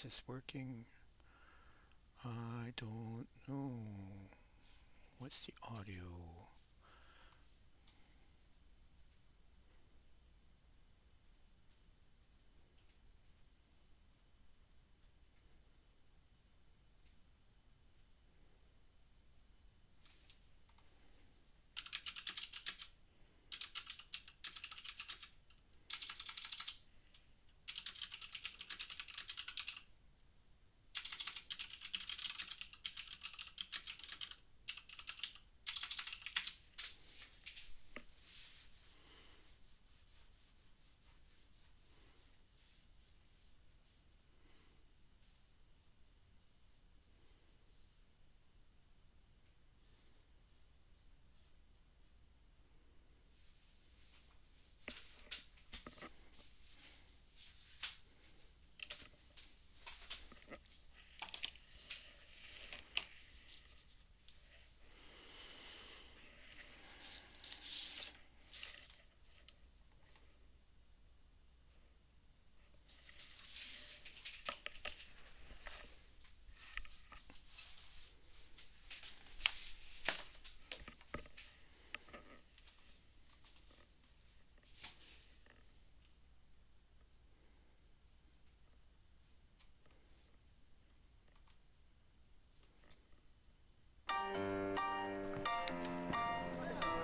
this working? I don't know. What's the audio?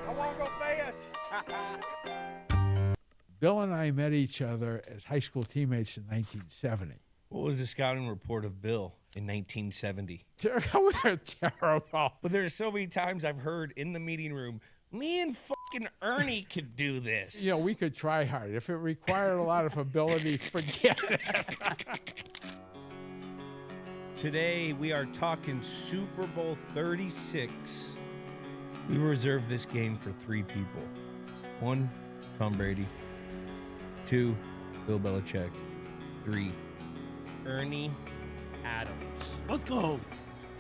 I want to go fast. Bill and I met each other as high school teammates in 1970. What was the scouting report of Bill in 1970? We were terrible. But there's so many times I've heard in the meeting room, me and fucking Ernie could do this. You know, we could try hard. If it required a lot of ability, forget it. Today we are talking Super Bowl 36. We reserved this game for 3 people. 1, Tom Brady. 2, Bill Belichick. 3, Ernie Adams. Let's go.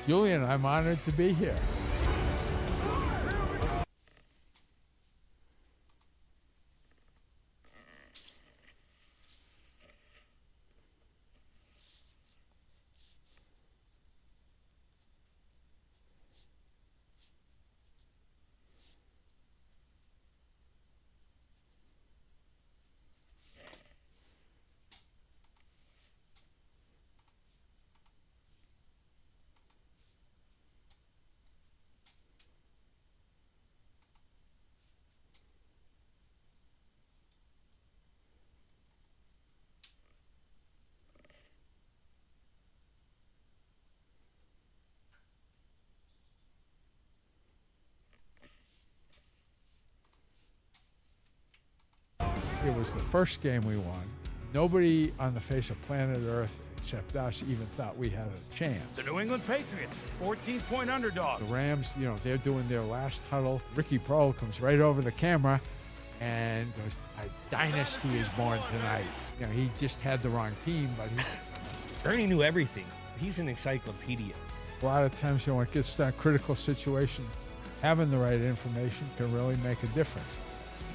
Julian, I'm honored to be here. It was the first game we won. Nobody on the face of planet Earth except us even thought we had a chance. The New England Patriots, 14-point underdogs. The Rams, they're doing their last huddle. Ricky Prohl comes right over the camera and goes, "A dynasty is born tonight." He just had the wrong team, but Ernie knew everything. He's an encyclopedia. a lot of times, when it gets to that critical situation, having the right information can really make a difference.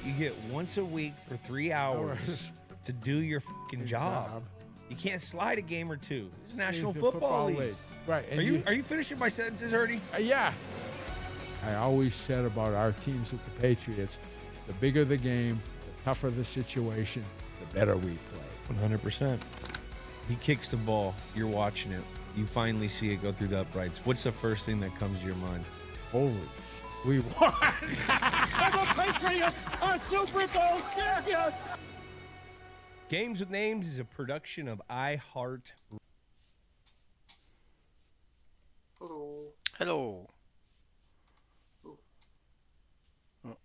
You get once a week for 3 hours to do your fucking job. You can't slide a game or two. It's National Football League. Right. Are you finishing my sentences, Ernie? Yeah. I always said about our teams at the Patriots, the bigger the game, the tougher the situation, the better we play. 100%. He kicks the ball. You're watching it. You finally see it go through the uprights. What's the first thing that comes to your mind? Holy, we won. The Patriots are Super Bowl champions. Games with Names is a production of iHeart. Hello. Hello. Oh,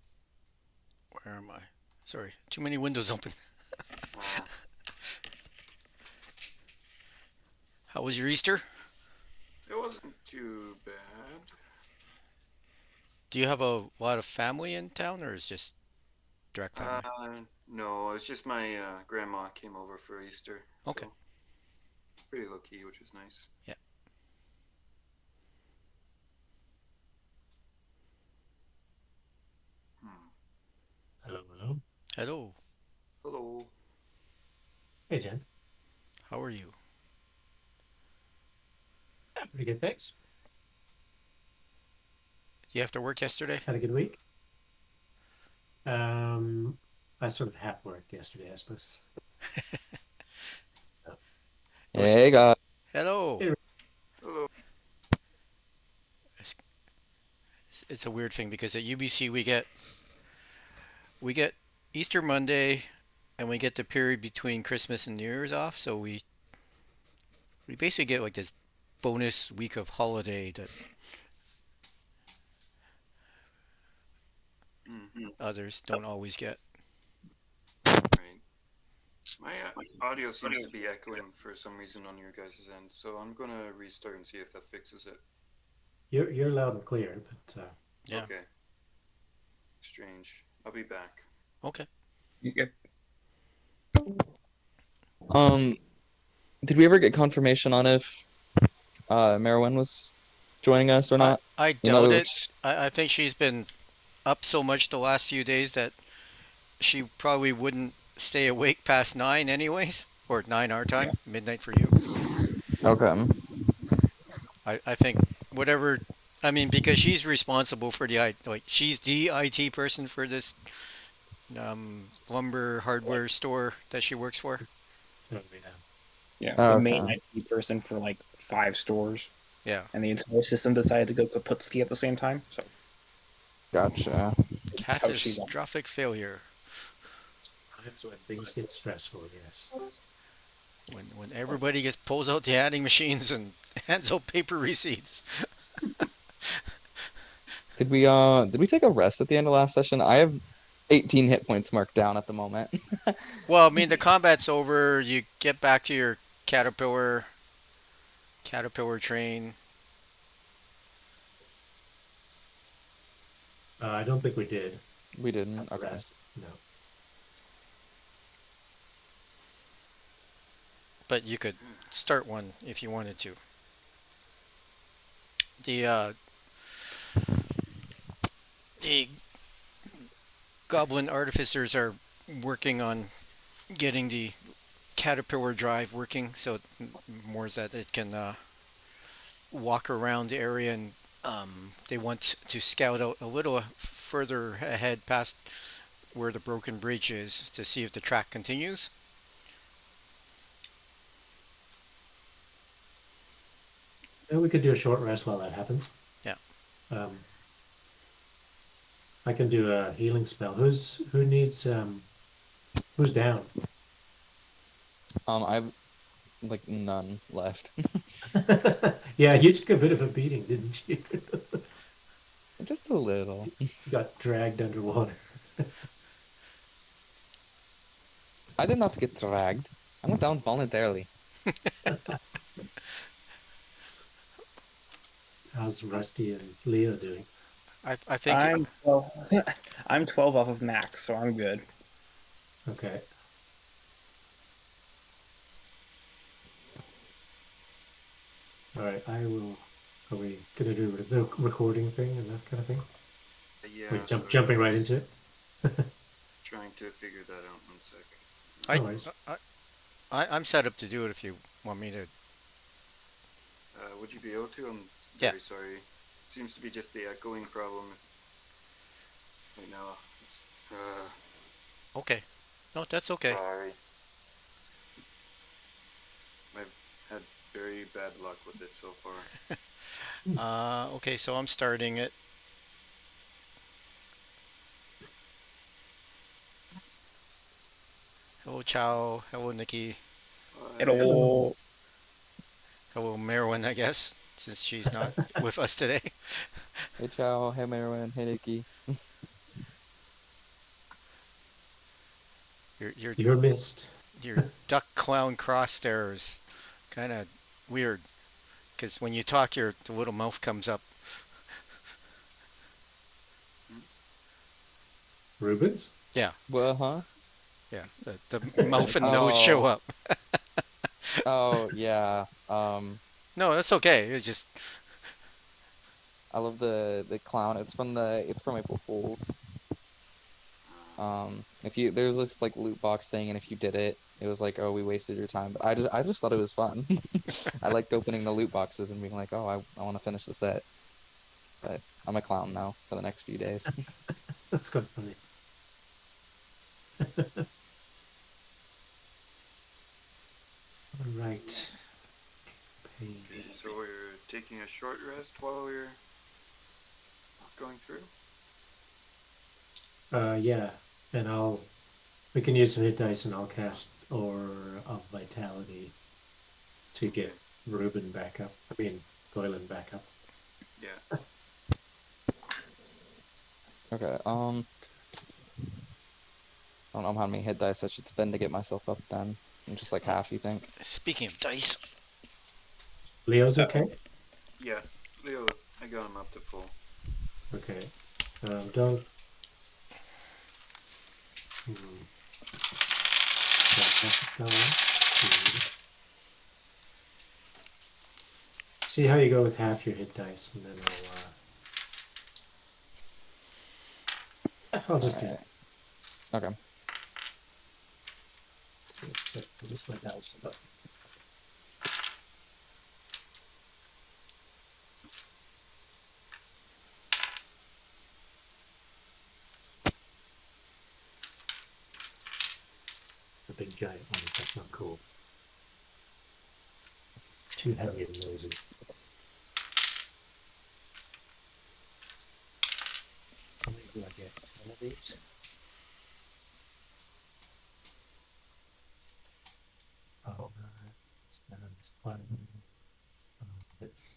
where am I? Sorry, too many windows open. How was your Easter? It wasn't too bad. Do you have a lot of family in town, or is just direct family? No, it's just my grandma came over for Easter. Okay. So pretty low key, which was nice. Yeah. Hmm. Hello, hello. Hello. Hello. Hey, Jen. How are you? Pretty good, thanks. You have to work yesterday? Had a good week. Um, I sort of half worked yesterday, I suppose. So, It was Hey guys. hello. Hey. Hello. It's, it's a weird thing because at UBC we get Easter Monday, and we get the period between Christmas and New Year's off. So we basically get like this bonus week of holiday that Mm, others don't always get. right. My audio seems to be echoing for some reason on your guys' end, so I'm gonna restart and see if that fixes it. you're loud and clear, but Yeah. Okay. Strange. I'll be back. Okay. Okay. Um, did we ever get confirmation on if Merwin was joining us or I not? I You know, doubt it. I think she's been up so much the last few days that she probably wouldn't stay awake past 9 anyways, or 9 our time, midnight for you. okay. I think whatever. I mean, because she's responsible for like she's the IT person for this lumber hardware store that she works for. totally now. Yeah, the main Okay. IT person for like 5 stores, Yeah, and the entire system decided to go kaputski at the same time. So Gotcha. that's how she's on. catastrophic failure. Times when things get stressful, yes. When everybody just pulls out the adding machines and hands out paper receipts. Did we take a rest at the end of last session? I have 18 hit points marked down at the moment. Well, I mean the combat's over. You get back to your caterpillar train. I don't think we did We have didn't. the Okay. rest. No. But you could start one if you wanted to. The the goblin artificers are working on getting the caterpillar drive working, so more that it can walk around the area, and they want to scout out a little further ahead past where the broken bridge is to see if the track continues. Yeah, we could do a short rest while that happens. Yeah. Um, I can do a healing spell. Who's down? I've like none left. Yeah, you took a bit of a beating, didn't you? Just a little. You got dragged underwater. I did not get dragged. I went down voluntarily. How's Rusty and Leo doing? I think I'm 12. I'm 12 off of max, so I'm good. Okay. All right, I will. Are we gonna do the recording thing and that kind of thing? Yeah, Like sorry, jumping I right was into it. trying to figure that out 1 sec. I, No worries. I'm set up to do it if you want me to. Would you be able to? I'm Yeah. very sorry. Seems to be just the echoing problem right now. Okay. No, that's okay. Sorry. I've had very bad luck with it so far. Okay, so I'm starting it. Hello, Chow. Hello, Nikki. Hello. It'll. Hello, Merwin, I guess, since she's not with us today. Hey Chow, hey Merwin, hey Nikki. Your your You're missed. your duck clown cross there is kind of weird, because when you talk, your the little mouth comes up. Rubens? Yeah, Well, huh? yeah. The mouth and nose show Oh, up. oh yeah. No, that's okay. It's just I love the clown. It's from April Fools. If you there's this like loot box thing, and if you did it, it was like, oh, we wasted your time. But I just thought it was fun. I liked opening the loot boxes and being like, oh, I want to finish the set. But I'm a clown now for the next few days. That's quite funny. All right. Okay, so we're taking a short rest while we're going through. Yeah, and we can use some hit dice, and I'll cast or of vitality to get Ruben back up. I mean, Goylan back up. Yeah. Okay. I don't know how many hit dice I should spend to get myself up then. Just like half, you think? Speaking of dice, Leo's okay. Yeah. Leo, I got him up to full. Okay. Don't. See how you go with half your hit dice, and then I'll just do Alright. it. Okay. Just my dice. But the big giant one. That's not cool. Too heavy and noisy. How many do I get? 10 of these? Oh, it's fun. It's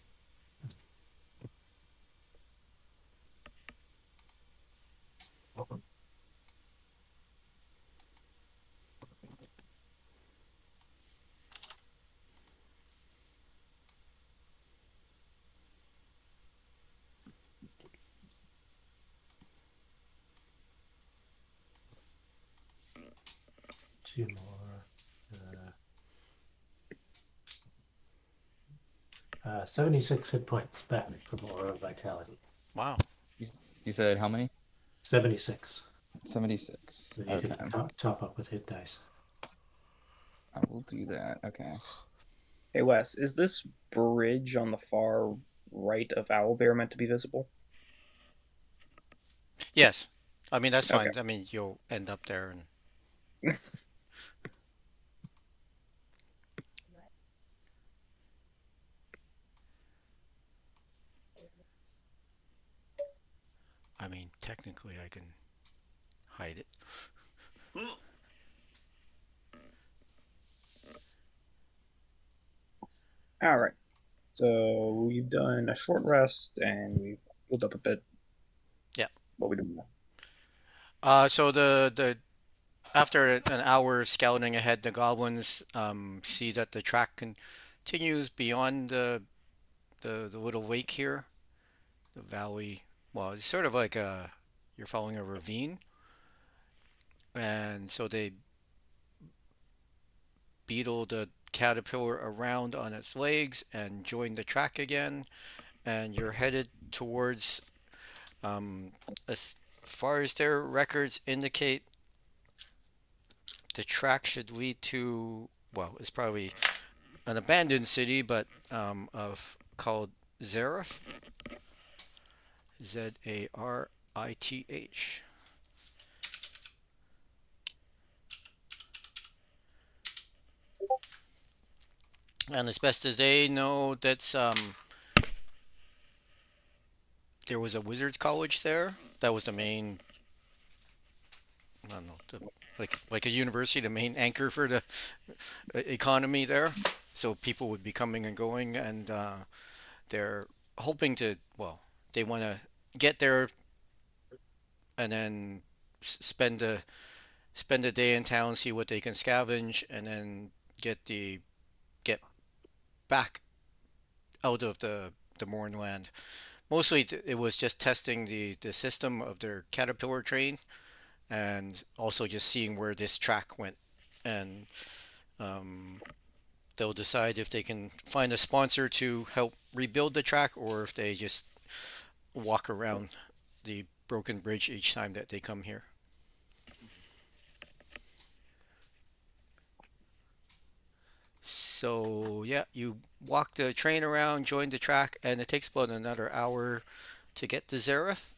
2 more. 76 hit points back for more vitality. wow. You said how many? 76. 76. Then you Okay. can top up with hit dice. I will do that. Okay. Hey Wes, is this bridge on the far right of Owlbear meant to be visible? Yes. I mean, that's Okay. fine. I mean, you'll end up there. And I mean, technically, I can hide it. All right. So we've done a short rest and we've healed up a bit. Yeah. What we doing now? So the after an hour of scouting ahead, the goblins see that the track continues beyond the little lake here, the valley. Well, it's sort of like you're following a ravine, and so they beetle the caterpillar around on its legs and join the track again, and you're headed towards, um, as far as their records indicate, the track should lead to, well, it's probably an abandoned city, but of called Zareth, Zarith. And as best as they know, that's there was a wizards college there. That was the main, I don't know, like a university, the main anchor for the economy there. So people would be coming and going, and they're hoping to, well, they want to get there and then spend a day in town, see what they can scavenge, and then get back out of the Mornland. Mostly, it was just testing the system of their caterpillar train, and also just seeing where this track went, and um, they'll decide if they can find a sponsor to help rebuild the track, or if they just walk around the broken bridge each time that they come here. So yeah, you walk the train around, join the track, and it takes about another hour to get to Zareth.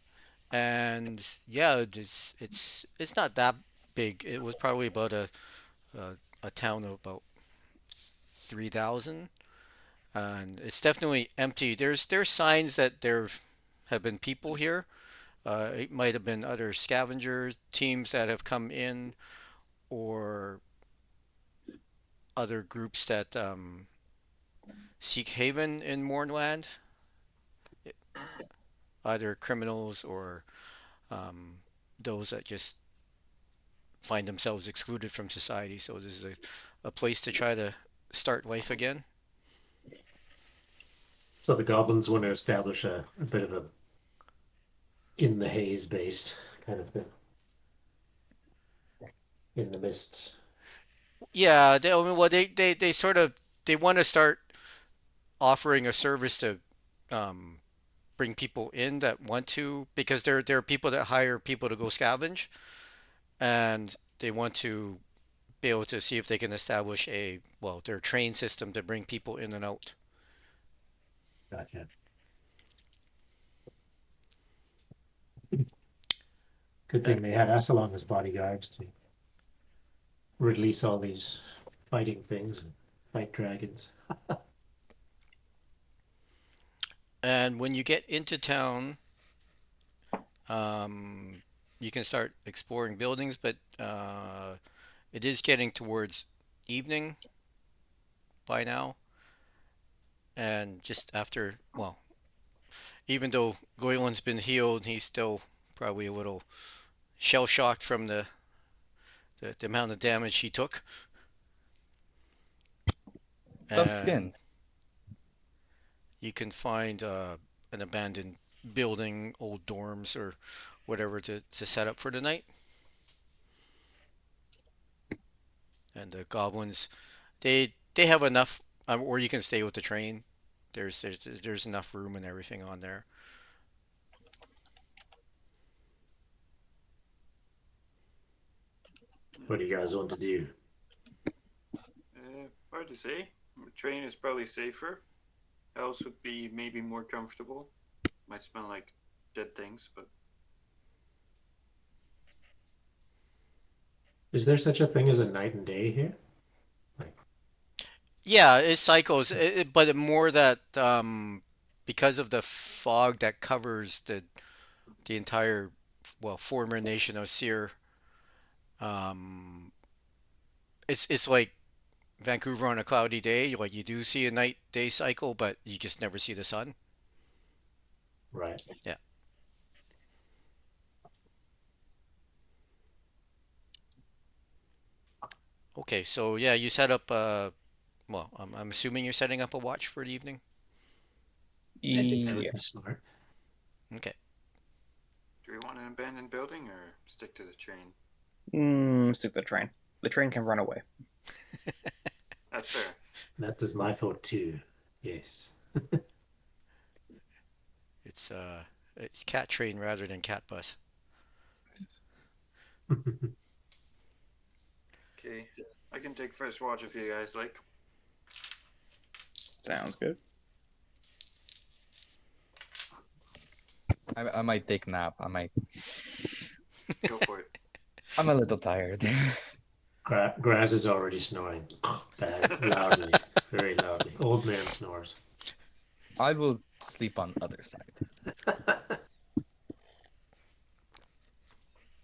And yeah, it's not that big. It was probably about a, a town of about 3,000, and it's definitely empty. There's signs that there have been people here. It might have been other scavenger teams that have come in, or other groups that seek haven in Mornland, either criminals or um, those that just find themselves excluded from society. So this is a place to try to start life again. So the goblins want to establish a bit of a in the haze base kind of thing in the mists. Yeah, I mean, well, they sort of they want to start offering a service to um, bring people in that want to, because there are people that hire people to go scavenge, and they want to be able to see if they can establish their train system to bring people in and out. Gotcha. Good Uh, thing they had us along as bodyguards to release all these fighting things and fight dragons. and when you get into town, um, you can start exploring buildings, but it is getting towards evening by now, and just after, well, even though Goyland's been healed, he's still probably a little shell shocked from the amount of damage he took. Tough And skin. you can find an abandoned building, old dorms, or whatever to set up for the night. And the goblins, they have enough, or you can stay with the train. There's enough room and everything on there. What do you guys want to do? Hard to say. The train is probably safer. House would be maybe more comfortable. Might smell like dead things, but Is there such a thing as a night and day here? Like, Yeah, it cycles, but more that because of the fog that covers the entire, well, former nation of Seer, um, it's like Vancouver on a cloudy day. Like you do see a night day cycle, but you just never see the sun. right. Yeah. Okay, so yeah, you set up. Well, I'm assuming you're setting up a watch for the evening. I think that would Yeah. be smart. Okay. do we want an abandoned building or stick to the train? Stick to the train. The train can run away. That's fair. That is my thought too. Yes. It's it's cat train rather than cat bus. Okay, I can take first watch if you guys like. Sounds good. I might take a nap. Go for it. I'm a little tired. Grass is already snoring. Bad, loudly, very loudly. Old man snores. I will sleep on other side.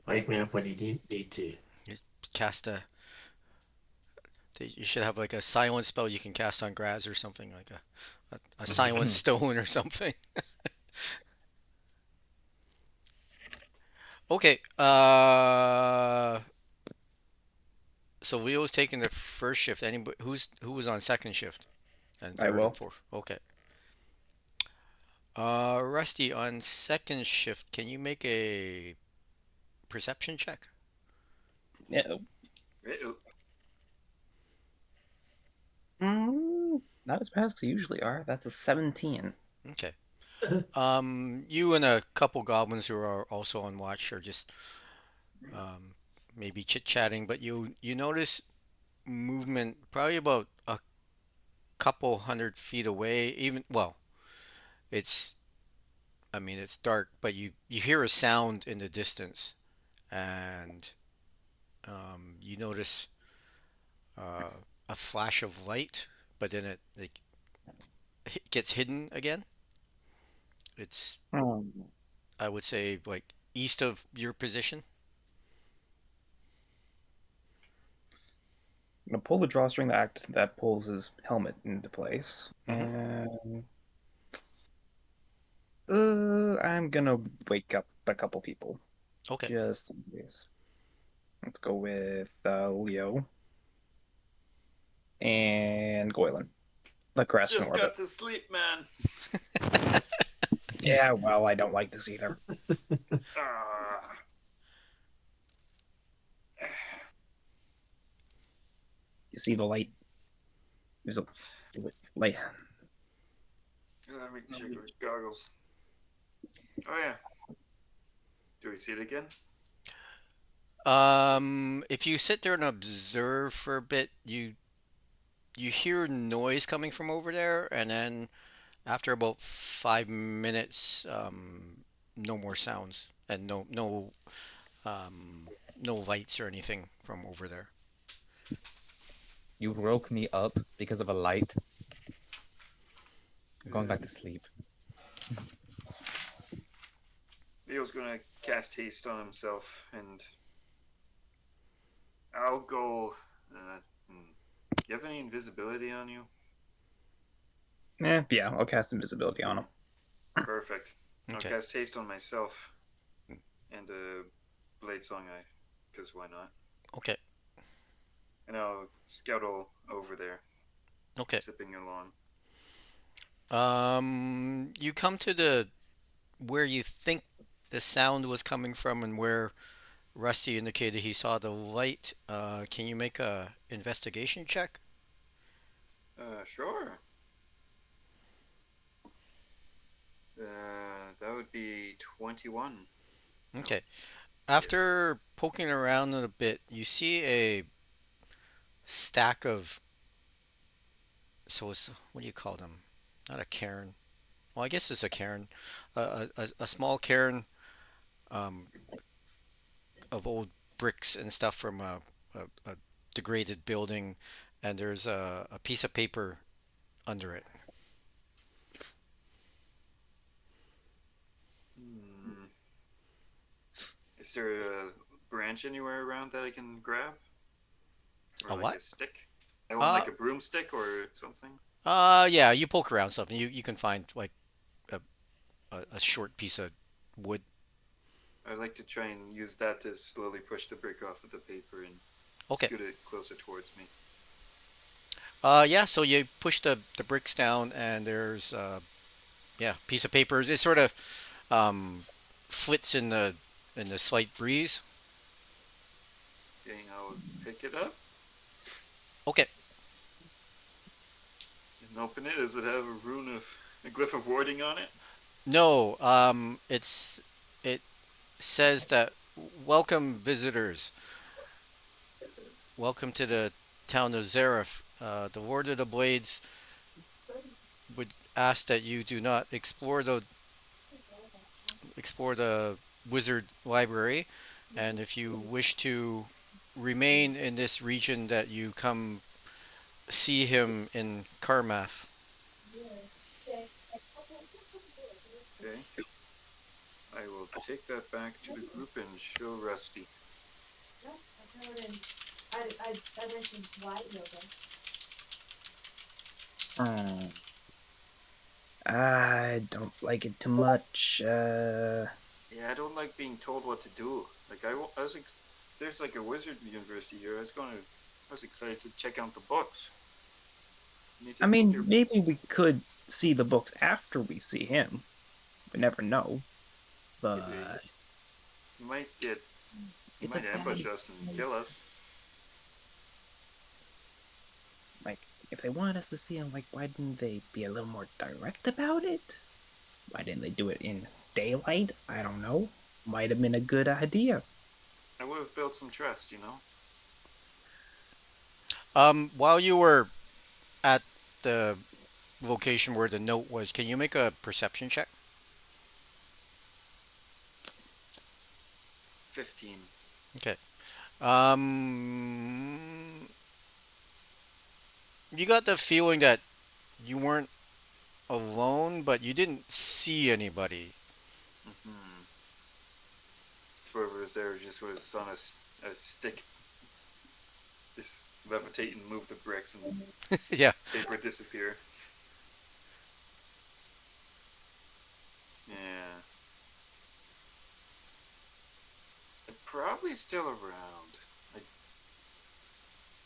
Wake me up when you need to. You cast a. You should have like a silent spell you can cast on Graz or something like a silent stone or something. Okay. So Leo's taking the first shift. Anybody who was on second shift and I third and will. fourth. Okay. Rusty on second shift. Can you make a perception check? Yeah. Uh-oh. Not as fast as they usually are. That's a 17. Okay. You and a couple goblins who are also on watch are just maybe chit-chatting, but you notice movement probably about couple 100 feet away. Even well, it's I mean it's dark, but you hear a sound in the distance, and you notice uh, a flash of light, but then it gets hidden again. It's Hmm. I would say like east of your position. I'm gonna pull the drawstring that pulls his helmet into place, Hmm. and I'm gonna wake up a couple people Okay. just in case. Let's go with Leo and Goylan. The crest in Just orbit. got to sleep, man. Yeah, well, I don't like this either. Ah. You see the light? There's a light. Let me check my goggles. Oh yeah. Do we see it again? If you sit there and observe for a bit, you hear noise coming from over there, and then after about 5 minutes, no more sounds and um, no lights or anything from over there. You woke me up because of a light. I'm going back to sleep. Leo's gonna cast haste on himself, and I'll go. You have any invisibility on you? Yeah, I'll cast invisibility on him. Perfect. I'll Okay. cast haste on myself and blade song eye, because why not? Okay. And I'll scout over there, Okay. zipping along. You come to the where you think the sound was coming from and where Rusty indicated he saw the light. Can you make a investigation check? Sure. That would be 21. No, Okay. yes. After poking around a bit, you see a stack of so it's what do you call them? Not a cairn. Well, I guess it's a cairn, a small cairn um, of old bricks and stuff from a degraded building, and there's a piece of paper under it. Hmm. Is there a branch anywhere around that I can grab? Or A like what? a stick? I want Uh, like a broomstick or something. yeah, you poke around something, you can find like a, a short piece of wood. I'd like to try and use that to slowly push the brick off of the paper and Okay. scoot it closer towards me. Yeah, so you push the bricks down, and there's yeah, piece of paper. It sort of flits in the slight breeze. Okay, I'll pick it up Okay. and open it. Does it have a glyph of warding on it? No, it says that welcome visitors. Welcome to the town of Zareth. The Lord of the Blades would ask that you do not explore the wizard library, and if you wish to remain in this region, that you come see him in Karmath. Okay. I will take that back to the group and show Rusty. Hmm. I don't like it too much. Yeah, I don't like being told what to do. Like I was like, there's like a wizard university here. I was excited to check out the books. You need to I think mean, your maybe we could see the books after we see him. We never know. yeah, but But he might get he it's a might ambush bad, us and kill us. like, if they wanted us to see him, like, why didn't they be a little more direct about it? Why didn't they do it in daylight? I don't know. Might have been a good idea. I would have built some trust. While you were at the location where the note was. Can you make a perception check? 15. Okay. Um, you got the feeling that you weren't alone, but you didn't see anybody. Mm-hmm. Whoever was there just was on a stick, just levitate and move the bricks and Yeah. paper disappear. Yeah. They're probably still around. I,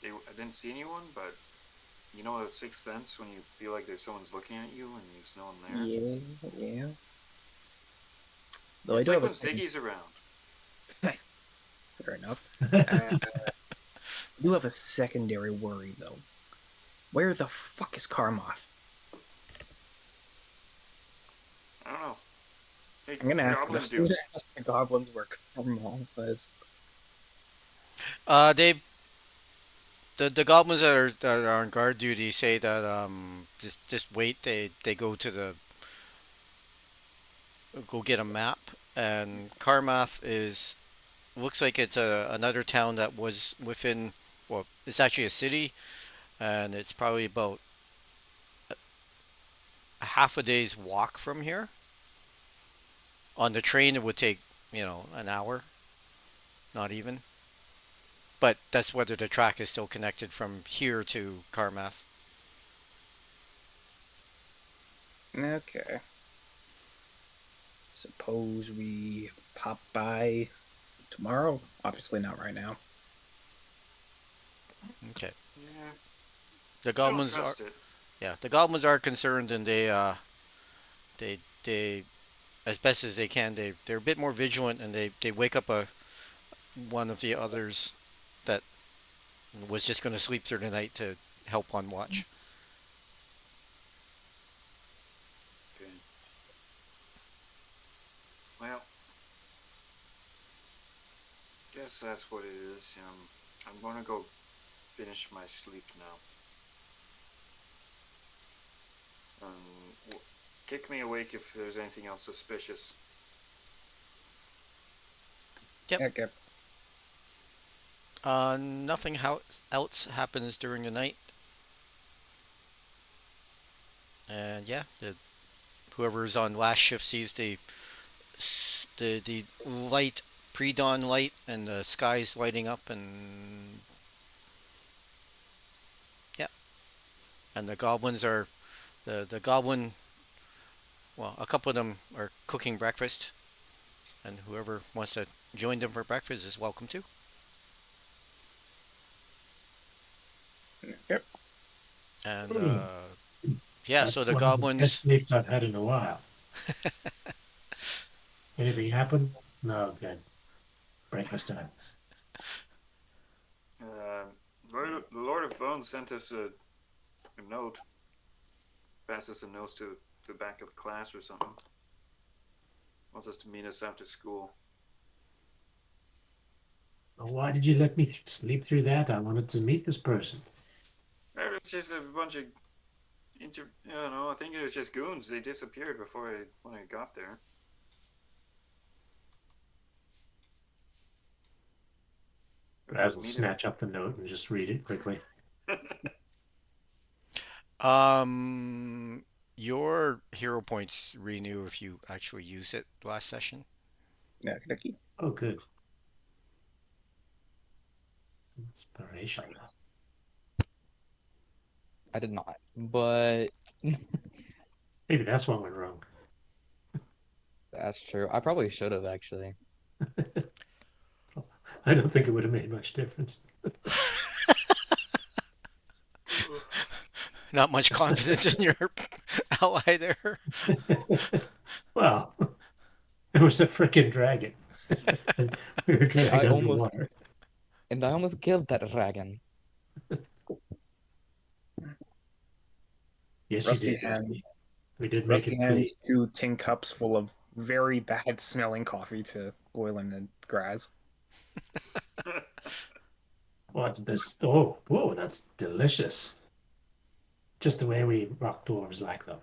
I didn't see anyone, but you know the sixth sense when you feel like there's someone's looking at you and there's no one there? Yeah, yeah. Yeah, Though I it's do like have a when second. Ziggy's around. Fair enough. I do have a secondary worry though. Where the fuck is Karmoth? I don't know. Hey, I'm gonna ask the Goblin Dude. ask the goblins where Karmoth is. They the goblins that are on guard duty say that just wait. They go get a map, and Carmath is looks like it's another town that was within. Well, it's actually a city, and it's probably about a half a day's walk from here. On the train, it would take an hour, not even. But that's whether the track is still connected from here to Carmath. Okay. Suppose we pop by tomorrow? Obviously not right now. Okay. Yeah, The I don't goblins are trust it. Yeah, the goblins are concerned, and they as best as they can they're a bit more vigilant, and they wake up a one of the others that was just going to sleep through the night to help on watch. Okay. Well, guess that's what it is. I'm gonna go finish my sleep now. Kick me awake if there's anything else suspicious. Yep. Okay. Nothing else happens during the night, and yeah, whoever's on last shift sees the light pre-dawn light and the skies lighting up, and yeah, and the goblins are the goblin. Well, a couple of them are cooking breakfast, and whoever wants to join them for breakfast is welcome to. Yep. And Hmm, yeah, so that's the one of the best goblins. sleeps I've had in a while. Anything happen? No, good. Breakfast time. Uh, the Lord of Bones sent us a note. Passed us a note to the back of the class or something. Wants us to meet us after school. Well, why did you let me sleep through that? I wanted to meet this person. It's just a bunch of I don't know. I think it was just goons. They disappeared when I got there. It I says will meet him. snatch up the note and just read it quickly. Um, your hero points renew if you actually used it last session. Okay. Oh, good. Inspiration. I did not, but Maybe that's what went wrong. that's true. I probably should have actually. I don't think it would have made much difference. Not much confidence in your ally there. Well, it was a freaking dragon. We were I dragging almost underwater. and I almost killed that dragon. Yes, you Rusty did, hand Rusty. We did make Rusty it bleed. hands two tin cups full of very bad smelling coffee to Goylan and Graz. What's this? Oh, whoa, that's delicious. just the way we rock dwarves like them.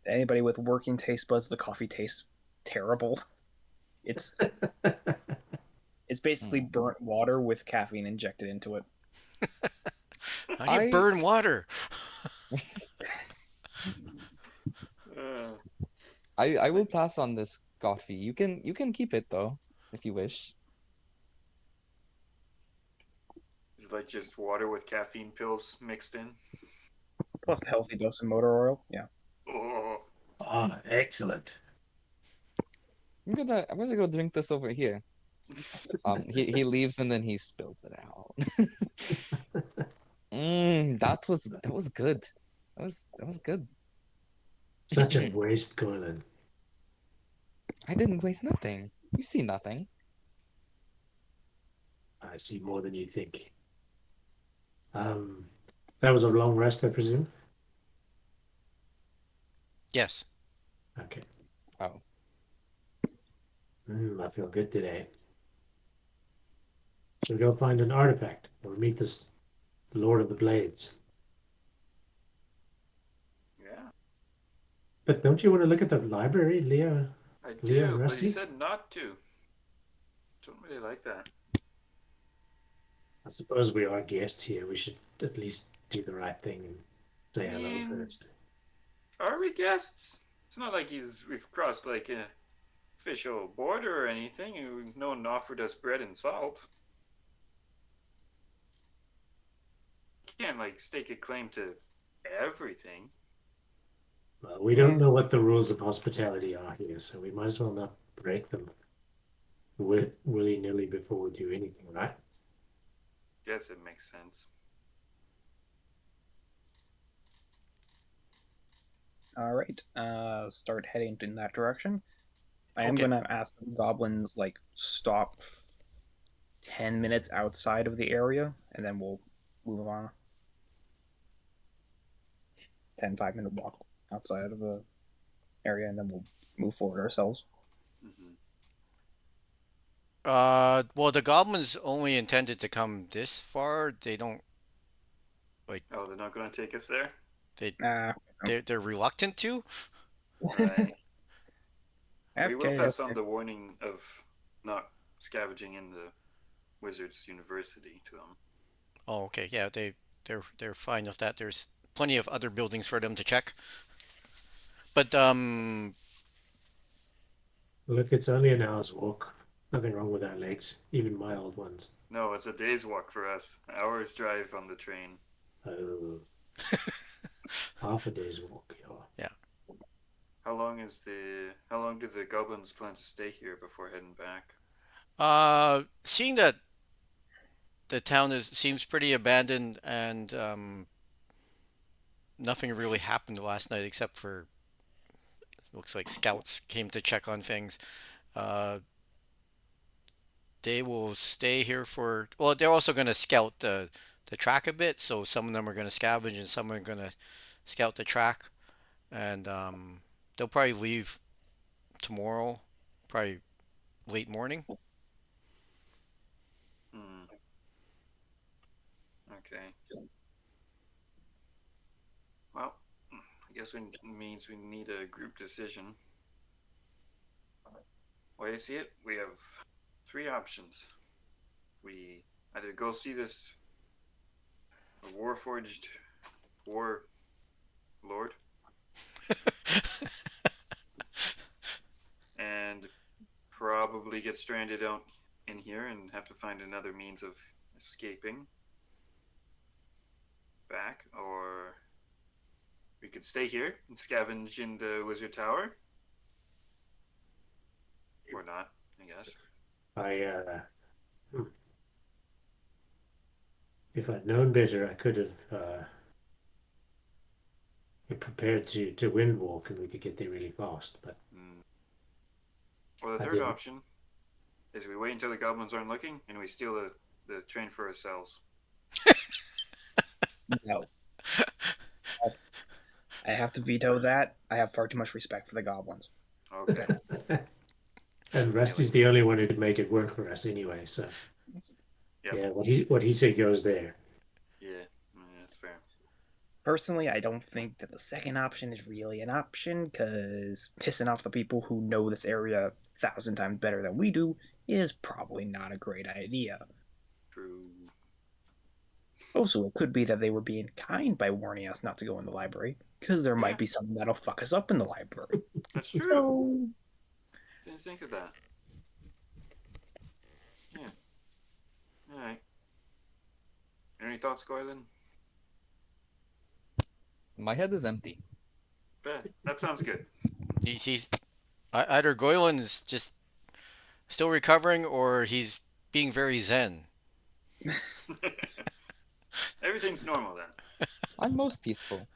Anybody with working taste buds, the coffee tastes terrible. It's it's basically Hmm. burnt water with caffeine injected into it. How do you I burn water? Uh, I it's will like pass on this coffee. You can keep it though, if you wish. it's like just water with caffeine pills mixed in. Plus a healthy dose of motor oil. Yeah. Oh, Ah, excellent. I'm gonna go drink this over here. He leaves and then he spills it out. That was good. That was good. Such a waste, Goylan. I didn't waste nothing. You see nothing. I see more than you think. Um, that was a long rest, I presume. Yes. Okay. Oh, I feel good today. So go find an artifact or meet this Lord of the Blades. yeah, But don't you want to look at the library, I Leah and do, but he Rusty? said not to. Don't really like that. I suppose we are guests here. We should at least do the right thing and I say hello mean, first. are we guests? It's not like we've crossed like a official border or anything. No one offered us bread and salt. Can't like stake a claim to everything. Well, we don't know what the rules of hospitality are here, so we might as well not break them willy-nilly before we do anything, right? Guess it makes sense. All right. Start heading in that direction. I am Okay. gonna ask the goblins like stop 10 minutes outside of the area, and then we'll move on. 5 minute walk outside of the area, and then we'll move forward ourselves. Mm-hmm. Well, the goblins only intended to come this far. They don't like Oh, they're not going to take us there? they Ah, they're reluctant to. Right. We will okay, pass on okay. the warning of not scavenging in the Wizards University to them. Oh, okay. Yeah, they're fine with that. There's plenty of other buildings for them to check. But Look, it's only an hour's walk. Nothing wrong with our legs, even my old ones. No, it's a day's walk for us. Hours drive on the train. Oh, half a day's walk, yeah. yeah. How long do the goblins plan to stay here before heading back? Seeing that the town is seems pretty abandoned and nothing really happened last night except for looks like scouts came to check on things. Uh, they will stay here for. Well, they're also going to scout the track a bit. So some of them are going to scavenge and some are going to scout the track, and they'll probably leave tomorrow, probably late morning. Hmm. Okay. Well, I guess it means we need a group decision. Way I see it, we have three options. We either go see this warforged war lord and probably get stranded out in here and have to find another means of escaping back, or we could stay here and scavenge in the wizard tower, or not, I guess. Hmm. If I'd known better, I could have prepared to windwalk and we could get there really fast, but Or the I third didn't. option is we wait until the goblins aren't looking and we steal the train for ourselves. No, I have to veto that. I have far too much respect for the goblins. Okay. And Rusty's the only one who could make it work for us anyway, so Yep. yeah, what he said goes there. Yeah, that's fair. Personally, I don't think that the second option is really an option because pissing off the people who know this area 1,000 times better than we do is probably not a great idea. True. Also, it could be that they were being kind by warning us not to go in the library because there Yeah, might be something that'll fuck us up in the library. that's true. So, Didn't think of that. Yeah. All right. Any thoughts, Goylan? My head is empty. That sounds good. He's either Goylan is just still recovering or he's being very zen. Everything's normal then. I'm most peaceful.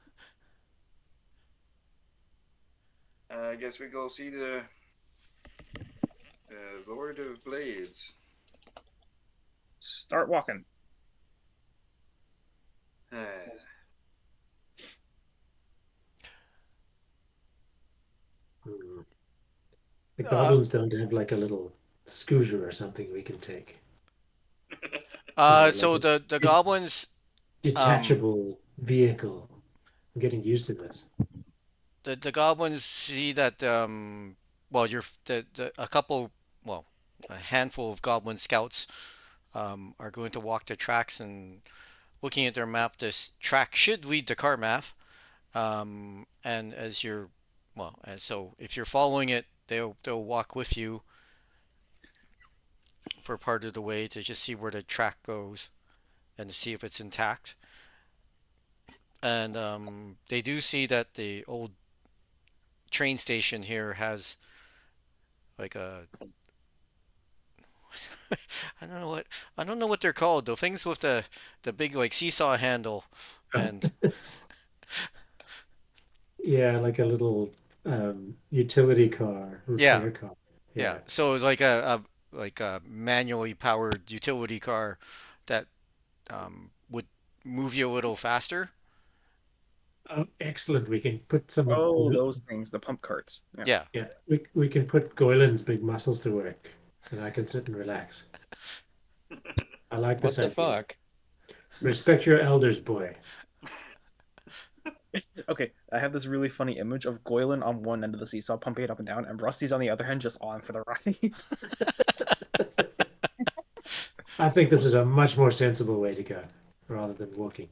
I guess we go see the Lord of Blades. start walking. Uh, Hmm. The Uh, goblins don't have like a little scooter or something we can take. Like so a the goblins, um, detachable vehicle. I'm getting used to this. the goblins see that well, you're a couple, well, a handful of goblin scouts are going to walk the tracks and looking at their map. This track should lead to Carmath. And as you're, well, and so if you're following it, they'll walk with you for part of the way to just see where the track goes and to see if it's intact. And they do see that the old train station here has like a I don't know what they're called. The things with the big like seesaw handle, and Yeah, like a little utility car, yeah, repair car. yeah. Yeah. So it's like a manually powered utility car that would move you a little faster. Oh, excellent. We can put some of Oh, those things, the pump carts. Yeah. Yeah. yeah, we can put Goyland's big muscles to work, and I can sit and relax. I like What this the idea. fuck? Respect your elders, boy. Okay, I have this really funny image of Goylan on one end of the seesaw pumping it up and down, and Rusty's on the other end just on for the ride. I think this is a much more sensible way to go rather than walking.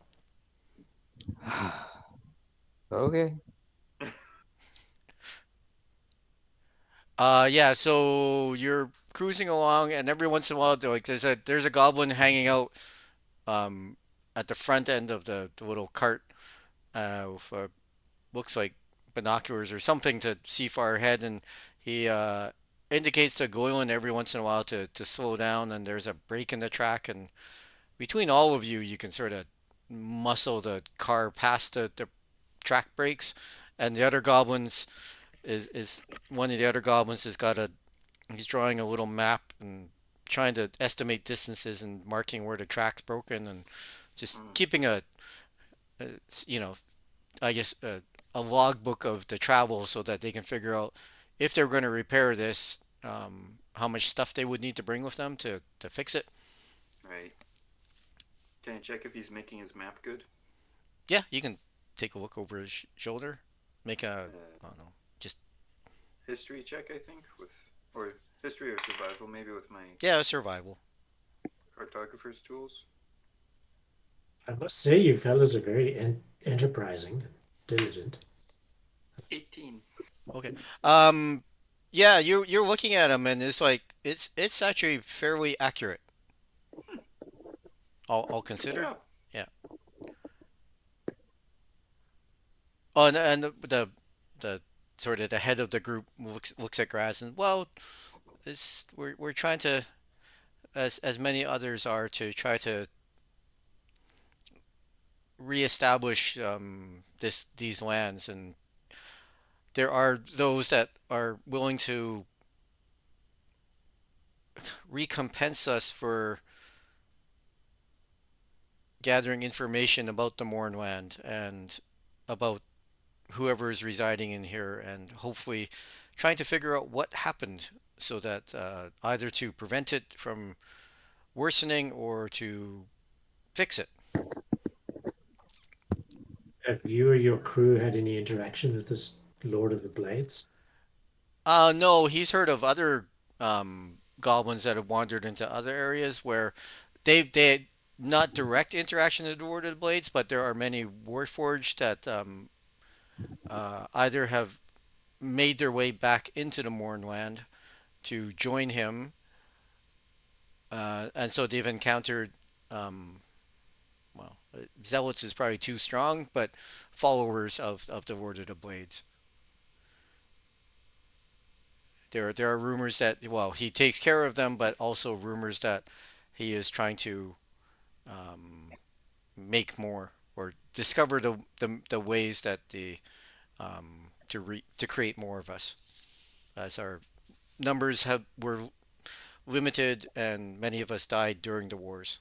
Okay. Yeah. So you're cruising along, and every once in a while, like there's a goblin hanging out um at the front end of the little cart with looks like binoculars or something to see far ahead, and he indicates to Goylan every once in a while to slow down. And there's a break in the track, and between all of you, you can sort of muscle the car past the track breaks, and the other goblins is one of the other goblins has got a he's drawing a little map and trying to estimate distances and marking where the track's broken and just mm, keeping a you know I guess a logbook of the travel so that they can figure out if they're going to repair this, how much stuff they would need to bring with them to fix it. right. Can I check if he's making his map good? Yeah, you can take a look over his shoulder, make a Uh, I don't know, just History check, I think, with or history or survival, maybe with my yeah, survival. cartographer's tools. I must say, you fellas are very enterprising, diligent. 18. Okay. Um, yeah, you're looking at them and it's like it's actually fairly accurate. All Good considered. job. Yeah. Oh, and the sort of the head of the group looks at grass and well, we're trying to as many others are to try to reestablish these lands, and there are those that are willing to recompense us for gathering information about the Mornland and about whoever is residing in here, and hopefully trying to figure out what happened so that either to prevent it from worsening or to fix it. Have you or your crew had any interaction with this Lord of the Blades? No, he's heard of other goblins that have wandered into other areas where they not direct interaction with the Lord of the Blades, but there are many Warforged that either have made their way back into the Mornland to join him, and so they've encountered um, well, zealots is probably too strong, but followers of the Lord of the Blades. There are rumors that well he takes care of them, but also rumors that he is trying to um, make more or discover the ways that the to create more of us as our numbers have were limited and many of us died during the wars.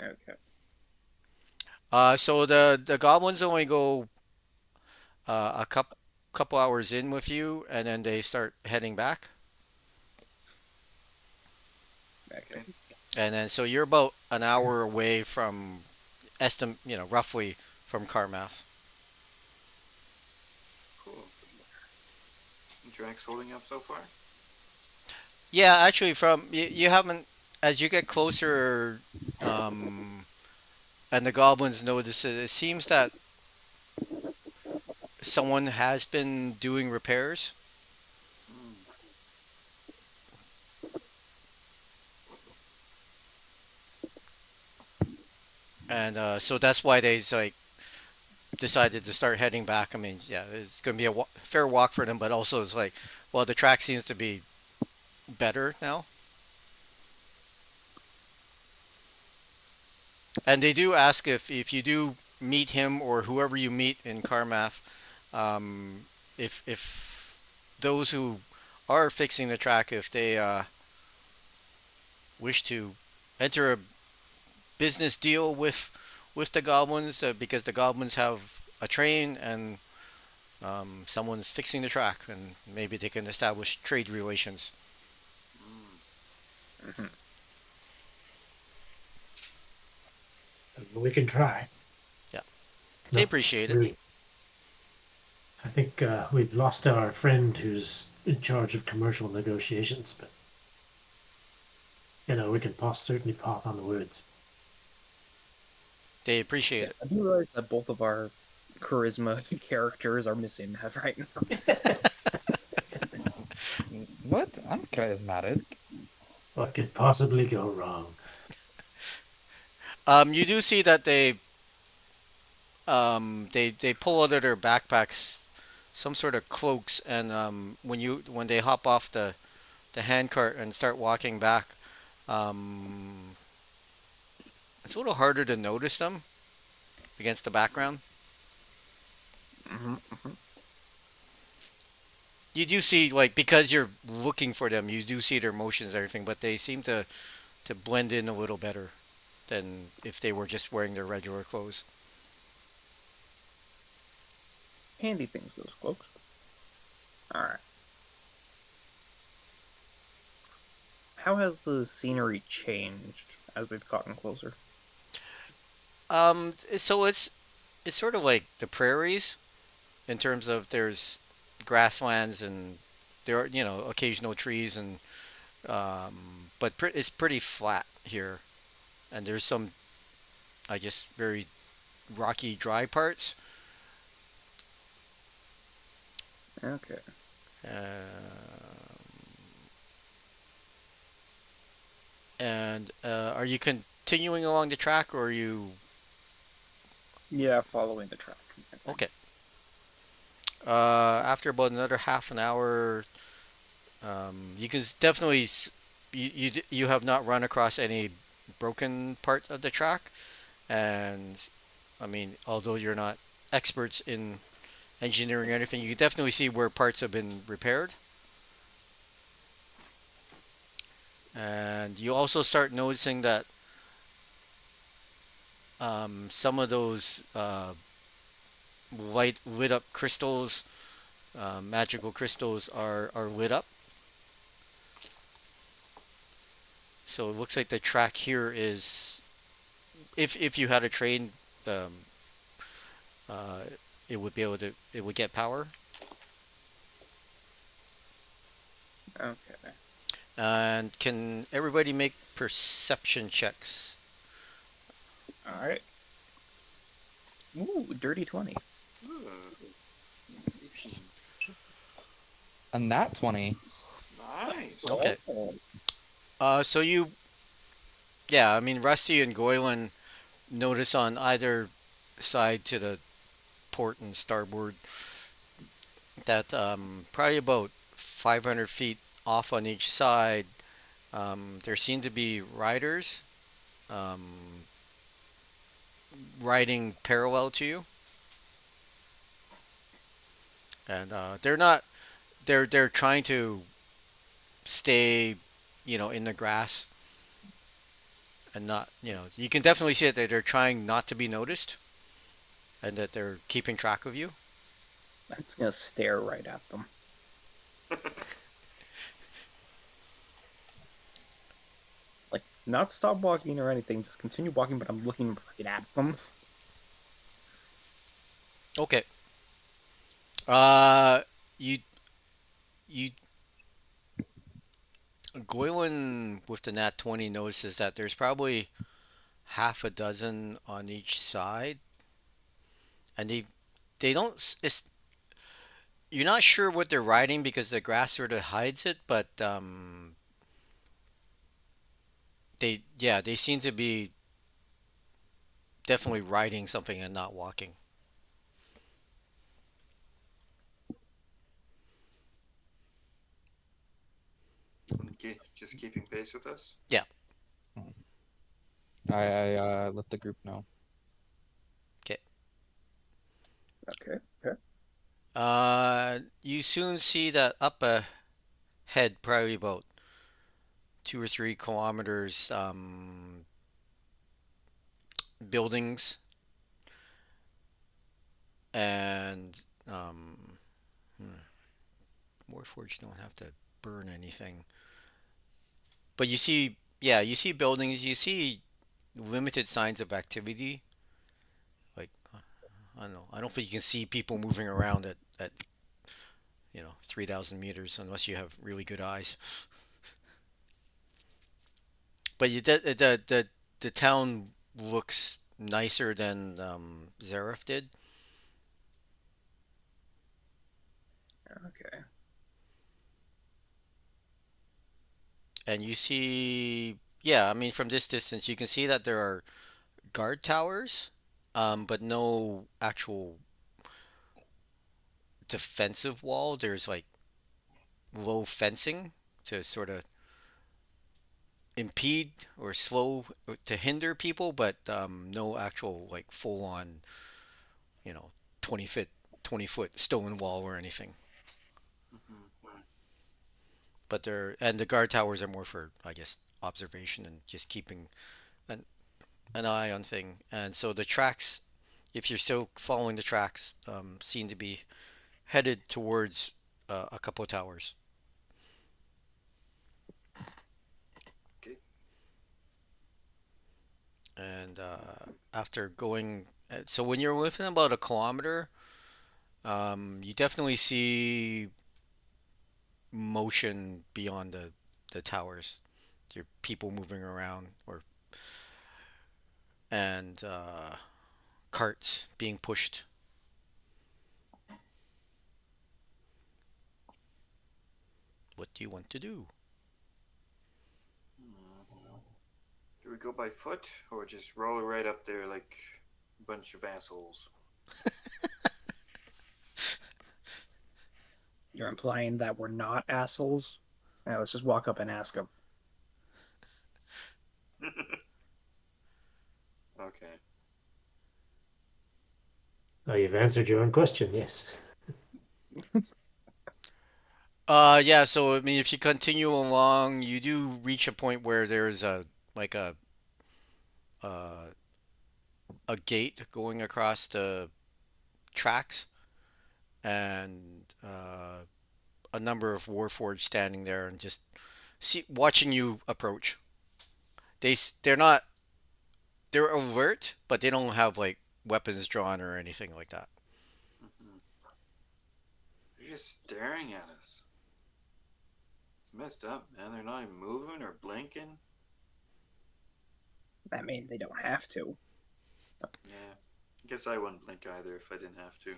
Okay. So the goblins only go a couple hours in with you, and then they start heading back. Okay. Okay, And then so you're about an hour away from roughly from Carmath. cool. Drax holding up so far? Yeah, actually, from you haven't as you get closer, um, and the goblins notice it. It seems that someone has been doing repairs, Mm. and so that's why they like decided to start heading back. I mean, yeah, it's going to be a fair walk for them, but also it's like, well, the track seems to be better now, and they do ask if you do meet him or whoever you meet in Carmath, um, if those who are fixing the track, if they wish to enter a business deal with the goblins, because the goblins have a train and someone's fixing the track, and maybe they can establish trade relations. Mm. Hmm. We can try. Yeah, they Not appreciate it. really. I think we've lost our friend who's in charge of commercial negotiations, but we can certainly pass on the words. They appreciate Yeah, it. I do realize that both of our charisma characters are missing right now. What? I'm charismatic. What could possibly go wrong? You do see that they pull out of their backpacks some sort of cloaks, and when they hop off the handcart and start walking back, um, it's a little harder to notice them against the background. Hmm. Hmm. You do see like because you're looking for them, you do see their motions and everything, but they seem to blend in a little better than if they were just wearing their regular clothes. Handy things, those cloaks. All right. How has the scenery changed as we've gotten closer? So it's sort of like the prairies in terms of there's grasslands and there are occasional trees and but it's pretty flat here, and there's some I guess very rocky dry parts. Okay. And are you continuing along the track, or are you Yeah, following the track, I think. okay? After about another half an hour, you can definitely you have not run across any broken part of the track, and I mean, although you're not experts in engineering or anything, you can definitely see where parts have been repaired. And you also start noticing that some of those light lit up crystals, magical crystals, are lit up. So it looks like the track here is if you had a train, um, uh, it would get power. Okay. And can everybody make perception checks? All right. Ooh, dirty 20. Ooh, 18. A nat 20. Nice. Okay. Oh. So yeah, I mean, Rusty and Goylan notice on either side to the port and starboard that probably about 500 feet off on each side, there seem to be riders um, riding parallel to you, and they're not. They're trying to stay, in the grass and not. You can definitely see that they're trying not to be noticed and that they're keeping track of you. I'm just gonna stare right at them. Like, not stop walking or anything, just continue walking, but I'm looking right at them. Okay. Uh, you you Goylan with the Nat 20 notices that there's probably half a dozen on each side, and they don't. You're not sure what they're riding because the grass sort of hides it, but they seem to be definitely riding something and not walking. Okay, just keeping pace with us. Yeah. I let the group know. Okay. Okay, okay. You soon see that up ahead, probably about 2 or 3 kilometers, buildings and hmm, Warforged don't have to burn anything. But you see buildings, you see limited signs of activity. Like, I don't know. I don't think you can see people moving around at 3,000 meters unless you have really good eyes. But the town looks nicer than Zareth did. Okay. And you see, yeah, I mean, from this distance, you can see that there are guard towers, but no actual defensive wall. There's like low fencing to sort of impede or slow to hinder people, but no actual like full on, you know, 20-foot stone wall or anything. Hmm. But the guard towers are more for, I guess, observation and just keeping an an eye on thing. And so the tracks, if you're still following the tracks, seem to be headed towards a couple of towers. Okay. And after going, so when you're within about a kilometer, you definitely see motion beyond the towers. There are people moving around, or and carts being pushed. What do you want to do? Hmm. Do we go by foot or just roll right up there like a bunch of assholes? You're implying that we're not assholes? Now let's just walk up and ask them. Okay. Oh, you've answered your own question. Yes. Yeah, so I mean, if you continue along, you do reach a point where there's like uh, a gate going across the tracks, and a number of Warforged standing there and just watching you approach. They're not. they're alert, but they don't have like weapons drawn or anything like that. Mm-hmm. They're just staring at us. It's messed up, man. They're not even moving or blinking. I mean, they don't have to. Yeah. I guess I wouldn't blink either if I didn't have to.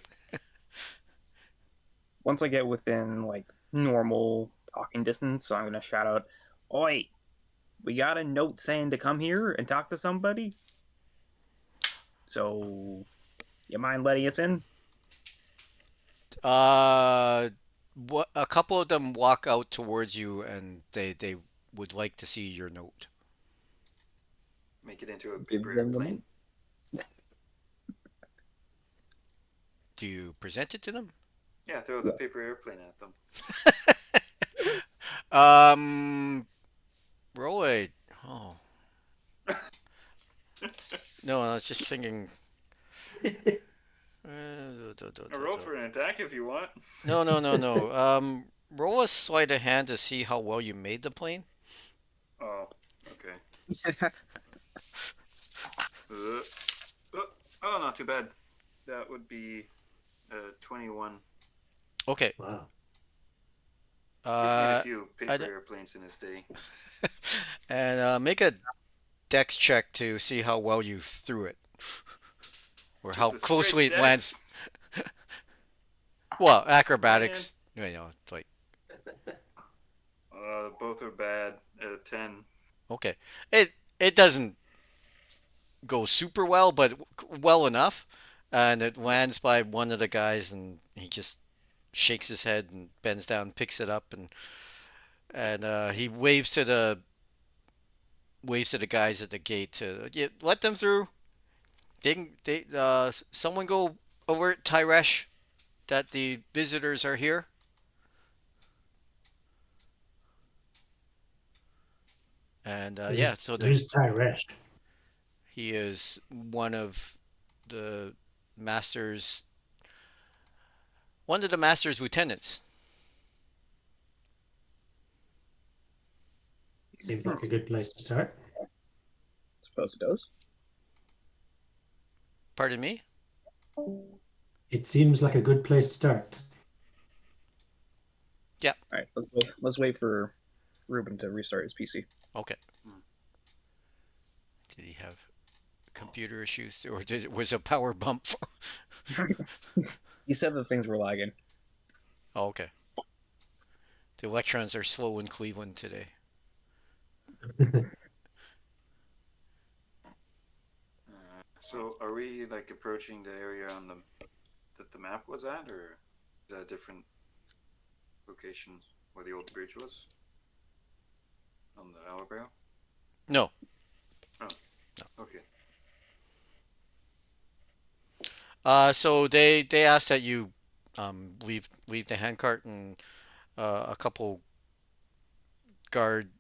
Once I get within like normal talking distance, so I'm gonna shout out, "Oi, we got a note saying to come here and talk to somebody. So, you mind letting us in?" Uh, what a couple of them walk out towards you, and they would like to see your note. Make it into a Give paper them the airplane. note. Do you present it to them? Yeah, throw the Yes. paper airplane at them. Um, roll a. Oh no, I was just thinking. A roll for an attack if you want. No, no, no, no. Roll a sleight of hand to see how well you made the plane. Oh, okay. Uh, oh, oh, not too bad. That would be 21. Okay. Wow. He's made a Uh, few I paper d- airplanes in his day. and make a dex check to see how well you threw it, or how Just a straight closely it lands. dex. Well, Man. acrobatics. It's like Both are bad. 10. okay. It doesn't go super well, but well enough, and it lands by one of the guys, and he just shakes his head and bends down, picks it up, and he waves to the guys at the gate to let them through. Someone go alert Tyresh that the visitors are here. And yeah, so Who's Tyresh? he is one of the master's one of the master's lieutenants. Seems like a good place to start. Suppose it does. Pardon me. It seems like a good place to start. Yeah. All right, let's wait for Ruben to restart his PC. Okay. Hmm. Did he have computer issues, or was a power bump? He said that things were lagging. Oh, okay. The electrons are slow in Cleveland today. So are we like approaching the area on the that the map was at, or is that a different location where the old bridge was on the Alabro? No. Oh, No. okay. So they asked that you leave the handcart, and a couple guard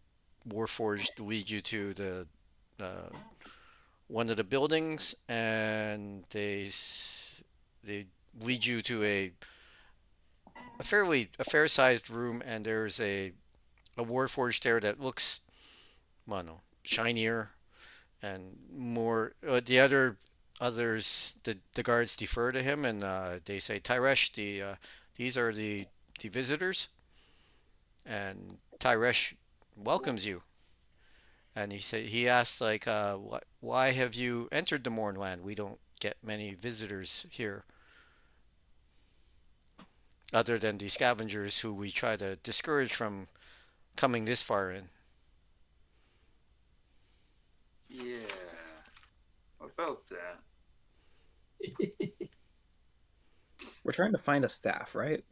warforged lead you to the uh, one of the buildings, and they lead you to a fair sized room, and there's a warforged there that looks, well, no, shinier and more. The guards defer to him, and they say, Tyresh, these are the visitors, and Tyresh welcomes you. And he asks like, why have you entered the Mornland? We don't get many visitors here, other than the scavengers who we try to discourage from coming this far in. Yeah. What about that? We're trying to find a staff, right?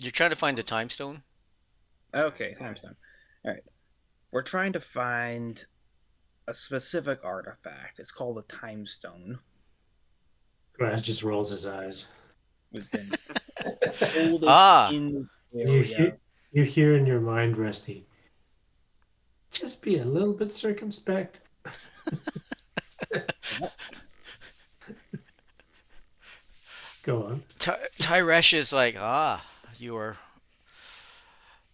You're trying to find the time stone. Okay, time. All right. We're trying to find a specific artifact. It's called a time stone. Grass just rolls his eyes. We've been told it's Ah, in the You area. hear, you hear in your mind, Rusty, just be a little bit circumspect. Go on. Tyresh is like, you are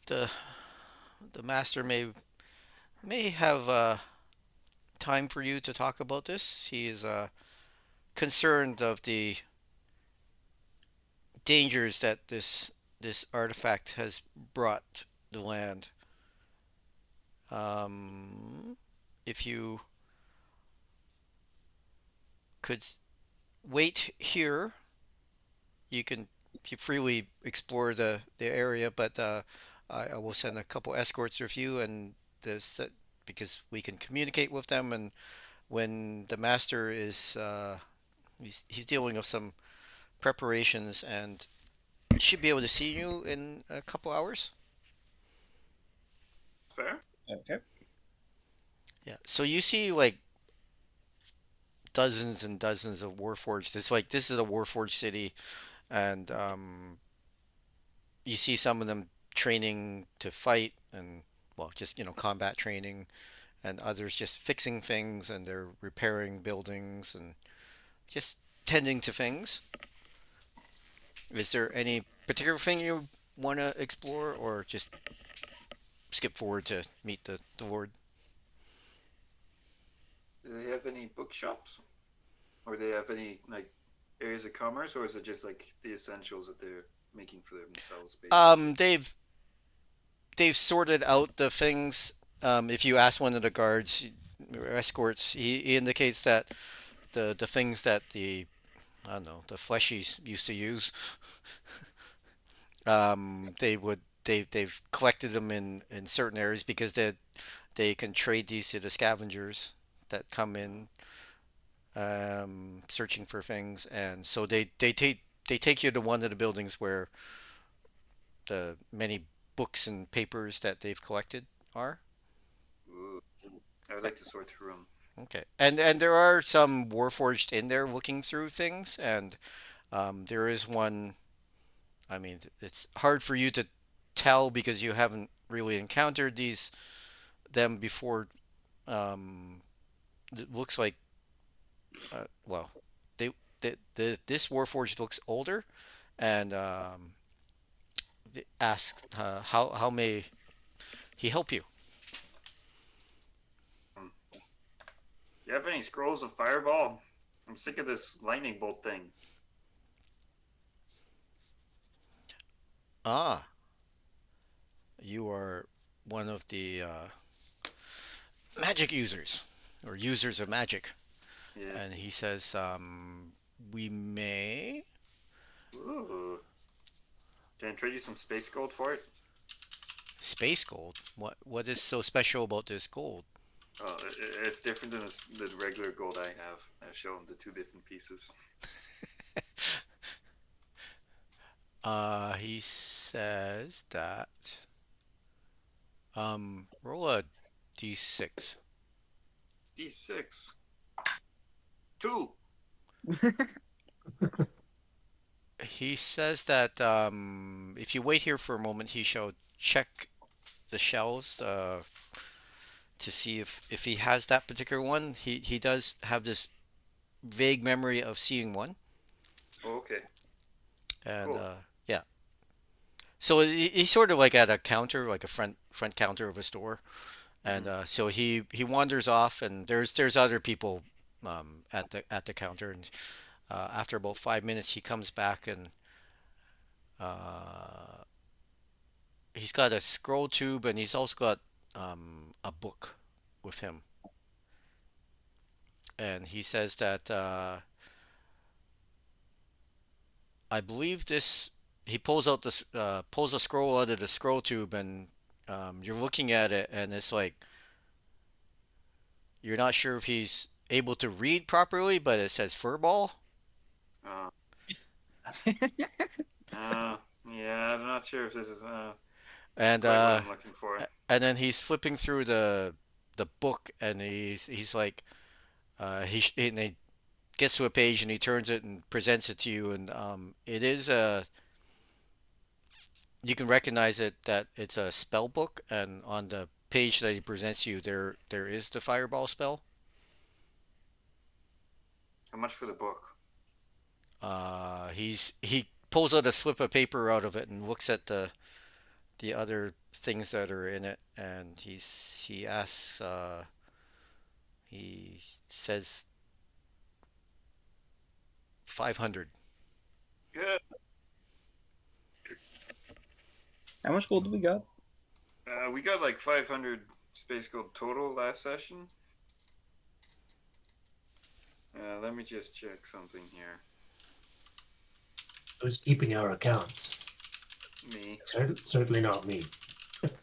the the master may have time for you to talk about this. He is concerned of the dangers that this artifact has brought the land. Um, if you could wait here, you freely explore the area, but I will send a couple escorts with you, and this because we can communicate with them, and when the master is he's dealing with some preparations and should be able to see you in a couple hours. Fair. Okay. Yeah. So you see like dozens and dozens of Warforged. It's like this is a Warforged city, and you see some of them training to fight and well, just combat training, and others just fixing things and they're repairing buildings and just tending to things. Is there any particular thing you want to explore, or just skip forward to meet the Lord? Do they have any bookshops, or do they have any like areas of commerce, or is it just like the essentials that they're making for themselves, basically? They've sorted out the things. If you ask one of the guards or escorts, he indicates that the things that the I don't know the fleshies used to use, they've collected them in certain areas because they can trade these to the scavengers that come in searching for things, and so they take you to one of the buildings where the many books and papers that they've collected are. Ooh, I would like to sort through them. Okay, and there are some Warforged in there looking through things, and there is one. I mean, it's hard for you to tell because you haven't really encountered them before. Um, it looks like well, they this Warforged looks older, and they ask how may he help you? Um, you have any scrolls of fireball? I'm sick of this lightning bolt thing. Ah, you are one of the magic users or users of magic. Yeah. And he says, we may. Ooh. Can I trade you some space gold for it? Space gold? What is so special about this gold? Oh, it's different than the regular gold I have. I show him the two different pieces. He says that. Roll a d6. D6. Two. He says that if you wait here for a moment, he shall check the shelves to see if he has that particular one. He does have this vague memory of seeing one, Oh, okay. and Cool. yeah. So he's sort of like at a counter, like a front counter of a store, and Mm-hmm. so he wanders off, and there's other people at the counter, and after about 5 minutes, he comes back, and uh, he's got a scroll tube, and he's also got a book with him, and he says that I believe this. He pulls a scroll out of the scroll tube, and you're looking at it, and it's like you're not sure if he's able to read properly, but it says furball. Uh, uh, yeah, I'm not sure if this is And quite what I'm looking for. and then he's flipping through the book, and he's like and he gets to a page, and he turns it and presents it to you, and it is a you can recognize it that it's a spell book, and on the page that he presents you, there is the fireball spell. How much for the book? He pulls out a slip of paper out of it and looks at the other things that are in it, and he asks He says 500. Yeah. How much gold do we got? We got like 500 space gold total last session. Let me just check something here. Who's keeping our accounts? Me. Certainly not me.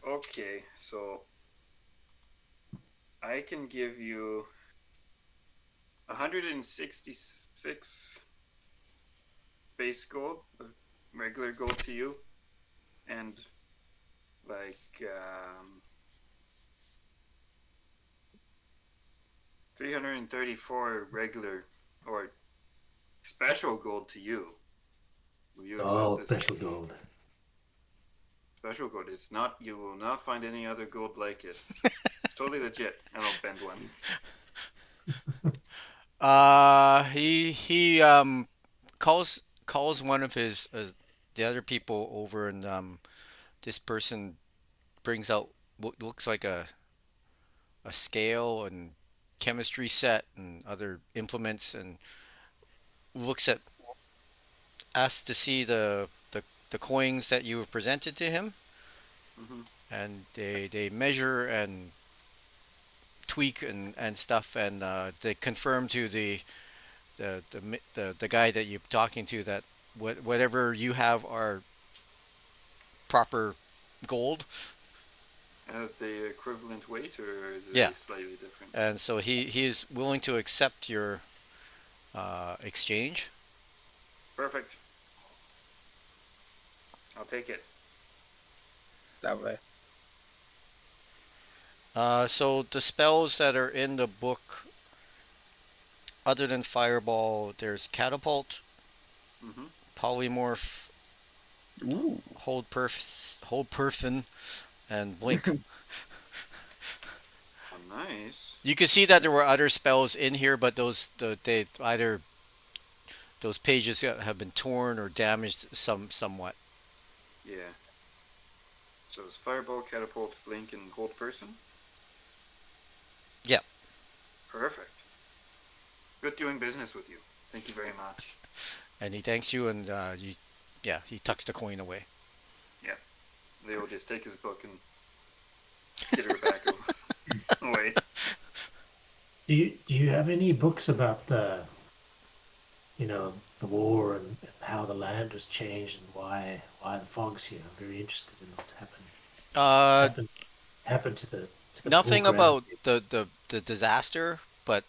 Okay, so I can give you 166 base gold, regular gold to you, and like 334 regular or special gold to you. Will you accept Oh, this special gold. special gold? It's not. You will not find any other gold like it. It's totally legit. And I'll bend one. He calls one of his the other people over, and this person brings out what looks like a scale and chemistry set and other implements, and looks at asks to see the coins that you have presented to him, Hmm. and they measure and tweak and stuff, and they confirm to the guy that you're talking to that whatever you have are proper gold. At the equivalent weight, or are Yeah, they slightly different? and so he is willing to accept your exchange. Perfect. I'll take it. That way. So the spells that are in the book, other than fireball, there's catapult, Hmm. polymorph, Ooh. hold person, and blink. Oh, nice. You can see that there were other spells in here, but they either those pages have been torn or damaged somewhat. Yeah. So it's fireball, catapult, blink, and hold person. Yeah, Perfect. Good doing business with you. Thank you very much. and he thanks you, and yeah, he tucks the coin away. Yeah. They will just take his book and get her back away. Do you have any books about the war and how the land was changed and why the fog's here? I'm very interested in what's Uh, happened to the Nothing foreground. about the disaster, but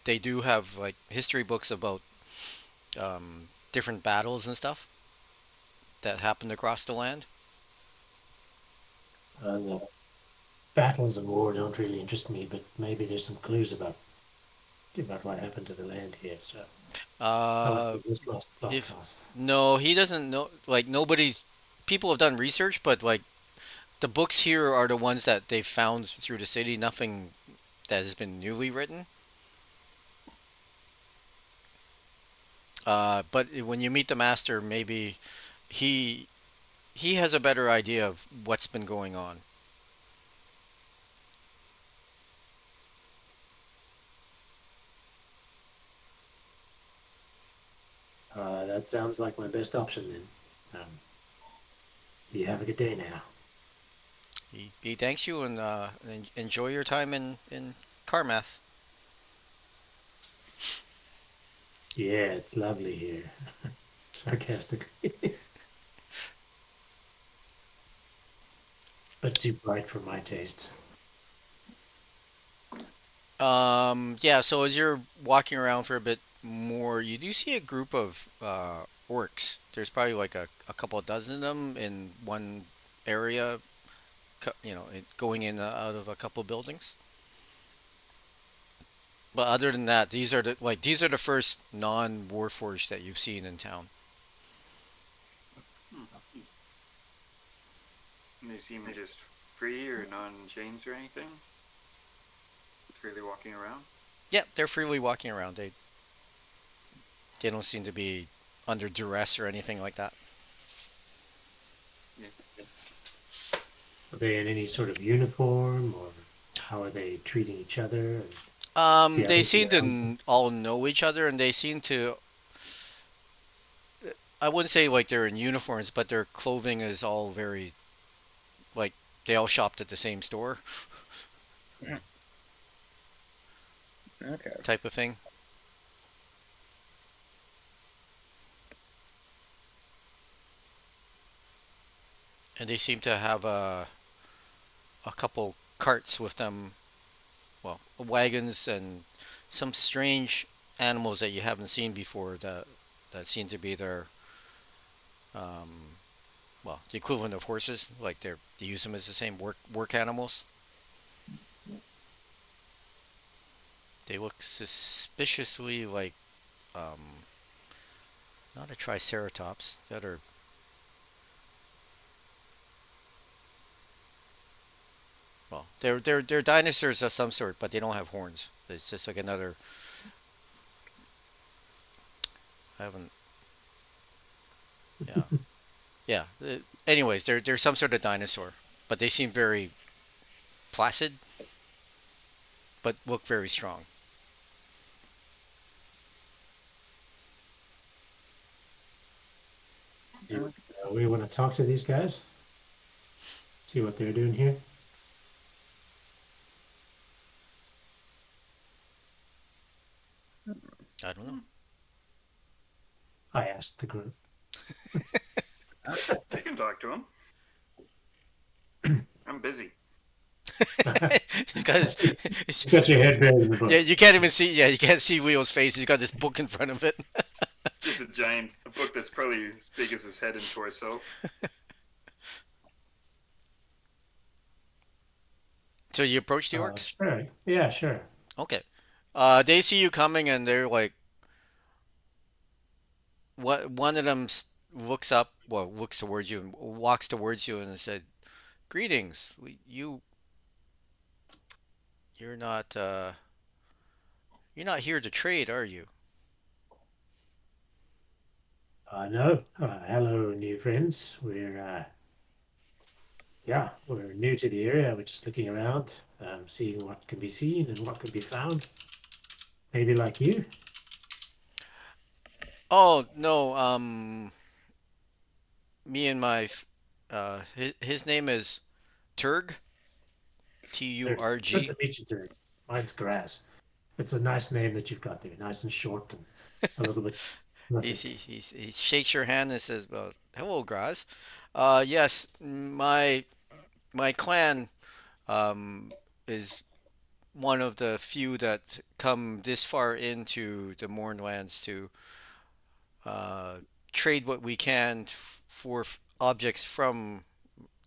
they do have like history books about different battles and stuff that happened across the land. The battles and war don't really interest me, but maybe there's some clues about what happened to the land here. So I like Uh, to just lost if podcast. no, he doesn't know. Like nobody, people have done research, but like the books here are the ones that they found through the city. Nothing that has been newly written. But when you meet the master, maybe he he has a better idea of what's been going on. That sounds like my best option then. You have a good day now. He thanks you, and enjoy your time in Carmath. Yeah, it's lovely here. Sarcastically, but too bright for my tastes. Yeah, so as you're walking around for a bit more, you do see a group of orcs. There's probably like a couple of dozen of them in one area, going in and out of a couple of buildings. But other than that, these are the first non-Warforged that you've seen in town. Hmm. And they seem just free or not in chains or anything. Freely walking around. Yeah, they're freely walking around. They don't seem to be under duress or anything like that. Yeah. Are they in any sort of uniform, or how are they treating each other? Yeah, They looking seem to around. all know each other, and they seem to. I wouldn't say like they're in uniforms, but their clothing is all very like they all shopped at the same store Mm, okay. type of thing, and they seem to have a couple carts with them. Well, wagons and some strange animals that you haven't seen before that seem to be their um, well the equivalent of horses. Like they use them as the same work animals. They look suspiciously like um, not a triceratops. That are well, they're dinosaurs of some sort, but they don't have horns. It's just like another. I haven't. Yeah, yeah. Anyways, they're some sort of dinosaur, but they seem very placid, but look very strong. You, we want to talk to these guys, see what they're doing here. I don't know. I asked the group. I can talk to him. I'm busy. It's got his, You got your head buried in the yeah. book. You can't even see. Yeah, you can't see Leo's face. He's got this book in front of it. Just a giant a book that's probably as big as his head and torso. So you approach the orcs. Sure. Yeah, sure. Okay. They see you coming and they're like, what? One of them looks up, well, looks towards you and walks towards you and said, "Greetings. You're not you're not here to trade, are you?" No. Hello, new friends. Yeah, we're new to the area. We're just looking around, seeing what can be seen and what can be found. Maybe like you. Oh no. Me and his name is Turg. Good Turg. to meet you, Terry. Mine's Grass. It's a nice name that you've got there. Nice and short and a little bit nothing. He shakes your hand and says, "Well, hello, Graz. Yes, my clan is one of the few that come this far into the Mournlands to uh, trade what we can for objects from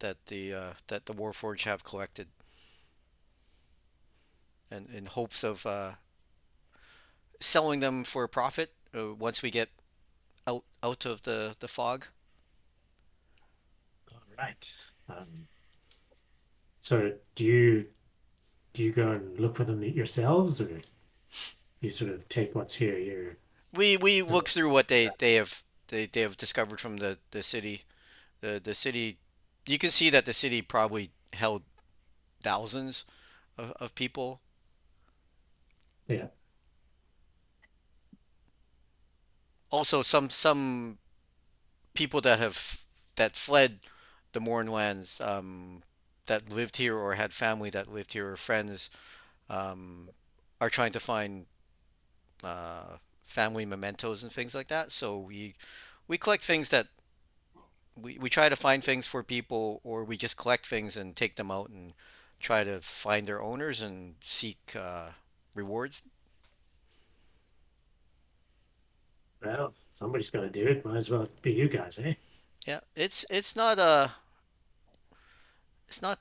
that the Warforged have collected, and in hopes of selling them for a profit once we get out of the fog." All right. So do you go and look for them yourselves, or you sort of take what's here? You're We look through what they have discovered from the city. The city, you can see that the city probably held thousands of people. yeah, Also, some people that fled the Mournlands, that lived here or had family that lived here or friends, um, are trying to find family mementos and things like that. So we collect things that we try to find things for people, or we just collect things and take them out and try to find their owners and seek rewards. well, somebody's got to do it. Might as well be you guys, eh? Yeah, it's not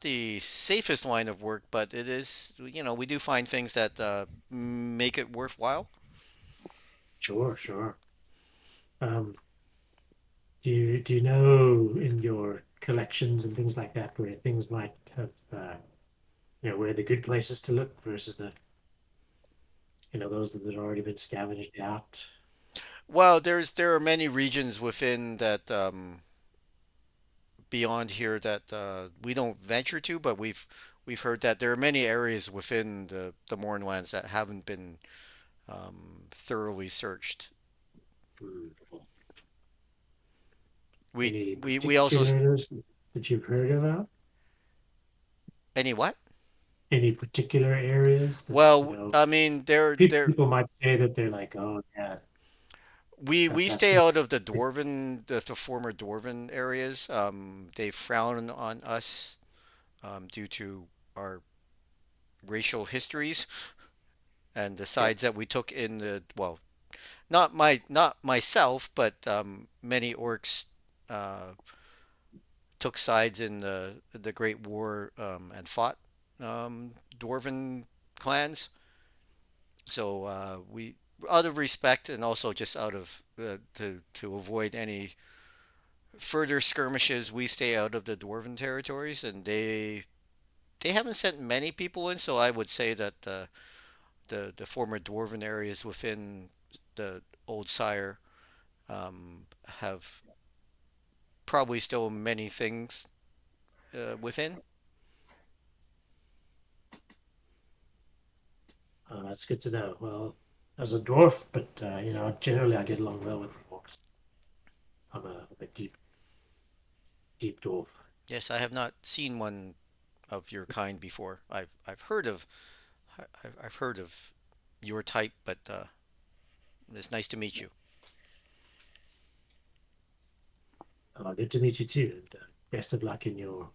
the safest line of work, but it is, we do find things that make it worthwhile. Sure, sure. Um, do you know in your collections and things like that where things might have where the good places to look versus the those that had already been scavenged out? Well, there are many regions within that beyond here that we don't venture to, but we've heard that there are many areas within the Mournlands that haven't been thoroughly searched. Hmm. We Any we also particulars that you've heard about? any what? Any particular areas that, Well, I mean, people might say that they're like, oh yeah, we that's stay out of the former Dwarven areas. They frown on us due to our racial histories and the Yep. sides that we took in the well, not myself, but many orcs uh, took sides in the Great War and fought dwarven clans. So we, out of respect and also just out of to avoid any further skirmishes, we stay out of the dwarven territories, and they haven't sent many people in. So I would say that the former dwarven areas within the Old Sire have probably still many things within. that's good to know. Well, as a dwarf, but generally I get along well with the orcs. I'm a deep dwarf. Yes, I have not seen one of your kind before. I've heard of I've heard of your type, but it's nice to meet you. Good to meet you too, and best of luck in your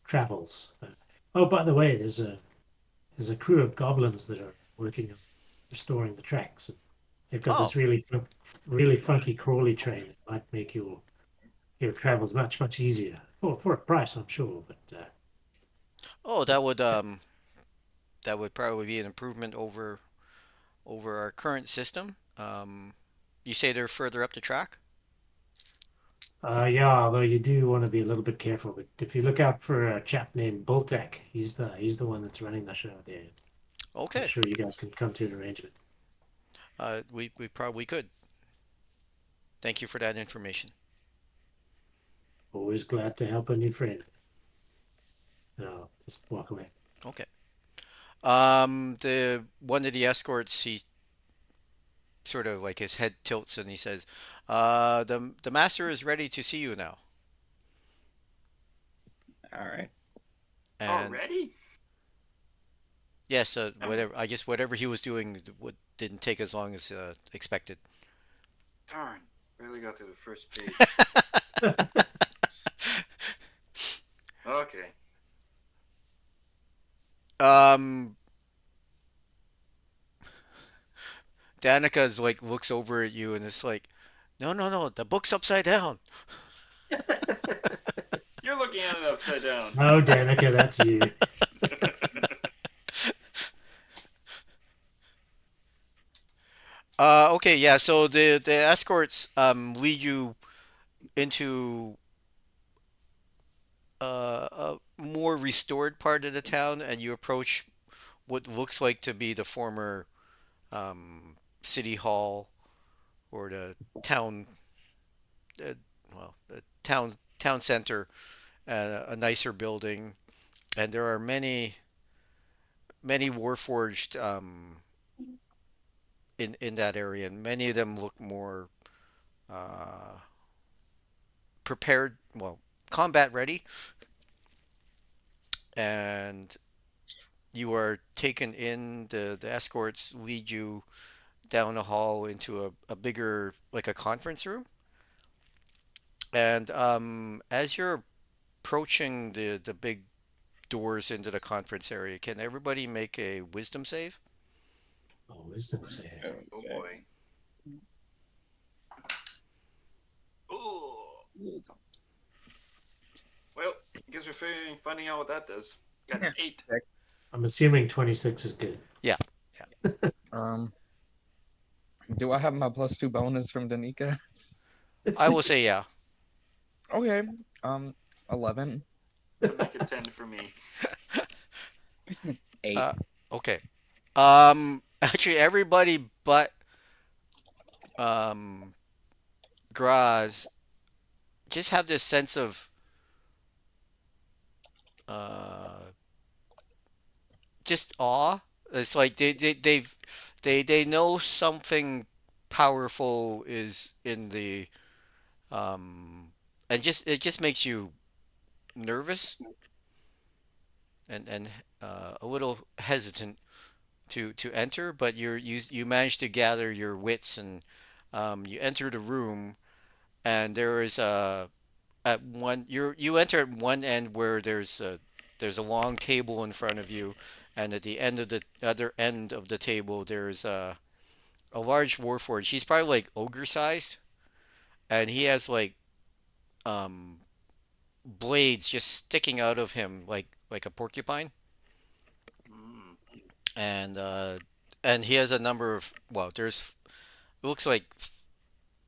travels. Oh, by the way, there's a crew of goblins that are working on restoring the tracks. And they've got Oh, this really funky crawly train that might make your travels much easier for a price, I'm sure. But oh, that would probably be an improvement over our current system. You say they're further up the track? yeah, although you do want to be a little bit careful. But if you look out for a chap named Bultek, he's the one that's running the show there. I'm Okay, sure you guys can come to an arrangement. we probably could. Thank you for that information. Always glad to help a new friend. No, just walk away. Okay. The one of the escorts, he sort of like his head tilts and he says, the master is ready to see you now." All right. And Already? yes, I'm whatever. I guess whatever he was doing didn't take as long as expected. darn. Barely got to the first page. Okay. Um, Danica's like looks over at you and it's like, no, no, no, the book's upside down. You're looking at it upside down. Oh, Danica, that's you. Okay, yeah. So the escorts lead you into a more restored part of the town, and you approach what looks like to be the former city hall or the town, uh, well, the town center, a nicer building, and there are many warforged in that area, and many of them look more uh, prepared, well, combat ready, and you are taken in. The escorts lead you down a hall into a bigger, like a conference room. And as you're approaching the big doors into the conference area, can everybody make a wisdom save? Oh, wisdom save. Oh boy. Oh. Well, I guess we're finding out what that does. Got an Yeah. 8. I'm assuming 26 is good. Yeah, yeah. Um, do I have my +2 bonus from Danica? I will say yeah. Okay. 11. That'll make it 10 for me. 8. Uh, okay. Actually, everybody but um, Graz just have this sense of uh, just awe. It's like they know something powerful is in the um and just it just makes you nervous and a little hesitant to enter, but you manage to gather your wits and you enter the room and there is a at one you enter at one end where there's a long table in front of you, and at the end of the other end of the table there's a large warforged. He's probably like ogre sized, and he has like um blades just sticking out of him like a porcupine, Mm. and he has a number of there's it looks like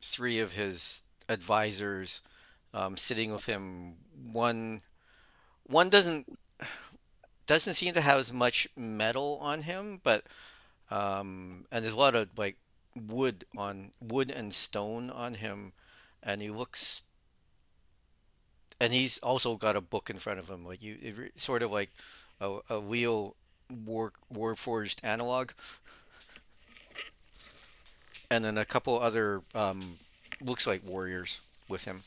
three of his advisors sitting with him. One one doesn't seem to have as much metal on him, but and there's a lot of like wood and stone on him, and he looks and he's also got a book in front of him, like sort of like a real Warforged analog, and then a couple other looks like warriors with him,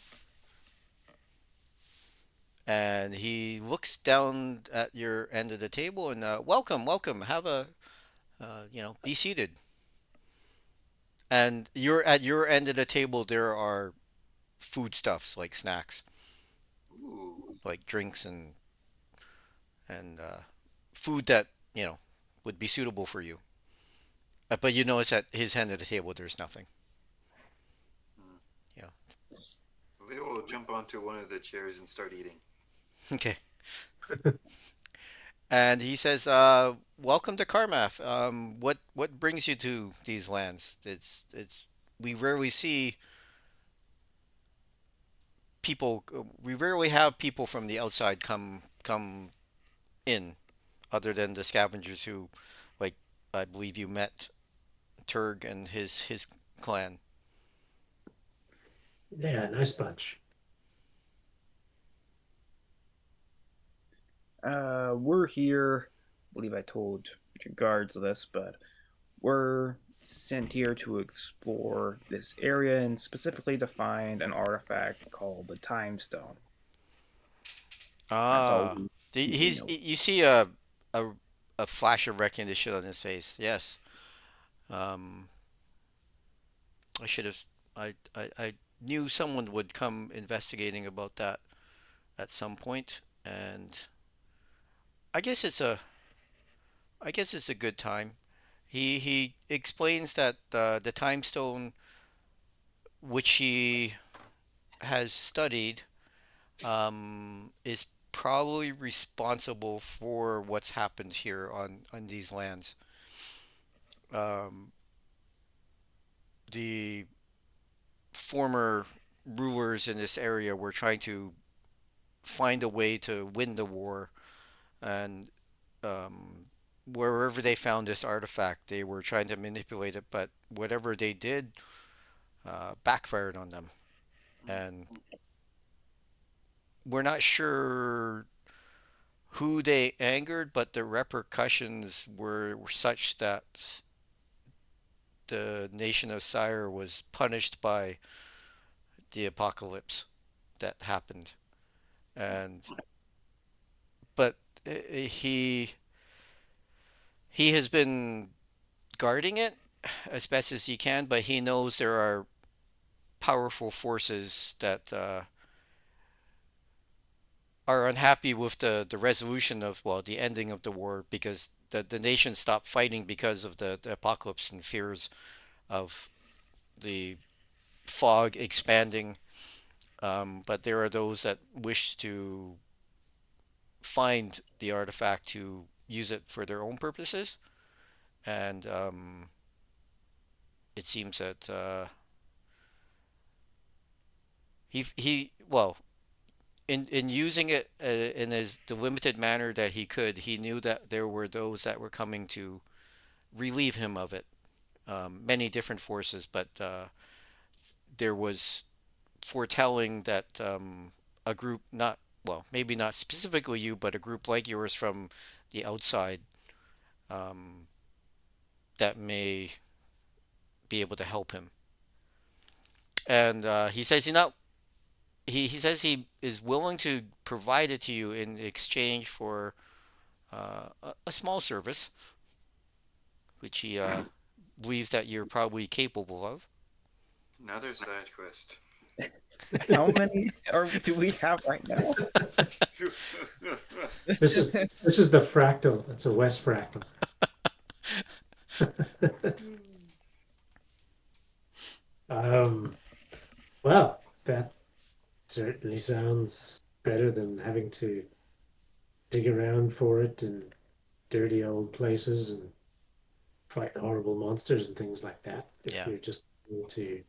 and he looks down at your end of the table and welcome, welcome, have a be seated. And you're at your end of the table. There are foodstuffs like snacks, Ooh. like drinks and food that you know would be suitable for you. But you notice at his end of the table, there's nothing. Mm. Yeah. Leo will jump onto one of the chairs and start eating. Okay. And he says, "Welcome to Carmath. What brings you to these lands? It's we rarely see people. We rarely have people from the outside come in, other than the scavengers who, like, I believe you met Turg and his clan." Yeah, nice bunch. We're here. I believe I told your guards this, but we're sent here to explore this area and specifically to find an artifact called the Time Stone. That's all Ah, we know. you see a a flash of recognition on his face. Yes. Um, I should have. I knew someone would come investigating about that at some point, and I guess it's a I guess it's a good time. He explains that the time stone, which he has studied, is probably responsible for what's happened here on these lands. Um, the former rulers in this area were trying to find a way to win the war, and um, wherever they found this artifact, they were trying to manipulate it, but whatever they did backfired on them. And we're not sure who they angered, but the repercussions were such that the nation of Sire was punished by the apocalypse that happened. And but he has been guarding it as best as he can, but he knows there are powerful forces that are unhappy with the resolution of the ending of the war, because the nation stopped fighting because of the apocalypse and fears of the fog expanding. But there are those that wish to find the artifact to use it for their own purposes, and it seems that he in using it in his the limited manner that he could, he knew that there were those that were coming to relieve him of it. Many different forces, but there was foretelling that a group, not maybe not specifically you, but a group like yours from the outside um, that may be able to help him. And he says he's not. He says he is willing to provide it to you in exchange for a small service, which he believes that you're probably capable of. Another side quest. How many do we have right now? This is this is the fractal. It's a West fractal. um, well, that certainly sounds better than having to dig around for it in dirty old places and fight horrible monsters and things like that. If Yeah. you're just able to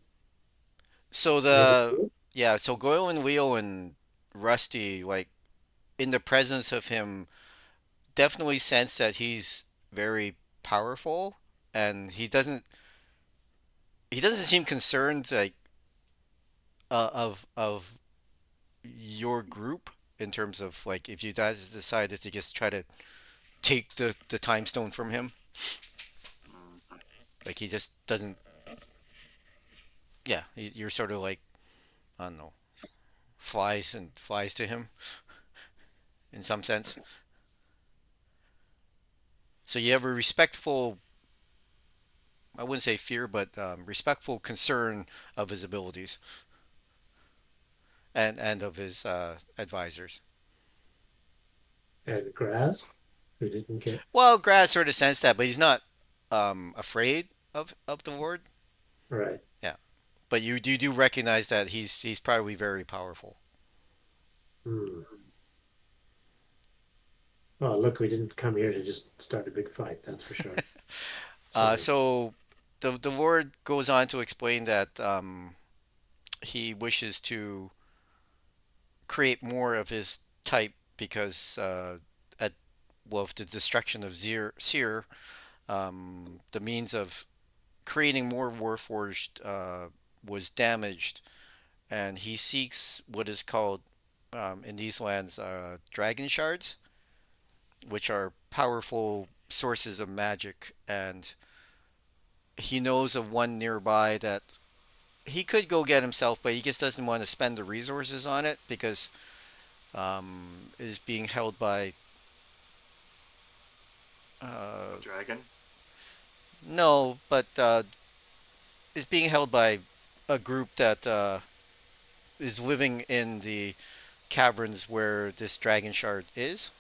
So make it the good. yeah, so Goyle and Leo and Rusty, like in the presence of him, definitely sense that he's very powerful, and he doesn't seem concerned like of your group in terms of like if you guys decided to just try to take the time stone from him, like he just doesn't. Yeah, you're sort of like I don't know, flies to him in some sense. So you have a respectful, I wouldn't say fear, but respectful concern of his abilities and of his advisors. And Graz, who didn't get Well, Graz sort of sensed that, but he's not afraid of the Lord. right. Yeah, but you do recognize that he's probably very powerful. Hmm. Oh, look, we didn't come here to just start a big fight, that's for sure. So, So the Lord goes on to explain that he wishes to create more of his type because at well, with the destruction of Seer, the means of creating more Warforged was damaged, and he seeks what is called in these lands dragon shards, which are powerful sources of magic. And he knows of one nearby that he could go get himself, but he just doesn't want to spend the resources on it because it is being held by A uh, dragon? no, but is being held by a group that is living in the caverns where this dragon shard is.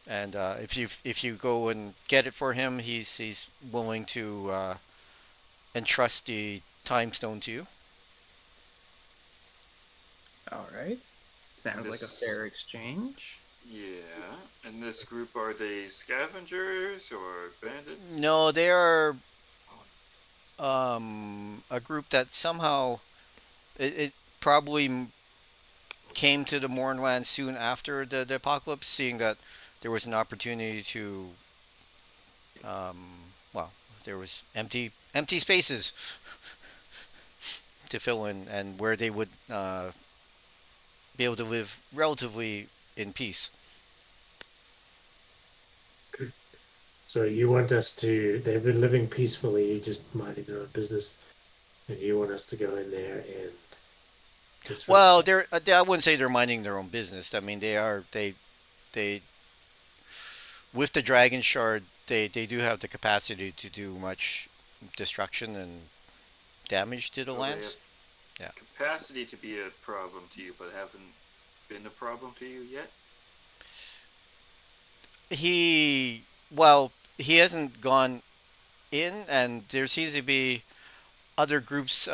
And if you go and get it for him, he's willing to entrust the time stone to you. All right. And Sounds like a this, fair exchange. yeah. And this group, are they scavengers or bandits? No, they are a group that somehow it probably came to the Mornland soon after the apocalypse, seeing that there was an opportunity to well, there was empty spaces to fill in, and where they would be able to live relatively in peace. so you want us to, they've been living peacefully, just minding their own business, and you want us to go in there and disrupt Well, that. I wouldn't say they're minding their own business. I mean, they with the dragon shard, they do have the capacity to do much destruction and damage to the So they have lands. Yeah. capacity to be a problem to you, but haven't been a problem to you yet? He well, he hasn't gone in, and there seems to be other groups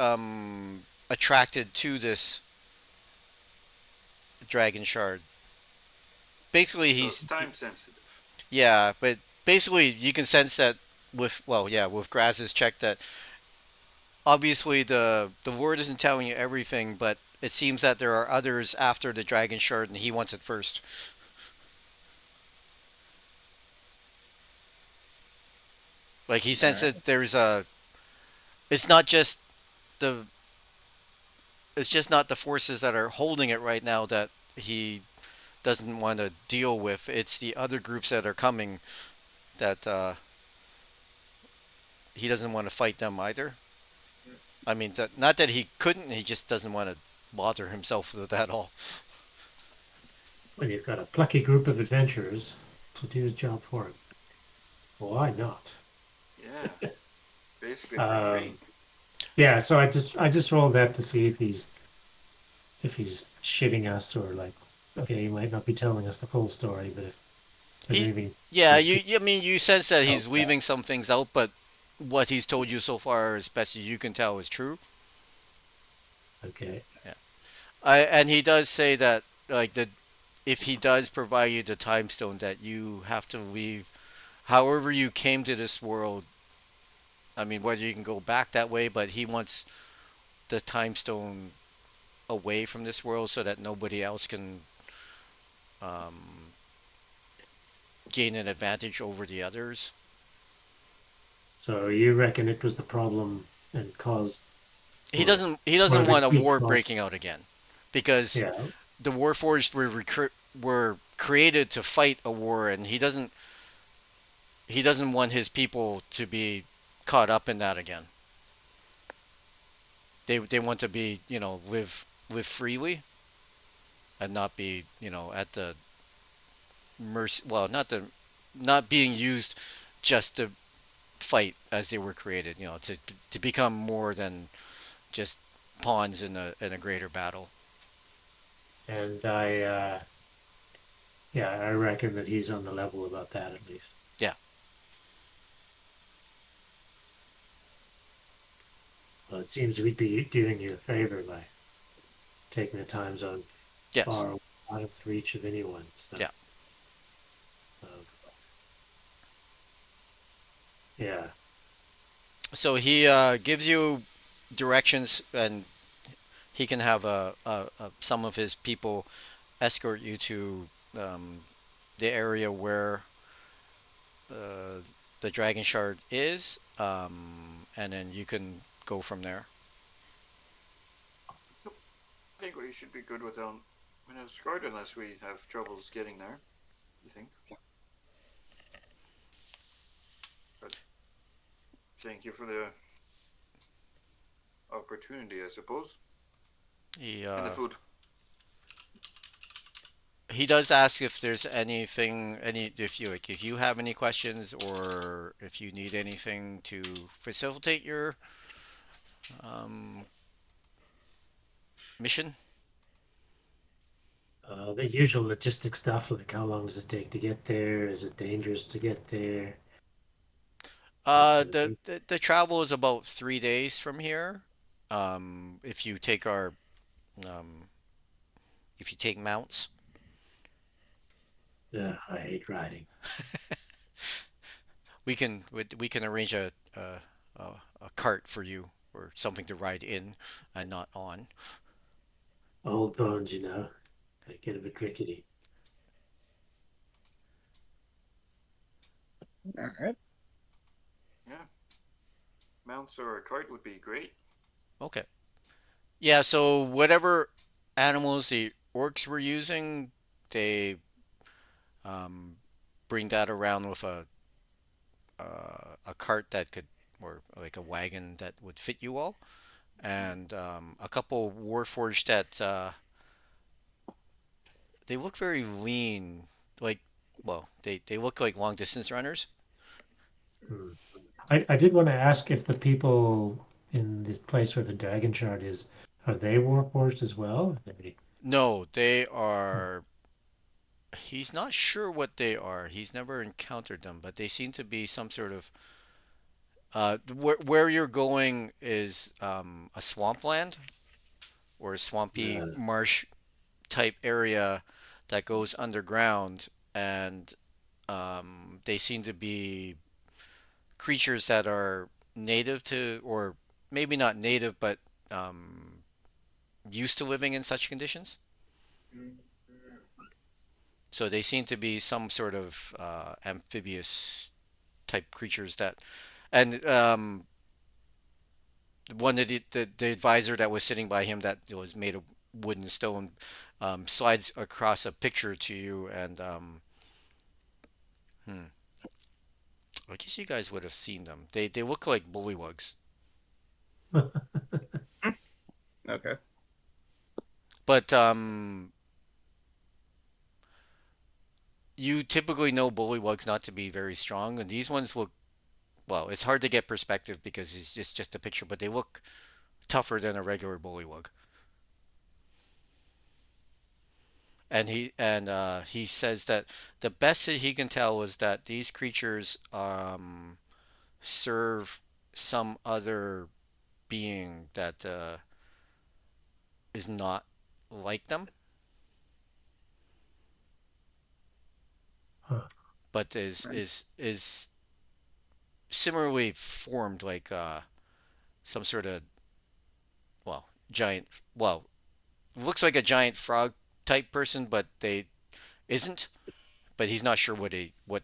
attracted to this dragon shard. Basically, So it's time sensitive. yeah, but basically you can sense that with well, yeah, with Graz's check that obviously the Lord isn't telling you everything, but it seems that there are others after the dragon shard, and he wants it first. Like he All senses right. that there's a. It's not just the. It's just not the forces that are holding it right now that he doesn't want to deal with. It's the other groups that are coming that he doesn't want to fight them either. I mean, not that he couldn't, he just doesn't want to bother himself with that all. When you've got a plucky group of adventurers to do his job for him, why not? Yeah, basically for Um, free. yeah, so I just rolled that to see if he's shitting us or like, okay, he might not be telling us the full story, but if there's He, anything yeah, we could I mean, you sense that help he's that. leaving some things out, but what he's told you so far, as best as you can tell, is true. Okay. Yeah. And he does say that, like, if he does provide you the time stone, that you have to leave, however you came to this world. I mean, whether you can go back that way, but he wants the time stone away from this world so that nobody else can um, gain an advantage over the others. So you reckon it was the problem and caused or He one doesn't of the want a key war cause? breaking out again, because Yeah. the Warforged were created to fight a war, and he doesn't want his people to be caught up in that again. They want to be, live freely and not be, at the mercy. Well, not being used just to fight as they were created. To become more than just pawns in a greater battle. And I reckon that he's on the level about that at least. Yeah. Well, it seems we'd be doing you a favor by taking the time zone Yes. far out of the reach of anyone. So, Yeah. um, yeah. So he gives you directions, and he can have some of his people escort you to um, the area where uh, the dragon shard is, and then you can go from there. I think we should be good without an escort unless we have troubles getting there. You think? But thank you for the opportunity, I suppose. He And the uh, food. he does ask if there's anything, if you have any questions, or if you need anything to facilitate your um, mission. The usual logistic stuff, like how long does it take to get there? Is it dangerous to get there? That kind of The, thing. the travel is about 3 days from here. If you take um, if you take mounts, Yeah, I hate riding. we can arrange a, a cart for you, or something to ride in and not on. Old bones, you know, they get a bit rickety. All right. Yeah, mounts or a cart would be great. Okay. Yeah. So whatever animals the orcs were using, they um, bring that around with a cart that could, or like a wagon that would fit you all, and a couple warforged that they look very lean, like, well, they look like long distance runners. Hmm. I did want to ask if the people in the place where the dragon shard is, are they warforged as well? Maybe. No, they are. He's not sure what they are. He's never encountered them, but they seem to be some sort of. Where you're going is a swampland, or a swampy Uh, marsh type area that goes underground, and they seem to be creatures that are native to, or maybe not native, but um, used to living in such conditions. So they seem to be some sort of amphibious type creatures that, and one of the advisor that was sitting by him, that was made of wood and stone, slides across a picture to you, and hmm, I guess you guys would have seen them. They look like bullywugs, Okay. but you typically know bullywugs not to be very strong, and these ones look well. It's hard to get perspective because it's just a picture, but they look tougher than a regular bullywug. And he says that the best that he can tell is that these creatures serve some other being that is not like them, Huh. but is similarly formed like some sort of well giant well looks like a giant frog type person, but they isn't. But he's not sure what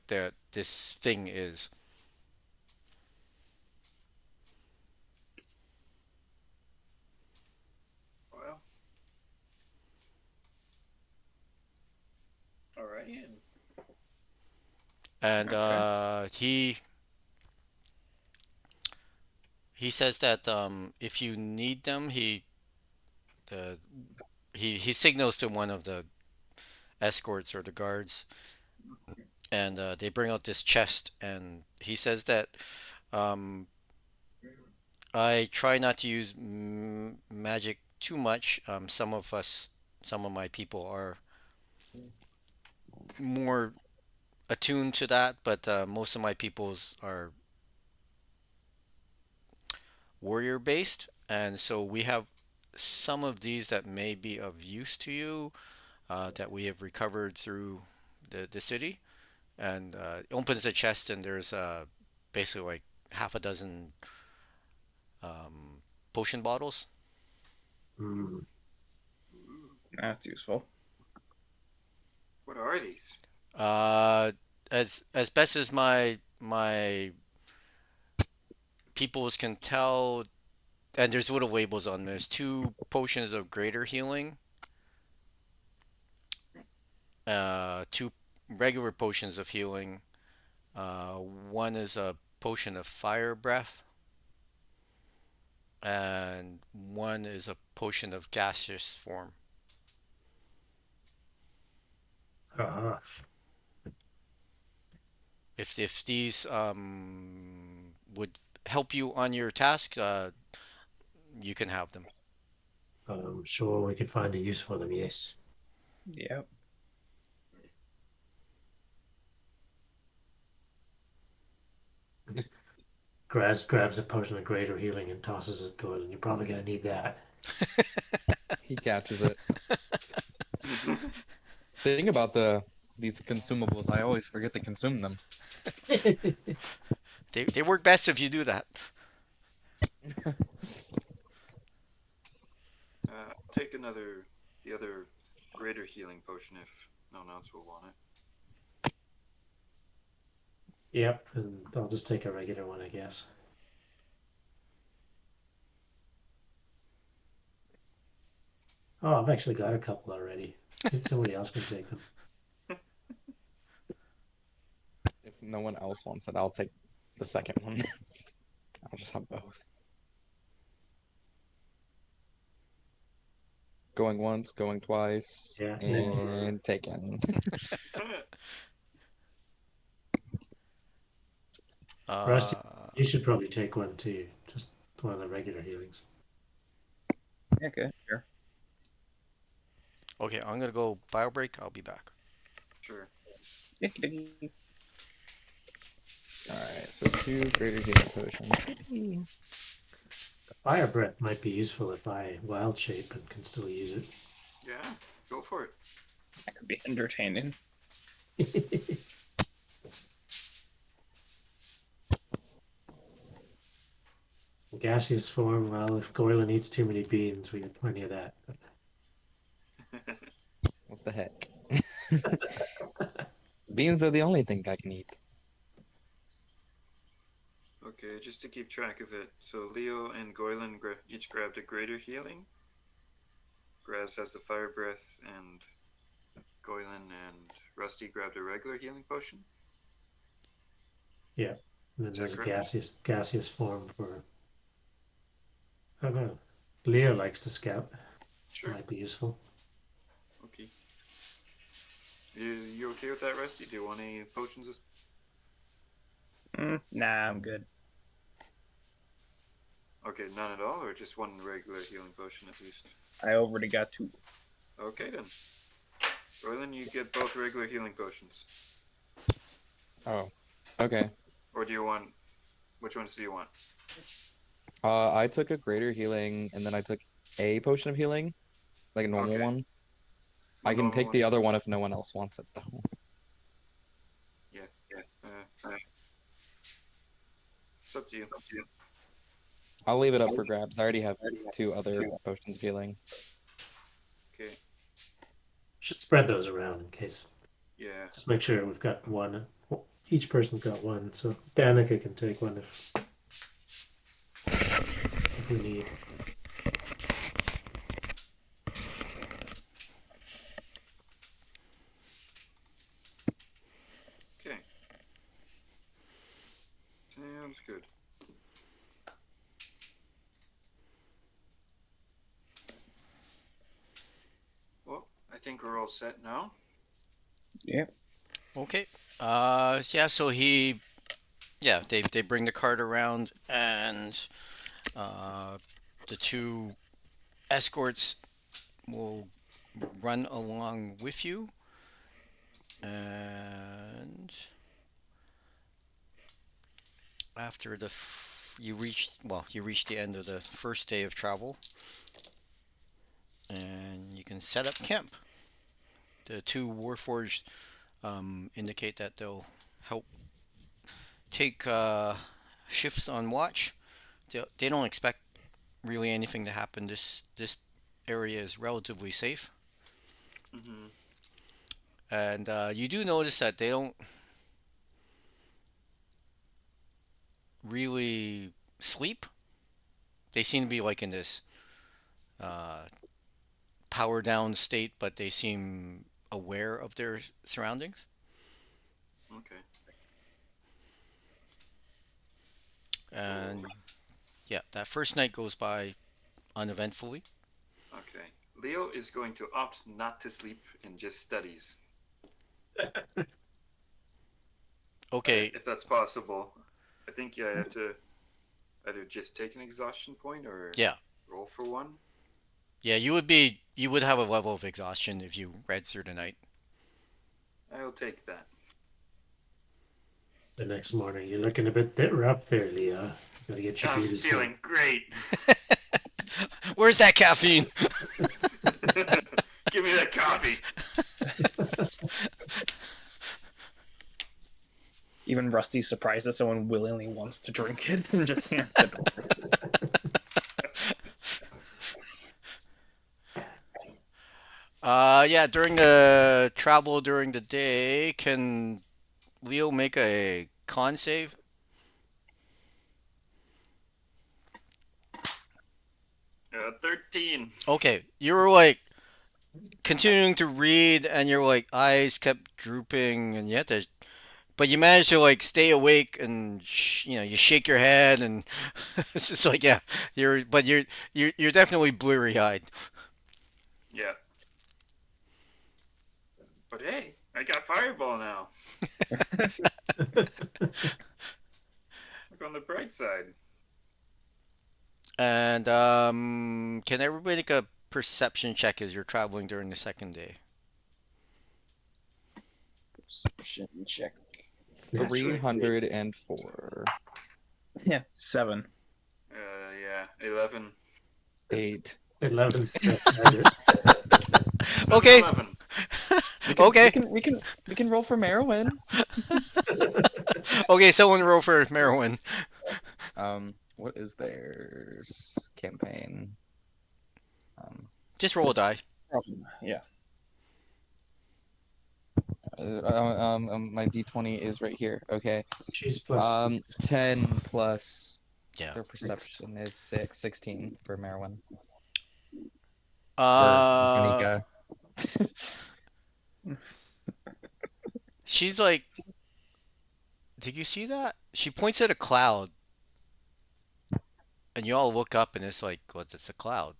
this thing is. Well, all right. And Okay. he says that if you need them, uh, he signals to one of the escorts or the guards, and they bring out this chest, and he says that um, I try not to use magic too much. Some of my people are more attuned to that, but most of my peoples are warrior based, and so we have some of these that may be of use to you that we have recovered through the city. And opens the chest, and there's basically like half a dozen um, potion bottles. Mm. That's useful. What are these? Uh, as best as my peoples can tell, and there's little labels on. There's two potions of greater healing, two regular potions of healing. One is a potion of fire breath, and one is a potion of gaseous form. Uh-huh. If these would help you on your task, you can have them. I'm sure we could find a use for them, yes. Yep. Grabs a potion of greater healing and tosses it to and you're probably gonna need that. He catches it. Thing about these consumables, I always forget to consume them. They work best if you do that. Take the other greater healing potion if no one else will want it. Yep, and I'll just take a regular one, I guess. Oh, I've actually got a couple already. Somebody else can take them. If no one else wants it, I'll take the second one. I'll just have both. Going once, going twice, Yeah. and taken. Rusty, Uh, you should probably take one too. Just one of the regular healings. Okay. Sure. okay, I'm gonna go bio break. I'll be back. Sure. Yicky-dicky. Alright, so two greater healing potions. Fire breath might be useful if I wild shape and can still use Yeah, go for it. That could be entertaining. it. Gaseous form, well, if Goyla eats too many beans, we get plenty of that. What the heck? Beans are the only thing I can eat. Okay, just to keep track of it. So Leo and Goylan each grabbed a greater healing. Graz has the fire breath, and Goylan and Rusty grabbed a regular healing potion. Yeah. And then Is that there's a correct? gaseous form for, I don't know. Leo likes to scout. Sure. Might be useful. Okay. You okay with that, Rusty? Do you want any potions? Nah, I'm good. Okay, none at all, or just one regular healing potion at least. I already got two. Okay then. Royland, you get both regular healing potions. Oh, okay. Or do you want? Which ones do you want? I took a greater healing, and then I took a potion of healing, like a normal Okay. one. A I can normal take one. the other one if no one else wants it, though. Yeah. Yeah. It's up to you. I'll leave it up for grabs. I already have two other potions of healing. Okay. Should spread those around in case. Yeah. Just make sure we've got one. Each person's got one, so Danica can take one if we need. Okay. Sounds good. Well, I think we're all set now. Yep. Okay. Yeah. So they bring the cart around, and uh, the two escorts will run along with you, and after you reach the end of the first day of travel, and you can set up camp. The two warforged indicate that they'll help take shifts on watch. They don't expect really anything to happen. This area is relatively safe, Mm-hmm. and you do notice that they don't really sleep. They seem to be like in this uh, power down state, but they seem aware of their surroundings. Okay. And yeah, that first night goes by uneventfully. Okay. Leo is going to opt not to sleep and just studies, Okay, if that's possible. I think I have to either just take an exhaustion point or yeah, roll for one. yeah, you would have a level of exhaustion if you read through the night. I'll take that. The next morning, you're looking a bit rough there, Leo. Gotta get your I'm beauty sleep. feeling great. Where's that caffeine? Give me that coffee. Even Rusty's surprised that someone willingly wants to drink it and just hands it over. Yeah, during the travel during the day, can Leo make a con save? 13. Okay, you were like continuing to read, and your like eyes kept drooping, and but you managed to like stay awake, and you shake your head, and it's just like yeah, you're definitely bleary eyed. Yeah. But hey, I got Fireball now. Look on the bright side. And can everybody make a perception check as you're traveling during the second day? Perception check. Naturally. 304. Yeah, 7. Yeah, 11. 8. 11's the best target. 7, Okay, 11. okay, We can roll for Merowyn. okay. Someone roll for Merowyn. What is their campaign? Just roll a die. Yeah. My D20 is right here. Okay. She's plus 10 plus Yeah. their perception is 16 for Merowyn. For Uh, Anika. she's like Did you see that? She points at a cloud, and you all look up, and it's like, what? It's a cloud.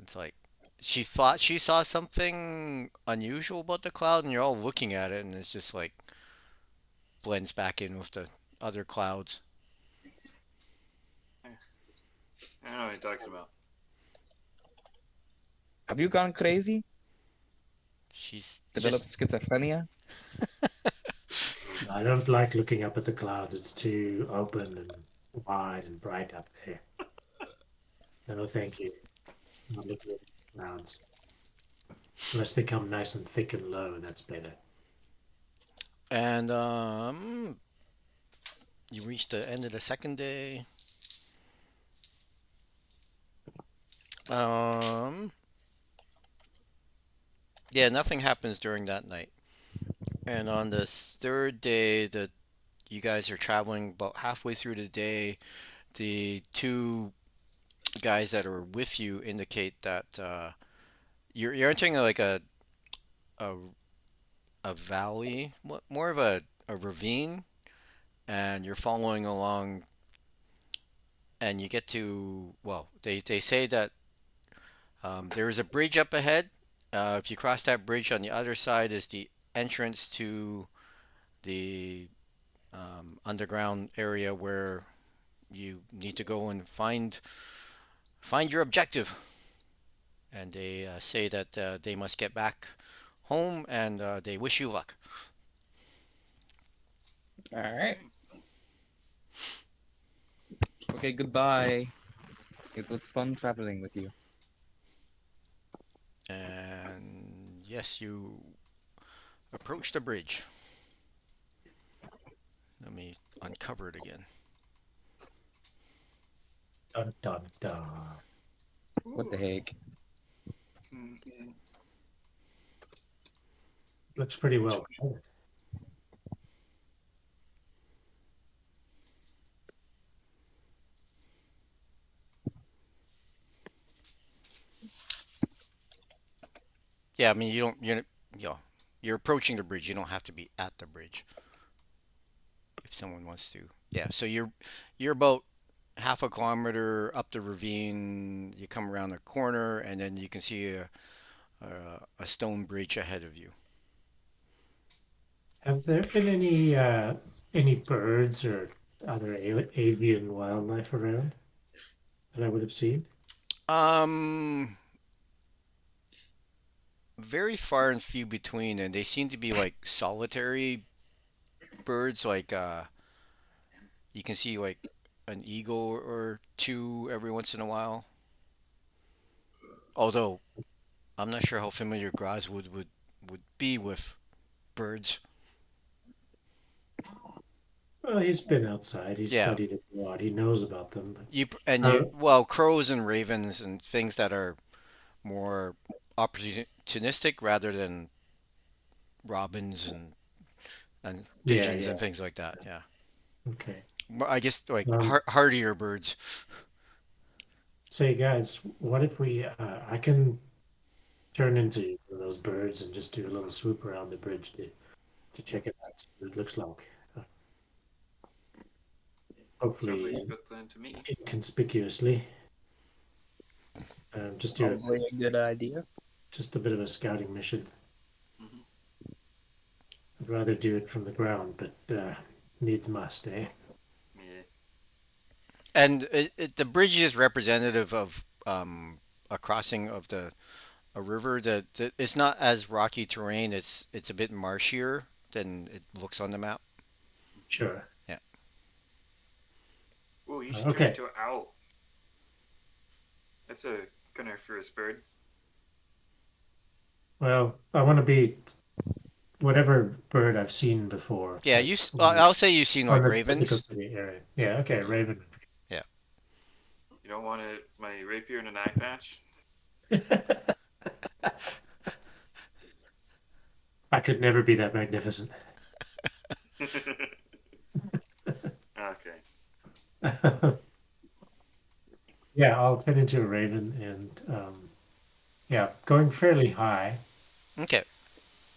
It's like she thought she saw something unusual about the cloud, and you're all looking at it, and it's just like blends back in with the other clouds. I don't know what you're talking about. Have you gone crazy? She's Developed just schizophrenia? I don't like looking up at the clouds. It's too open and wide and bright up there. No, thank you. Not looking at the clouds. Unless they come nice and thick and low, that's better. and you reach the end of the second day. Um, yeah, nothing happens during that night. And on the third day, that you guys are traveling about halfway through the day, the two guys that are with you indicate that you're entering like a a valley, more of a ravine, and you're following along, and you get to, well, they say that there is a bridge up ahead. If you cross that bridge, on the other side is the entrance to the underground area where you need to go and find your objective. And they say that they must get back home, and they wish you luck. All right. Okay, goodbye. It was fun traveling with you. And yes, you approach the bridge. Let me uncover it again. Dun dun dun. What the heck? Looks pretty well. Yeah, I mean you know, you're approaching the bridge. You don't have to be at the bridge if someone wants to. Yeah, so you're about half a kilometer up the ravine. You come around the corner, and then you can see a stone bridge ahead of you. Have there been any birds or other avian wildlife around that I would have seen? Um, very far and few between, and they seem to be like solitary birds. Like you can see like an eagle or two every once in a while. Although I'm not sure how familiar Graz would be with birds. Well, he's been outside. He's Yeah, studied it a lot. He knows about them. you, well, crows and ravens and things that are more opportunistic rather than robins and Yeah, pigeons yeah. and things like that. Yeah, Okay. I guess like Um, hardier birds. Say, guys, what if we? I can turn into one of those birds and just do a little swoop around the bridge to check it out, see what it looks like. Uh, Sounds Hopefully like a good plan to me. inconspicuously. Just do Probably a good idea. just a bit of a scouting mission. Hmm. I'd rather do it from the ground, but needs must, eh? Yeah. And the bridge is representative of a crossing of a river that it's not as rocky terrain. It's a bit marshier than it looks on the map. Sure. Yeah. Oh, you should turn Okay. into an owl. That's a coniferous bird. Well, I want to be whatever bird I've seen before, Yeah, like I'll say you've seen on like the typical ravens. city area. Yeah, okay, Yeah. raven. Yeah. You don't want my rapier and an eye patch? I could never be that magnificent. Okay. Yeah, I'll turn into a raven and yeah, going fairly high, Okay.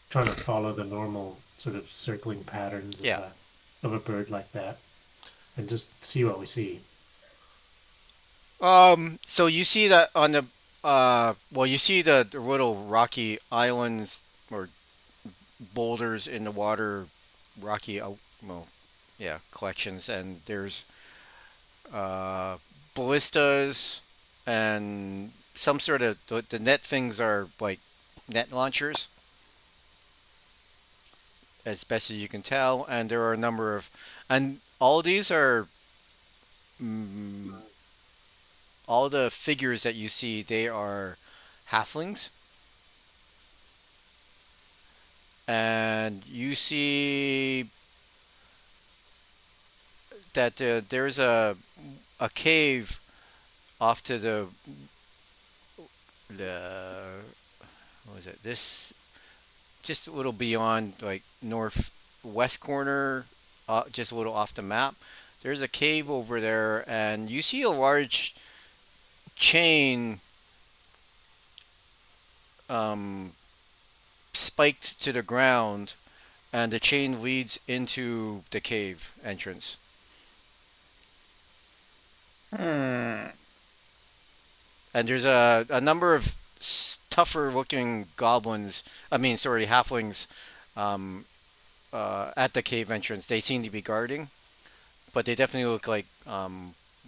trying to follow the normal sort of circling patterns of Yeah. of a bird like that and just see what we see. So you see that on the well, you see the little rocky islands or boulders in the water, rocky, well, yeah, collections, and there's uh, ballistas and some sort of the net things are like net launchers, as best as you can tell, and there are a number of, and all these are. Mm, all the figures that you see, they are halflings, and you see that there's a cave off to the what was it? This just a little beyond like northwest corner, just a little off the map. There's a cave over there, and you see a large chain um, spiked to the ground, and the chain leads into the cave entrance. Hmm. And there's a number of tougher looking goblins. I mean, sorry, halflings um, at the cave entrance. They seem to be guarding, but they definitely look like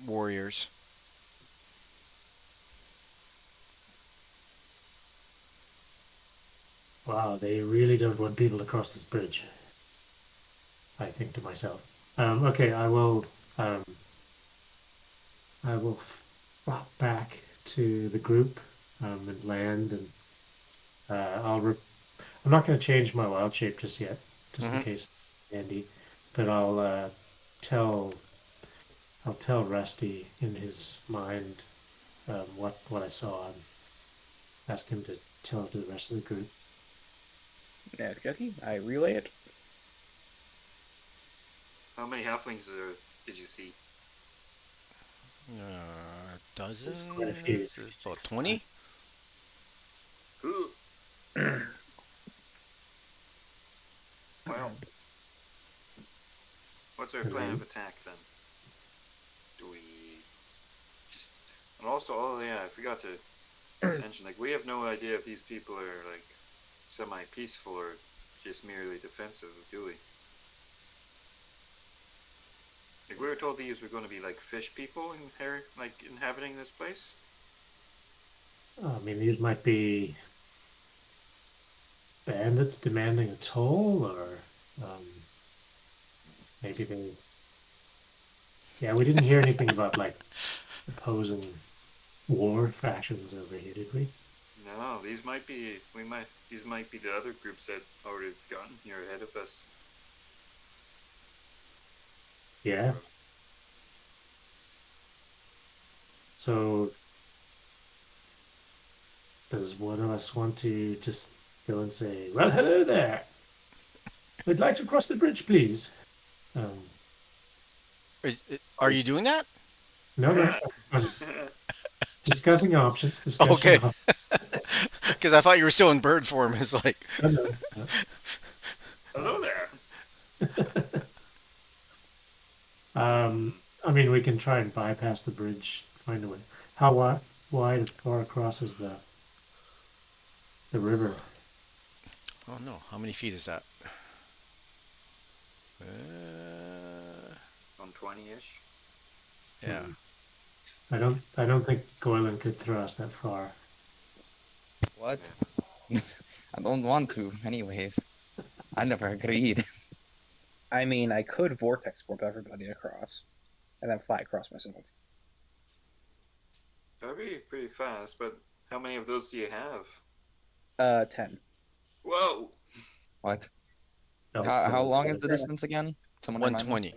warriors. Wow, they really don't want people to cross this bridge. I think to myself. Okay, Um, I will flop back to the group and land, and I'm not going to change my wild shape just yet, just in Hmm. case, Andy. But tell I'll tell Rusty in his mind what I saw and ask him to tell it to the rest of the group. Okay, I relay it. How many halflings did you see? There's quite a Dozen, few. about 20. Who? Well, what's our plan of attack then? Do we just and also oh yeah, I forgot to mention like we have no idea if these people are like semi peaceful or just merely defensive, do we? Like we were told these were going to be like fish people like inhabiting this place. I mean, these might be bandits demanding a toll, or maybe they. Yeah, we didn't hear anything about like opposing war factions over here, did we? No, these might be the other groups that already gotten here ahead of us. Yeah. So does one of us want to just go and say, "Well, hello there. We'd like to cross the bridge, please." Um, Are you doing that? no, no, I'm discussing options. Discussion Okay, options. because I thought you were still in bird form. It's like, No, no, Hello there. no. Hmm. I mean, we can try and bypass the bridge, find a way. How wide far across is the river? oh no, how many feet is that? Uh, 120 ish. yeah. Hmm. I don't think Goylan could throw us that far. What? Yeah. I don't want to, anyways. I never agreed. I mean, I could vortex warp everybody across, and then fly across myself. That'd be pretty fast, but how many of those do you have? 10. Whoa! What? Else How go. long is the distance again? Someone remind me. 120.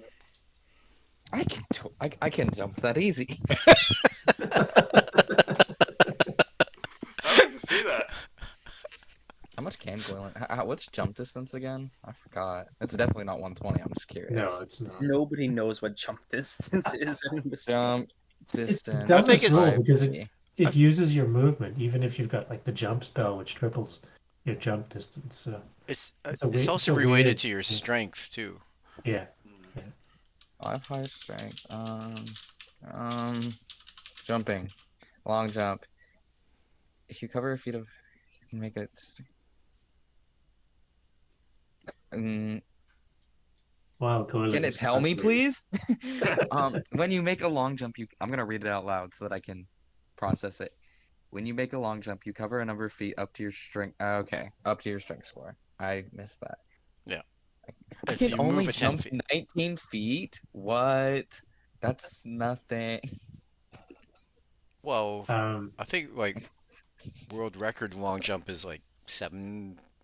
I can jump that easy. I'd like to see that. How much can Goylan? What's jump distance again? I forgot. It's definitely not 120. I'm just No, curious. it's not. Nobody knows what jump distance is in this Jump It I distance think doesn't roll it's. because it 5e. it I've, uses your movement, even if you've got like the jump spell, which triples your jump distance. So it's it's a it's weird, it's also a related weird. to your strength too. Yeah. 5 high strength. Jumping. Long jump. If you cover a feet of, you can make it. Um, Wow, can Coiling it is tell me, calculating. please? When you make a long jump, I'm gonna read it out loud so that I can process it. When you make a long jump, you cover a number of feet up to your strength. Okay, up to your strength score. I missed that. Yeah. I If can you only move at 10 jump feet. 19 feet? What? That's nothing. Well, Um, I think like world record long jump is like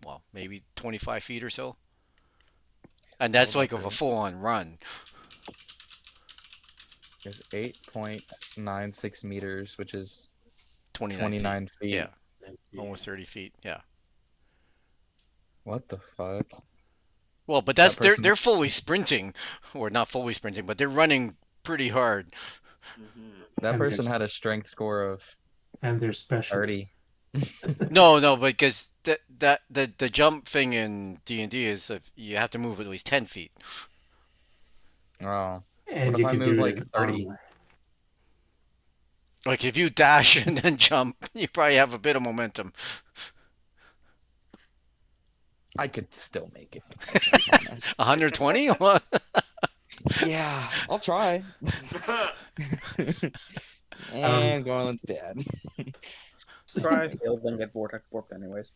well, maybe 25 feet or so. And that's World like of a record full on run. is 8.96 meters, which is 29 feet. 29 feet. Yeah. Almost 30 feet. Yeah. What the fuck? Well, but That that's person, they're fully sprinting, or not fully sprinting, but they're running pretty hard. Mm-hmm. that and person there's had a strength score of and there's specialists. 30. No, no, because the jump thing in D&D is if you have to move at least 10 feet. Oh, what And if you I can move do it like in 30? armor. Like if you dash and then jump, you probably have a bit of momentum. I could still make it, to be honest. 120? Yeah, I'll try. Um, And Garland's dead. Try failed, then get vortex warped anyways.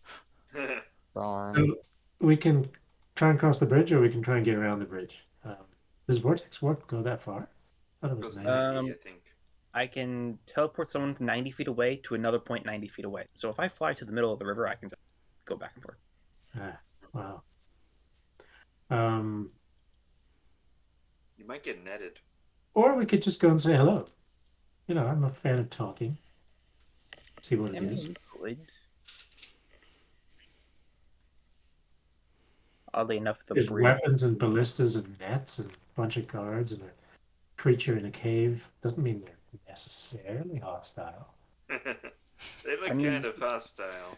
Darn. so we can try and cross the bridge, or we can try and get around the bridge. Does Vortex Warp go that far? I thought it was Goes 90. 90, I think. I can teleport someone from 90 feet away to another point 90 feet away. So if I fly to the middle of the river, I can just go back and forth. Ah, wow. Um, You might get netted. or we could just go and say hello. You know, I'm a fan of talking. See what I it mean, is. you could. Oddly enough, the There's bridge. weapons and ballistas and nets and a bunch of guards and a creature in a cave. Doesn't mean they're necessarily hostile. They look I mean- kind of hostile.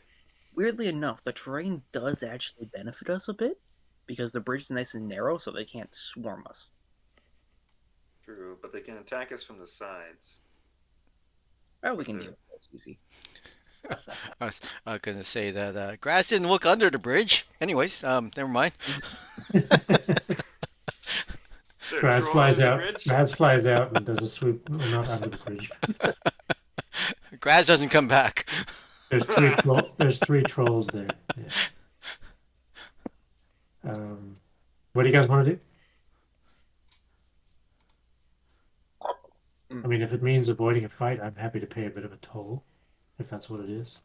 Weirdly enough, the terrain does actually benefit us a bit because the bridge is nice and narrow, so they can't swarm us. True, but they can attack us from the sides. Well, we can deal with this easy. I was going to say that grass didn't look under the bridge. Anyways, never mind. Is there a Raz troll flies under the out. bridge? Raz flies out and does a swoop. Well, not under the bridge. Grass doesn't come back. There's three trolls there. Yeah. What do you guys want to do? I mean, if it means avoiding a fight, I'm happy to pay a bit of a toll, if that's what it is.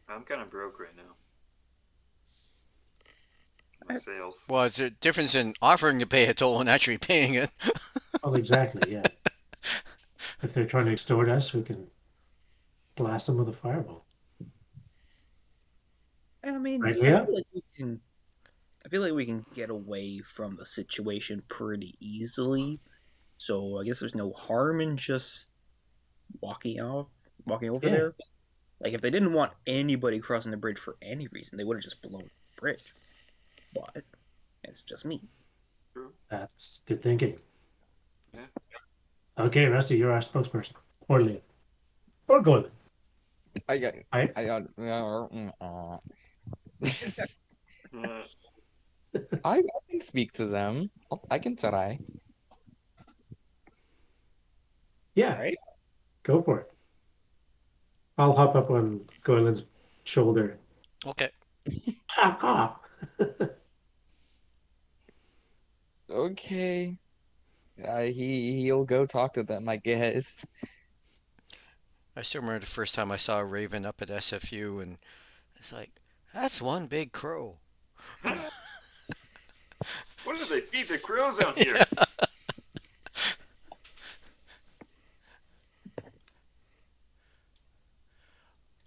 I'm kind of broke right now. My sales. Well, it's a difference in offering to pay a toll and actually paying it. Oh, exactly. Yeah. If they're trying to extort us, we can blast them with a fireball. I mean, Right, I Leah? feel like we can. I feel like we can get away from the situation pretty easily. So I guess there's no harm in just walking over Yeah. there. Like if they didn't want anybody crossing the bridge for any reason, they would have just blown the bridge. But it's just me. True. That's good thinking. Yeah. Okay, Rusty, you're our spokesperson. Or Leah. Or Gordon. I got. I I got. Uh, I can speak to them. I can try. Yeah, Alright. go for it. I'll hop up on Goylin's shoulder. Okay. Ah, Okay. He'll go talk to them, I guess. I still remember the first time I saw a raven up at SFU, and it's like, that's one big crow. what do they feed the crows out here?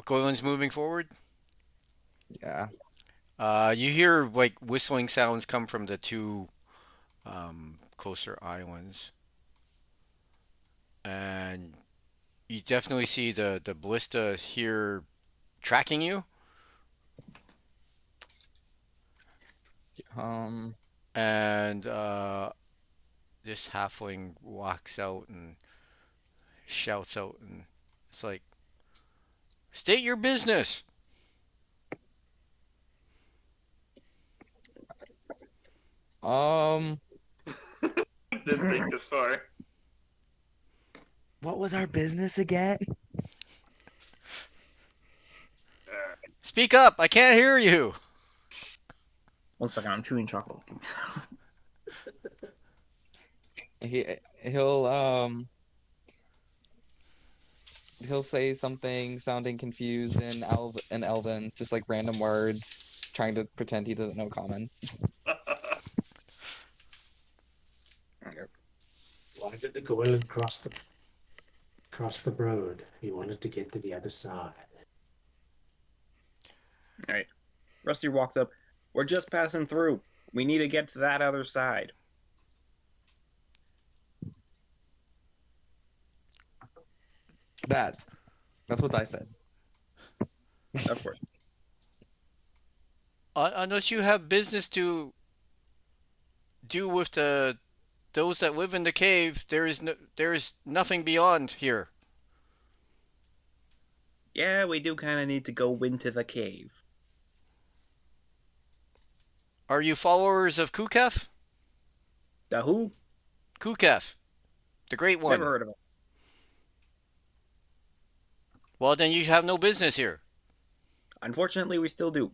Goylin's moving forward. Yeah. You hear like whistling sounds come from the two closer islands, and you definitely see the ballista here tracking you, Um. and this halfling walks out and shouts out, and it's like, "State your business." Um, Didn't think this far. what was our business again? Speak up! I can't hear you. 1 second, I'm chewing chocolate. He he'll say something sounding confused in Elven, just like random words, trying to pretend he doesn't know common. Why did the Goylan cross the road? He wanted to get to the other side. All right. Rusty walks up. We're just passing through. We need to get to that other side. That's what I said. Of course. Unless you have business to do with those that live in the cave, there is nothing beyond here. Yeah, we do kind of need to go into the cave. Are you followers of Kukef? The who? Kukef, the Great One. Never heard of it. Well, then you have no business here. Unfortunately, we still do.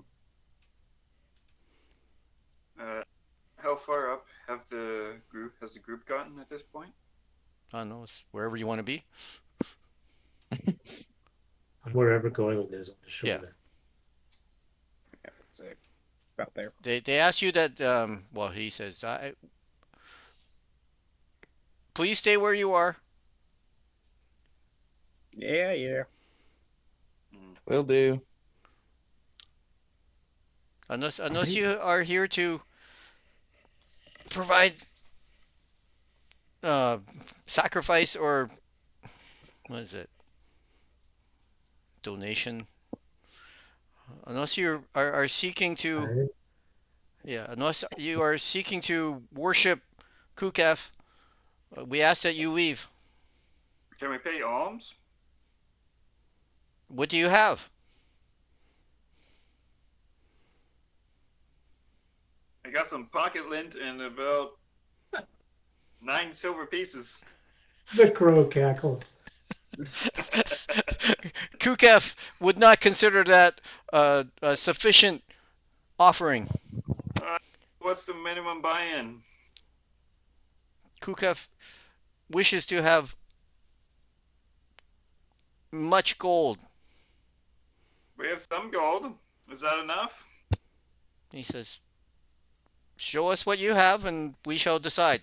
How far up has the group gotten at this point? I don't know, it's wherever you want to be. Wherever Goylan is on the shoulder. Yeah, it's about there. They ask you that. Well, he says, "Please stay where you are." Yeah. Will do. Unless you are here to provide sacrifice or what is it? Donation. Unless you are seeking to, yeah. Unless you are seeking to worship Kukef, we ask that you leave. Can we pay alms? What do you have? I got some pocket lint and about 9 silver pieces. The crow cackles. Kukef would not consider that a sufficient offering. What's the minimum buy-in? Kukef wishes to have much gold. We have some gold. Is that enough? He says, "Show us what you have, and we shall decide."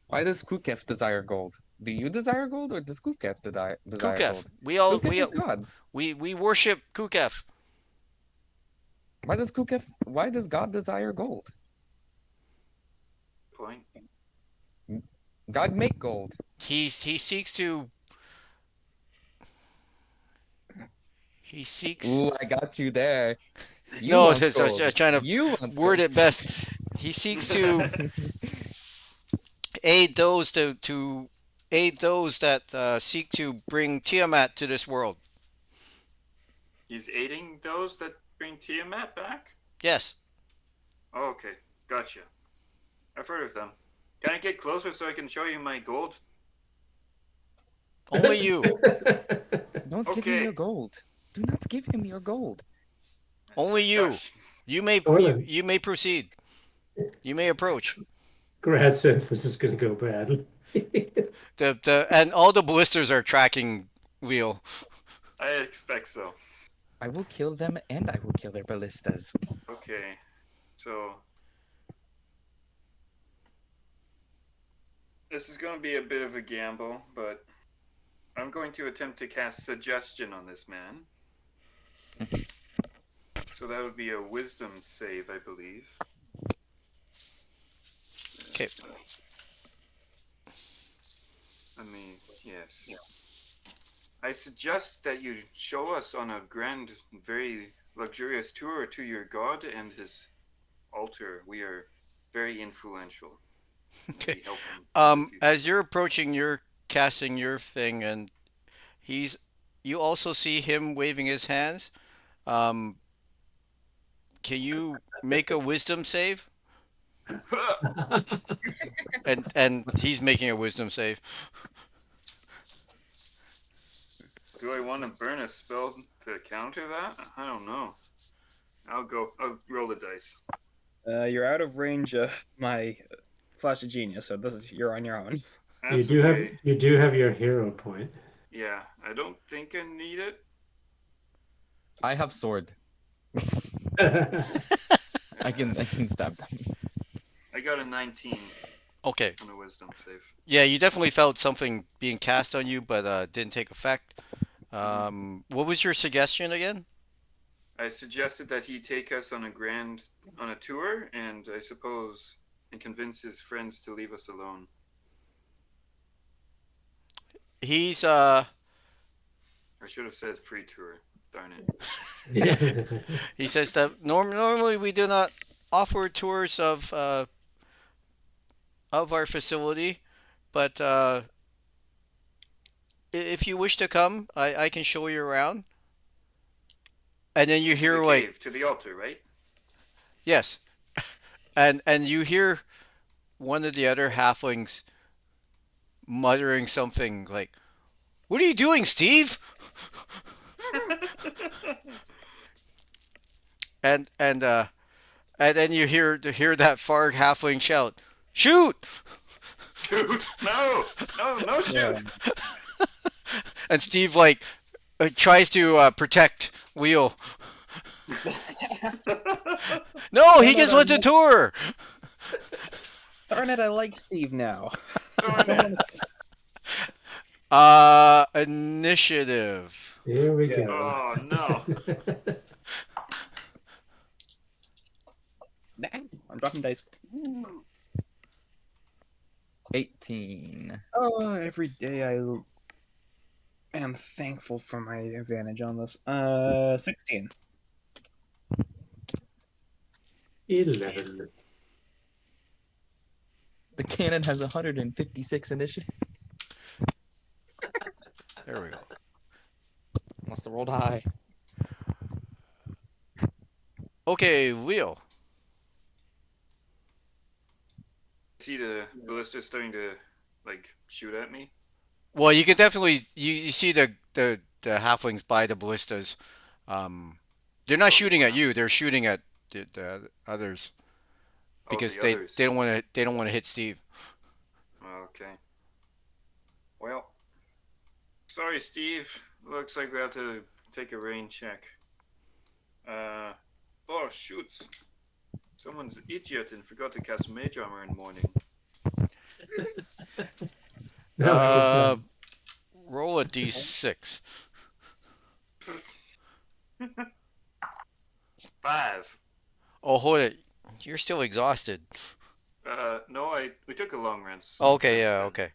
Why does Kukef desire gold? Do you desire gold, or does Kukef desire Kukef, gold? we Kukef is God. we worship Kukef. Why does God desire gold? Point. God make gold. He seeks to. He seeks. Ooh, I got you there. You No, want I was gold. trying to You want word gold. it best. He seeks to aid those to aid those that seek to bring Tiamat to this world. He's aiding those that bring Tiamat back? Yes. Oh, okay. Gotcha. I've heard of them. Can I get closer so I can show you my gold? Only you. Don't give him Okay. your gold. Do not give him your gold. Only you. Gosh. You may Orland. you may proceed. You may approach. Grad sense this is going to go badly. The and all the blisters are tracking Leo. I expect so. I will kill them, and I will kill their ballistas. Okay. So this is going to be a bit of a gamble, but I'm going to attempt to cast suggestion on this man. So that would be a wisdom save, I believe. Okay. Yes. I suggest that you show us on a grand, very luxurious tour to your god and his altar. We are very influential. Okay. maybe help him in the future. As you're approaching, you're casting your thing, and he's. You also see him waving his hands. Um, can you make a wisdom save? And he's making a wisdom save. Do I want to burn a spell to counter that? I don't know. I'll go. I'll roll the dice. You're out of range of my flash of genius, so you're on your own. You That's do have okay. you do have your hero point. Yeah, I don't think I need it. I have sword. I can stab them. I got a 19 Okay. on a wisdom save. Yeah, you definitely felt something being cast on you, but didn't take effect. What was your suggestion again? I suggested that he take us on a tour, and I suppose and convince his friends to leave us alone. He's I should have said free tour. Darn it. he says that normally we do not offer tours of our facility, but if you wish to come, I can show you around. And then you To the hear like cave, to the altar, right? yes, and you hear one of the other halflings muttering something like, "What are you doing, Steve?" And and uh and then you hear that far halfling shout, "Shoot!" Shoot! No! No! No! Yeah. Shoot! And Steve like tries to protect Leo. No, he Darn it, just wants a tour. darn it, I like Steve now. Darn it! Initiative. Here we Yeah. go. Oh no! I'm dropping dice. 18. Oh, every day I am thankful for my advantage on this. 16. 11. The cannon has 156 initiative. There we go. Must have rolled high. Okay, Leo. See the ballista starting to like shoot at me. Well, you can definitely you see the halflings by the ballistas. They're not shooting at you. They're shooting at the others Oh, because the they others. they don't want to they don't want to hit Steve. Okay. Well, sorry, Steve. Looks like we have to take a rain check. Oh, shoots. Someone's idiot and forgot to cast Mage Armor in the morning. No, Uh, roll a d6. 5. Oh, hold it. You're still exhausted. No, we took a long rest. Okay, yeah, okay.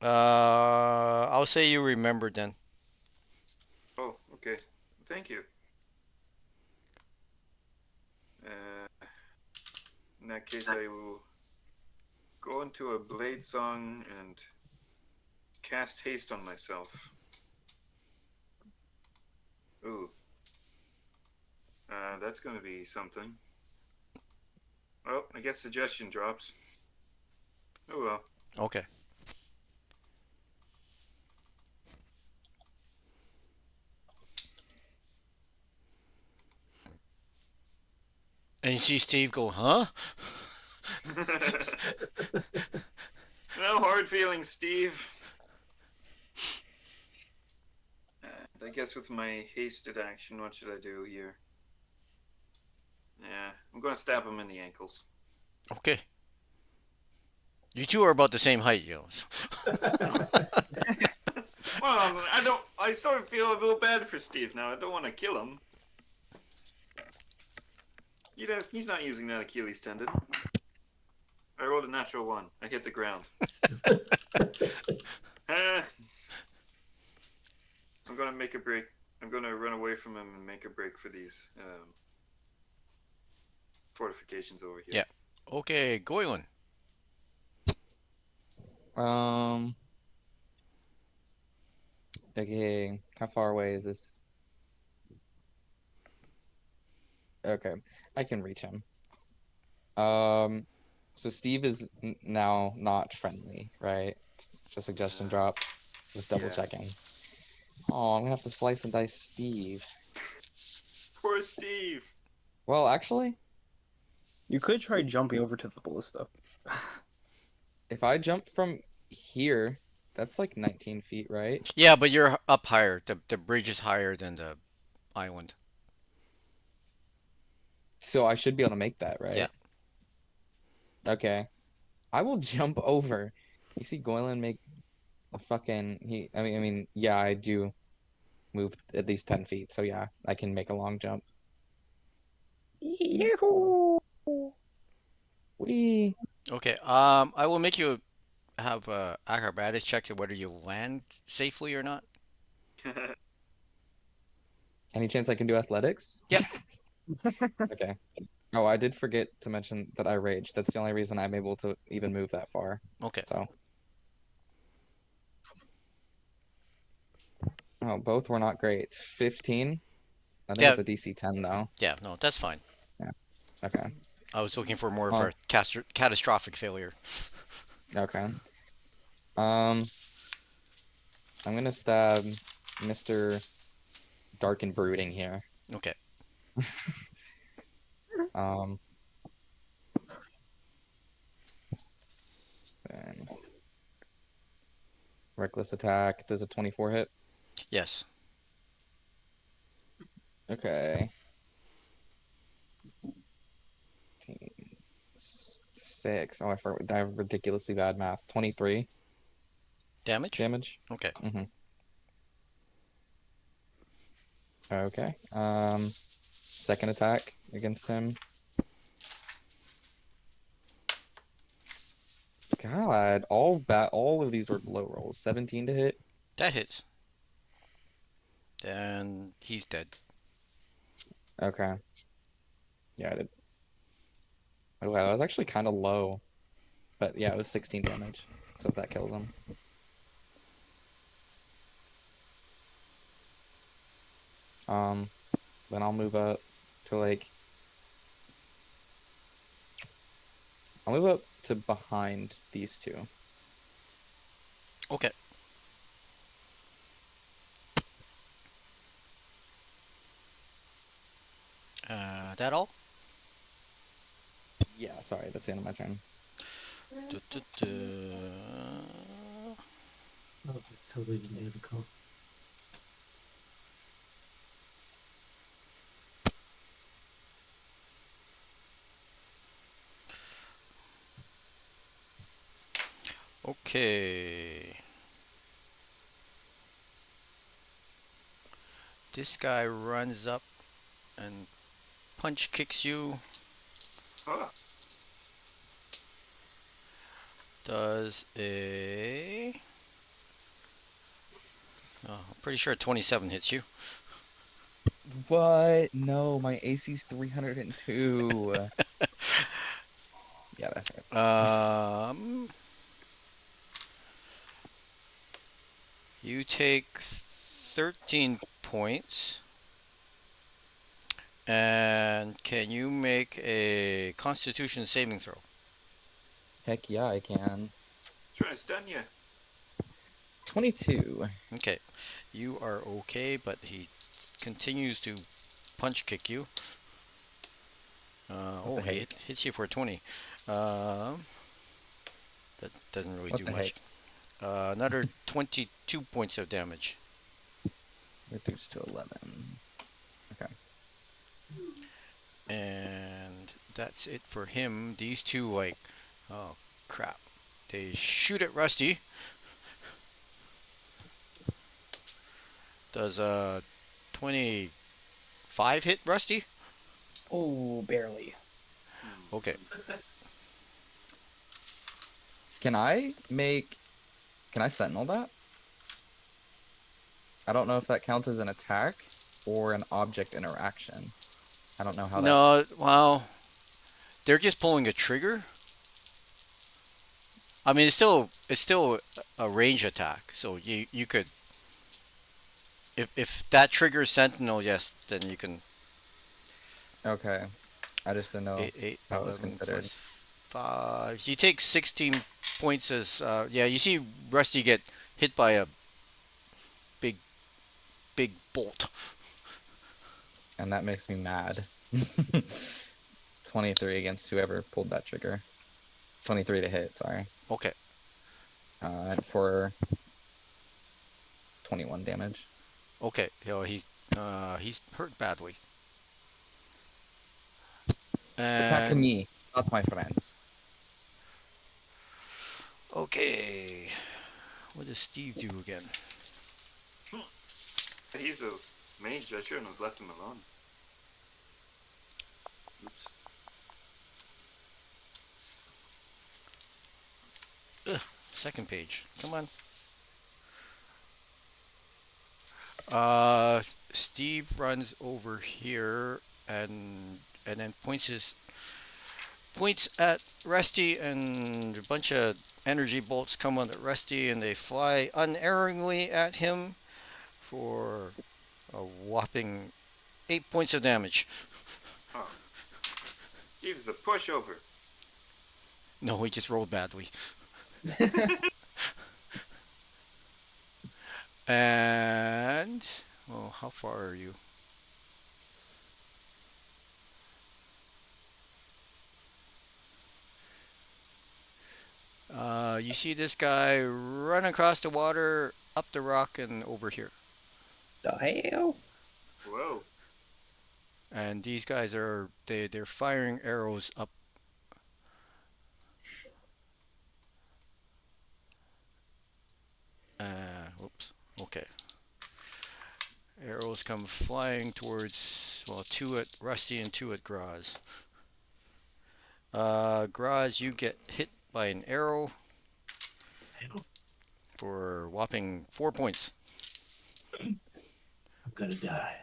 I'll say you remembered then. Oh, okay. Thank you. In that case, I will go into a blade song and cast haste on myself. Ooh. That's going to be something. Well, I guess suggestion drops. Oh well. Okay. And you see Steve go, huh? No hard feelings, Steve. I guess with my hasted action, what should I do here? Yeah, I'm gonna stab him in the ankles. Okay. You two are about the same height, you know. Well, I don't. I sort of feel a little bad for Steve now. I don't want to kill him. He's not using that Achilles tendon. I rolled a natural 1. I hit the ground. I'm gonna make a break. I'm gonna run away from him and make a break for these fortifications over here. Yeah. Okay, Goylin. Um. Okay. How far away is this? Okay, I can reach him. Um. So Steve is now not friendly, right? The suggestion drop. Just double Yeah. checking. Oh, I'm gonna have to slice and dice Steve. Poor Steve. Well, actually, You could try jumping over to the ballista. if I jump from here, that's like 19 feet, right? Yeah, but you're up higher. The bridge is higher than the island. So I should be able to make that, Yeah. right? Okay. I will jump over. You see Goylan make a fucking yeah, I do move at least 10 feet. So yeah, I can make a long jump. Yahoo! Wee. Okay. I will make you have acrobatics check to whether you land safely or not. Any chance I can do athletics? Yep. Okay. Oh, I did forget to mention that I rage. That's the only reason I'm able to even move that far. Okay. So, oh, both were not great. 15. I think Yeah. it's a DC 10 though. Yeah. No, that's fine. Yeah. Okay. I was looking for more of Well, a catastrophic failure. okay. Um, I'm gonna stab Mr. Dark and Brooding here. Okay. Um, then reckless attack. Does a 24 hit? Yes. Okay. 6. Oh, I forgot. I have ridiculously bad math. 23 Damage. damage. Okay. Mm-hmm. Okay. Second attack against him. God, all of these were low rolls. 17 to hit. That hits. Then he's dead. Okay. Yeah, I did. Oh, wow, that was actually kind of low. But yeah, it was 16 damage. So if that kills him. Um, then I'll move up to like I'll move up to behind these two. Okay. That all? Yeah, sorry, that's the end of my turn. Du- du- du. Oh, I totally didn't hear the call. Okay. This guy runs up and punch kicks you. Oh, Does a. Oh, I'm pretty sure 27 hits you. What? No, my AC's 302. Yeah, that hurts. You take 13 points. And can you make a Constitution saving throw? Heck yeah, I can. trying to stun you. 22. Okay. You are okay, but he continues to punch kick you. What the He heck? hits you for 20. Um, that doesn't really What do the much. heck? Another 22 points of damage. Reduced to 11. Okay. And that's it for him. These two, like, oh crap. They shoot at Rusty. Does 25 hit Rusty? Oh, barely. Okay. Can I sentinel that? I don't know if that counts as an attack or an object interaction. I don't know how No, that's. well, they're just pulling a trigger. I mean, it's still it's still a range attack. So you could if that triggers Sentinel, yes, then you can Okay. I just didn't know 8, how it was 11 considered. plus 5. You take 16 points as yeah. You see Rusty get hit by a big big bolt. And that makes me mad. 23 against whoever pulled that trigger. 23 to hit, sorry. Okay. For 21 damage. Okay. He's hurt badly. Attack And me, not my friends. okay. What does Steve do again? He's a mage. I shouldn't have left him alone. Oops. Ugh, second page. Come on. Steve runs over here and then points at Rusty, and a bunch of energy bolts come on at Rusty, and they fly unerringly at him for a whopping 8 points of damage. Oh, Steve's a pushover. No, he just rolled badly. And well, how far are you? You see this guy run across the water, up the rock, and over here. The hell? Whoa. And these guys they're firing arrows up. Whoops. Okay. Arrows come flying towards, well, two at Rusty and two at Graz. Graz, you get hit by an arrow for whopping 4 points. I'm gonna die.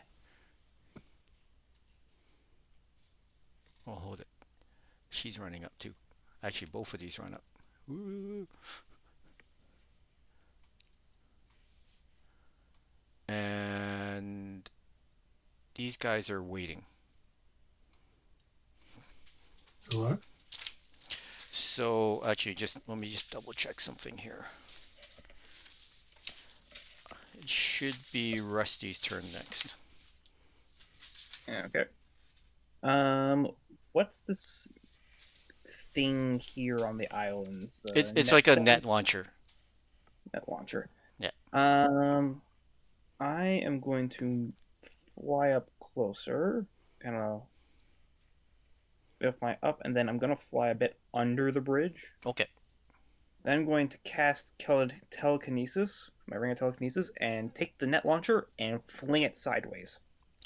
Oh, hold it. She's running up too. Actually, both of these run up. Woo. And these guys are waiting. Who are? So actually, just let me just double check something here. It should be Rusty's turn next. Okay. What's this thing here on the islands? The It's like a net launcher. net launcher. Yeah. I am going to fly up closer, kind of fly up, and then I'm gonna fly a bit under the bridge. Okay. Then I'm going to cast telekinesis, my ring of telekinesis, and take the net launcher and fling it sideways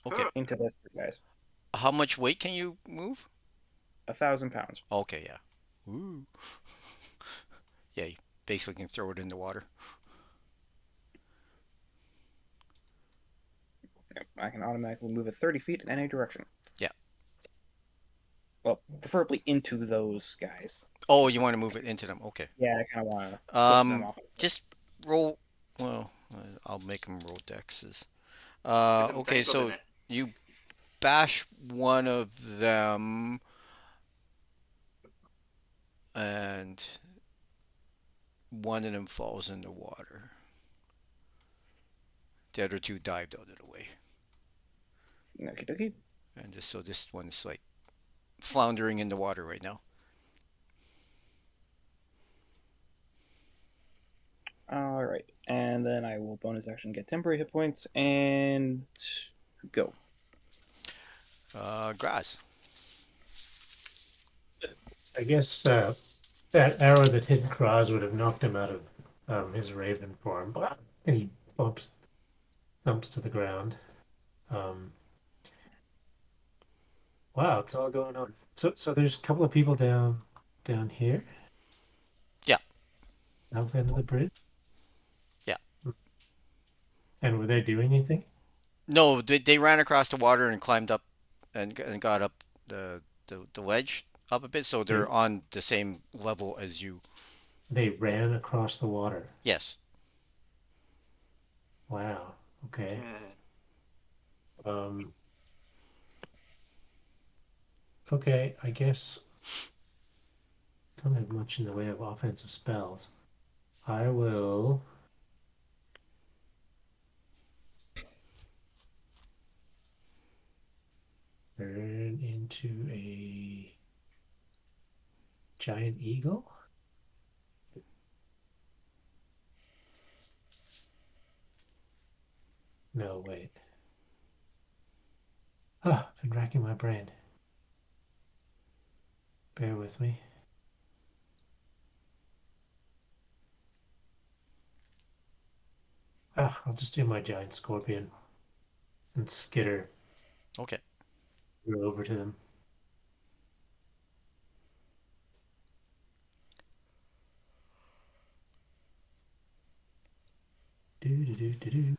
Okay. into those three guys. How much weight can you move? 1,000 pounds. Okay, yeah. Ooh. Yeah, you basically can throw it in the water. Yep, I can automatically move it 30 feet in any direction. Yeah. Well, preferably into those guys. Oh, you want to move it into them? Okay. Yeah, I kind of want to push them off. Just roll. Well, I'll make them roll dexes. Get them Okay, tangled in so it. you bash one of them, and one of them falls in the water. The other two dived out of the way, Okie dokie. and just so this one's like floundering in the water right now. All right, and then I will bonus action get temporary hit points and go. Grass. I guess that arrow that hit Kraz would have knocked him out of his raven form, and he thumps to the ground. Wow, it's all going on. So there's a couple of people down here. Yeah. South end of the bridge. Yeah. And were they doing anything? No, they ran across the water and climbed up and got up the ledge up a bit, so they're on the same level as you. They ran across the water. Yes. Wow. Okay. Um, okay, I guess don't have much in the way of offensive spells. I will turn into a giant eagle. No, wait. Ah, I've been racking my brain. Bear with me. Ah, I'll just do my giant scorpion and skitter Okay. over to them. Do do do do do.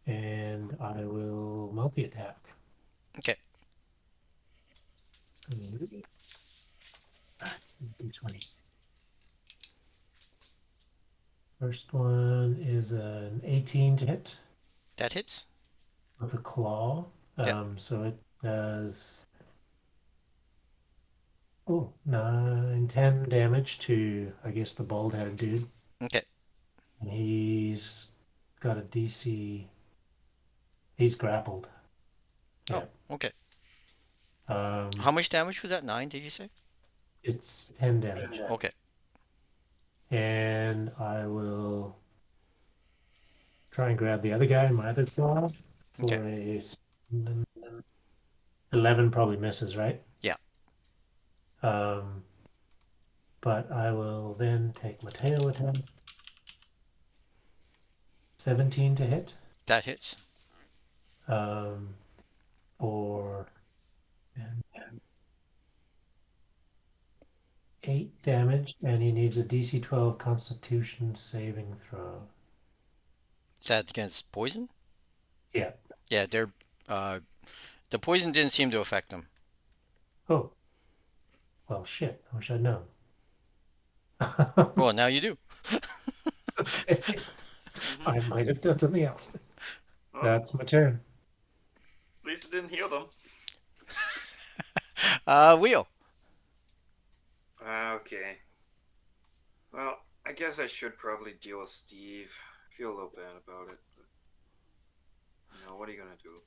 And I will multi-attack. Okay. That's D20. First one is an 18 to hit That hits. with a claw. Yep. So it does 9, 10 damage to, I guess, the bald-headed dude. Okay. And he's got a DC. He's grappled. Oh. Yeah. Okay. Um, How much damage was that? 9, did you say? it's 10 damage. Okay. And I will try and grab the other guy in my other claw Okay. for a 11 probably misses, right? Yeah. Um, but I will then take my tail attack. 17 to hit. That hits. Um, for 8 damage, and he needs a DC 12 Constitution saving throw. Is that against poison? Yeah. Yeah, they're the poison didn't seem to affect them. Oh, well, shit. I wish I'd known. Well, now you do. Okay. I might have done something else. Well, That's my turn. at least it didn't heal them. Wheel. Okay. Well, I guess I should probably deal with Steve. I feel a little bad about it, but what are you gonna do?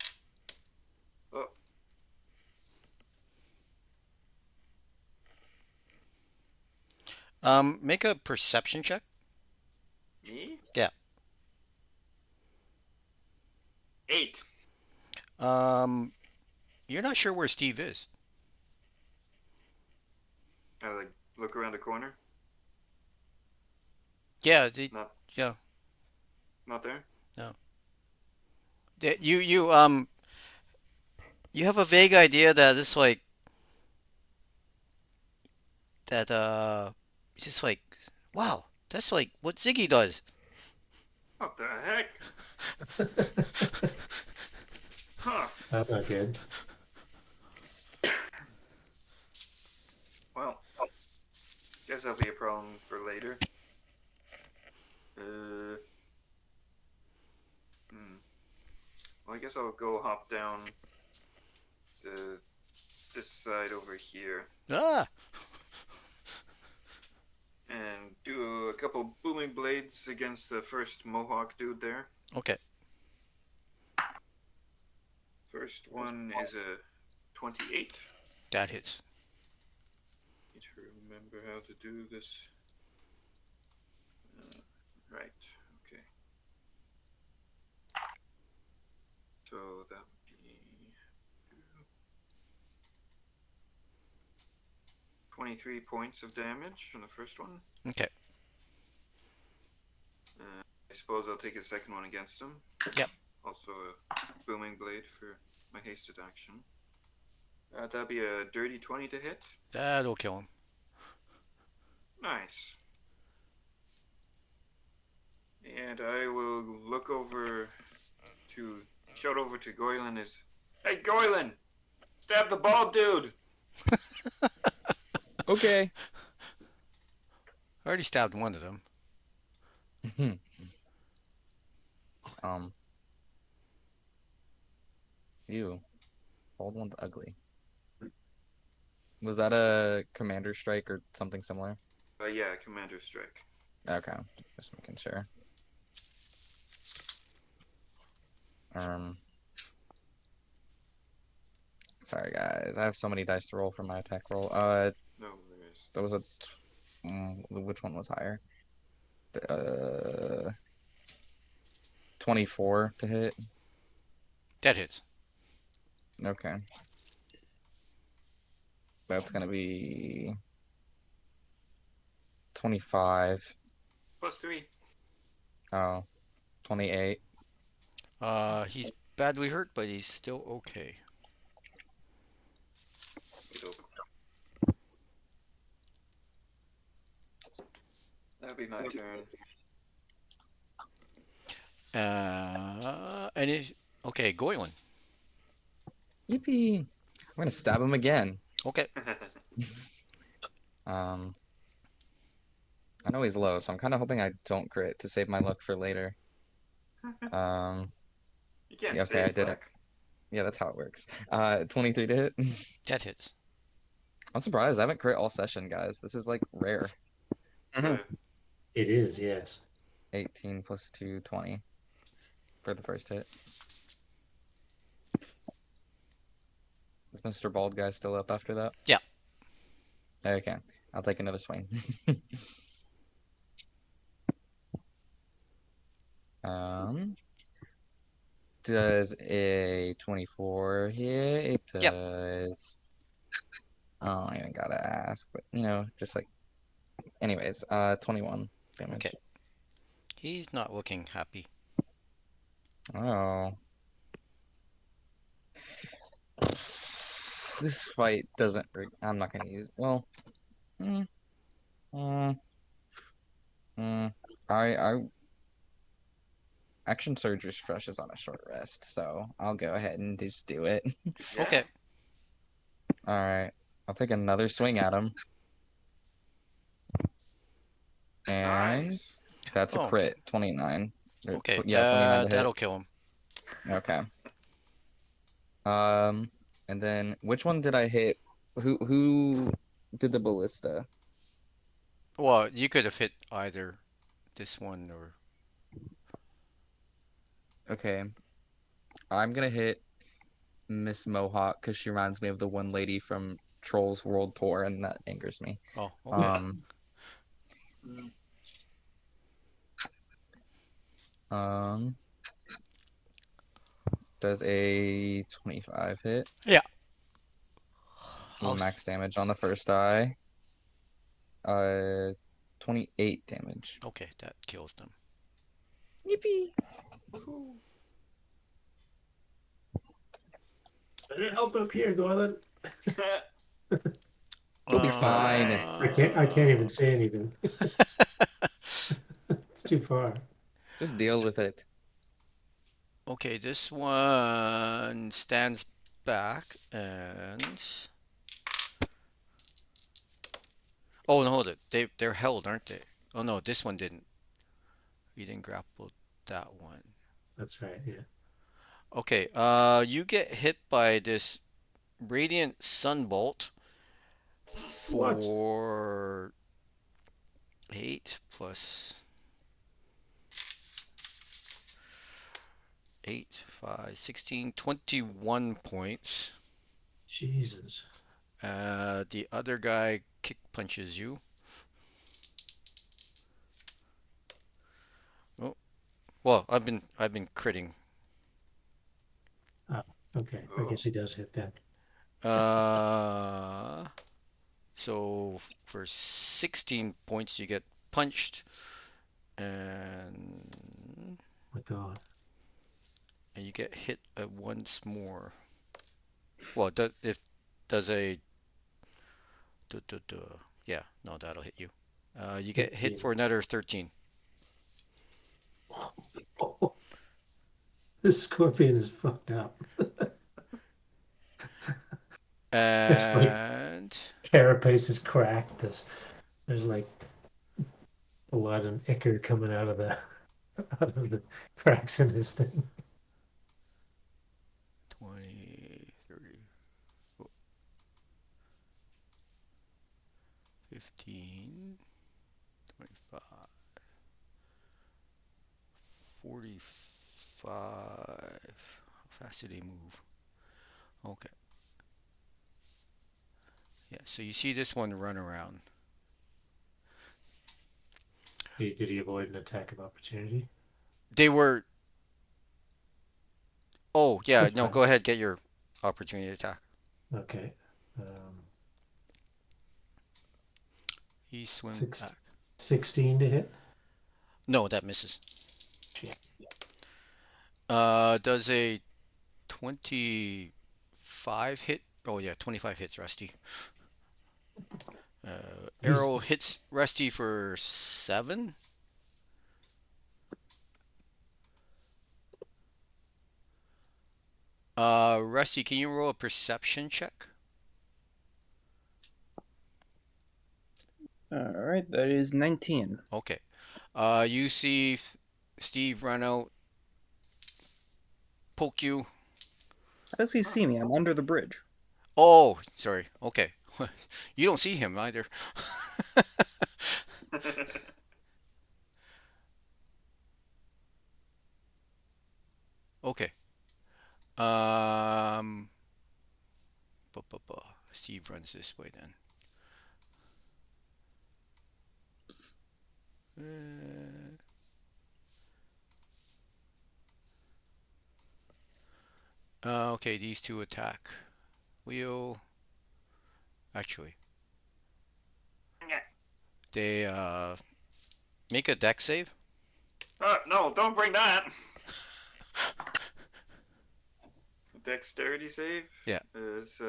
Make a perception check. Me? Yeah. 8. You're not sure where Steve is. I like look around the corner. Yeah. Not Yeah. not there. No. You have a vague idea that it's like that. It's just like, wow, that's like what Ziggy does. What the heck? Huh. That's not good. Well, guess that'll be a problem for later. Well, I guess I'll go hop down this side over here Ah. and do a couple booming blades against the first Mohawk dude there. Okay. First one is a 28. That hits. Need to remember how to do this. Right. Okay. So that would be 23 points of damage from the first one. Okay. I suppose I'll take a second one against him. Yep. Also a booming blade for my hasted action. That'll be a dirty 20 to hit. That'll kill him. Nice. And I will look over to shout over to Goylan is, "Hey Goylan! Stab the bald dude!" Okay. I already stabbed one of them. Um, you. Old one's ugly. Was that a commander strike or something similar? Yeah, Commander Strike. Okay, just making sure. Um, sorry guys, I have so many dice to roll for my attack roll. No worries. That was a. Which one was higher? Uh, 24 to hit. That hits. Okay, that's gonna be 25. +3. Oh, 28. He's badly hurt, but he's still okay. That'll be my turn. And he's okay. Goylin. Yippee! I'm gonna stab him again. Okay. Um, I know he's low, so I'm kind of hoping I don't crit to save my luck for later. Um, You can't yeah, okay, I save did it. luck. Yeah, that's how it works. 23 to hit. That hits. I'm surprised. I haven't crit all session, guys. This is like rare. So, It is, yes. 18 plus 2, 20 for the first hit. Is Mr. Bald guy still up after that? Yeah. Okay, I'll take another swing. Um, does a 24 hit? It Yep. does. Oh, I even gotta ask, but just like, anyways, 21 Okay. damage. He's not looking happy. Oh. This fight doesn't. I'm not gonna use. Well, mm, mm, I action surgery fresh is on a short rest, so I'll go ahead and just do it. yeah. Okay. All right, I'll take another swing at him, and Nice. that's a Oh. crit, 29. Okay. Yeah, 29 to hit. That'll kill him. Okay. And then which one did I hit? Who did the ballista? Well, you could have hit either this one or. Okay, I'm gonna hit Miss Mohawk because she reminds me of the one lady from Trolls World Tour, and that angers me. Oh. Okay. Um, um, does a 25 hit? Yeah. Ooh, max damage on the first eye. Uh, 28 damage. Okay, that kills them. Yippee! Better help up here, Goylan. You'll be fine. I can't even say anything. It's too far. Just deal with it. Okay, this one stands back and. Oh no, they're held, aren't they? Oh no, this one didn't. You didn't grapple that one. That's right, yeah. Okay, you get hit by this radiant sunbolt What? for 8 plus 8, 5, 16, 21 points. Jesus. The other guy kick punches you. Oh, well, I've been critting. Oh, okay. I guess he does hit that. Uh, so for 16 points you get punched, and My God. you get hit once more. Well, if does a duh, duh, duh. Yeah, no, that'll hit you. You get hit 15. for another 13. Oh, this scorpion is fucked up. There's like And carapace is cracked. There's like blood and ichor coming out of the out of the cracks in his thing. 20, 30, 15, 25, 45. How fast did he move? Okay. Yeah, so you see this one run around. Did he avoid an attack of opportunity? They were. Oh, yeah, That's no, fine. go ahead, get your opportunity attack. Okay. Um, He swims six, back. 16 to hit. No, that misses. Shit. Does a 25 hit? Oh, yeah, 25 hits Rusty. Arrow Jesus. hits Rusty for 7. Rusty, can you roll a perception check? All right, that is 19. Okay. You see Steve run out, poke you. How does he see me? I'm under the bridge. Oh, sorry. Okay. You don't see him either. Okay. Um, Steve runs this way then. Okay, these two attack. Leo, actually, they make a deck save. No, don't bring that. Dexterity save Yeah. is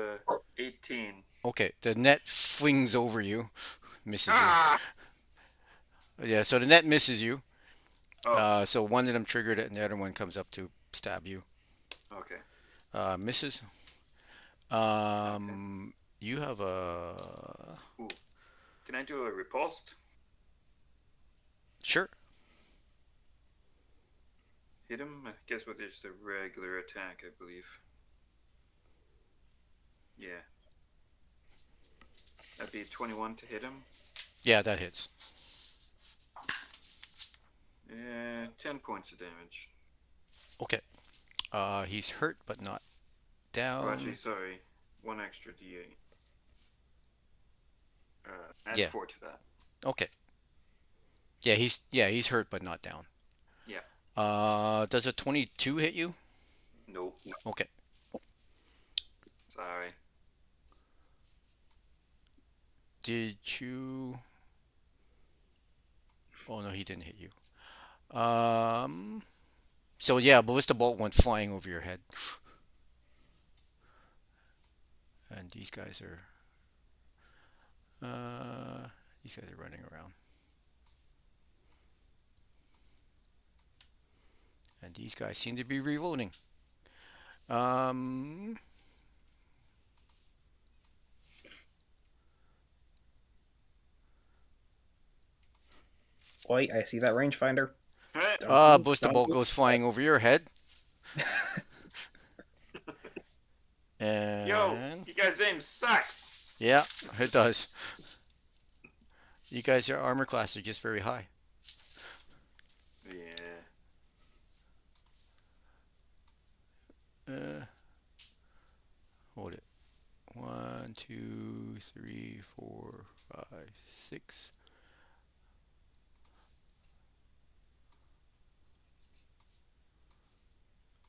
18. Okay, the net flings over you, misses you. Ah! Yeah, so the net misses you. Oh, So one of them triggered it, and the other one comes up to stab you. okay. Misses. Okay. You have a Ooh. Can I do a repulsed? sure. Hit him? I guess with just a regular attack, I believe. Yeah. That'd be 21 to hit him. Yeah, that hits. 10 points of damage. Okay. He's hurt but not Oh, actually, down. sorry. One extra d8. Add Yeah. 4 to that. Okay. Yeah he's hurt but not down. Yeah. Does a 22 hit you? Nope. Okay. Sorry. Did you? Oh no, he didn't hit you. Um. So yeah, ballista bolt went flying over your head, and these guys are running around, and these guys seem to be reloading. Um. Wait, I see that rangefinder. Ballista bolt goes flying over your head, Yo, and you guys' aim sucks. yeah, it does. You guys, your armor class are just very high. Yeah. Uh, Hold it. 1, 2, 3, 4, 5, 6.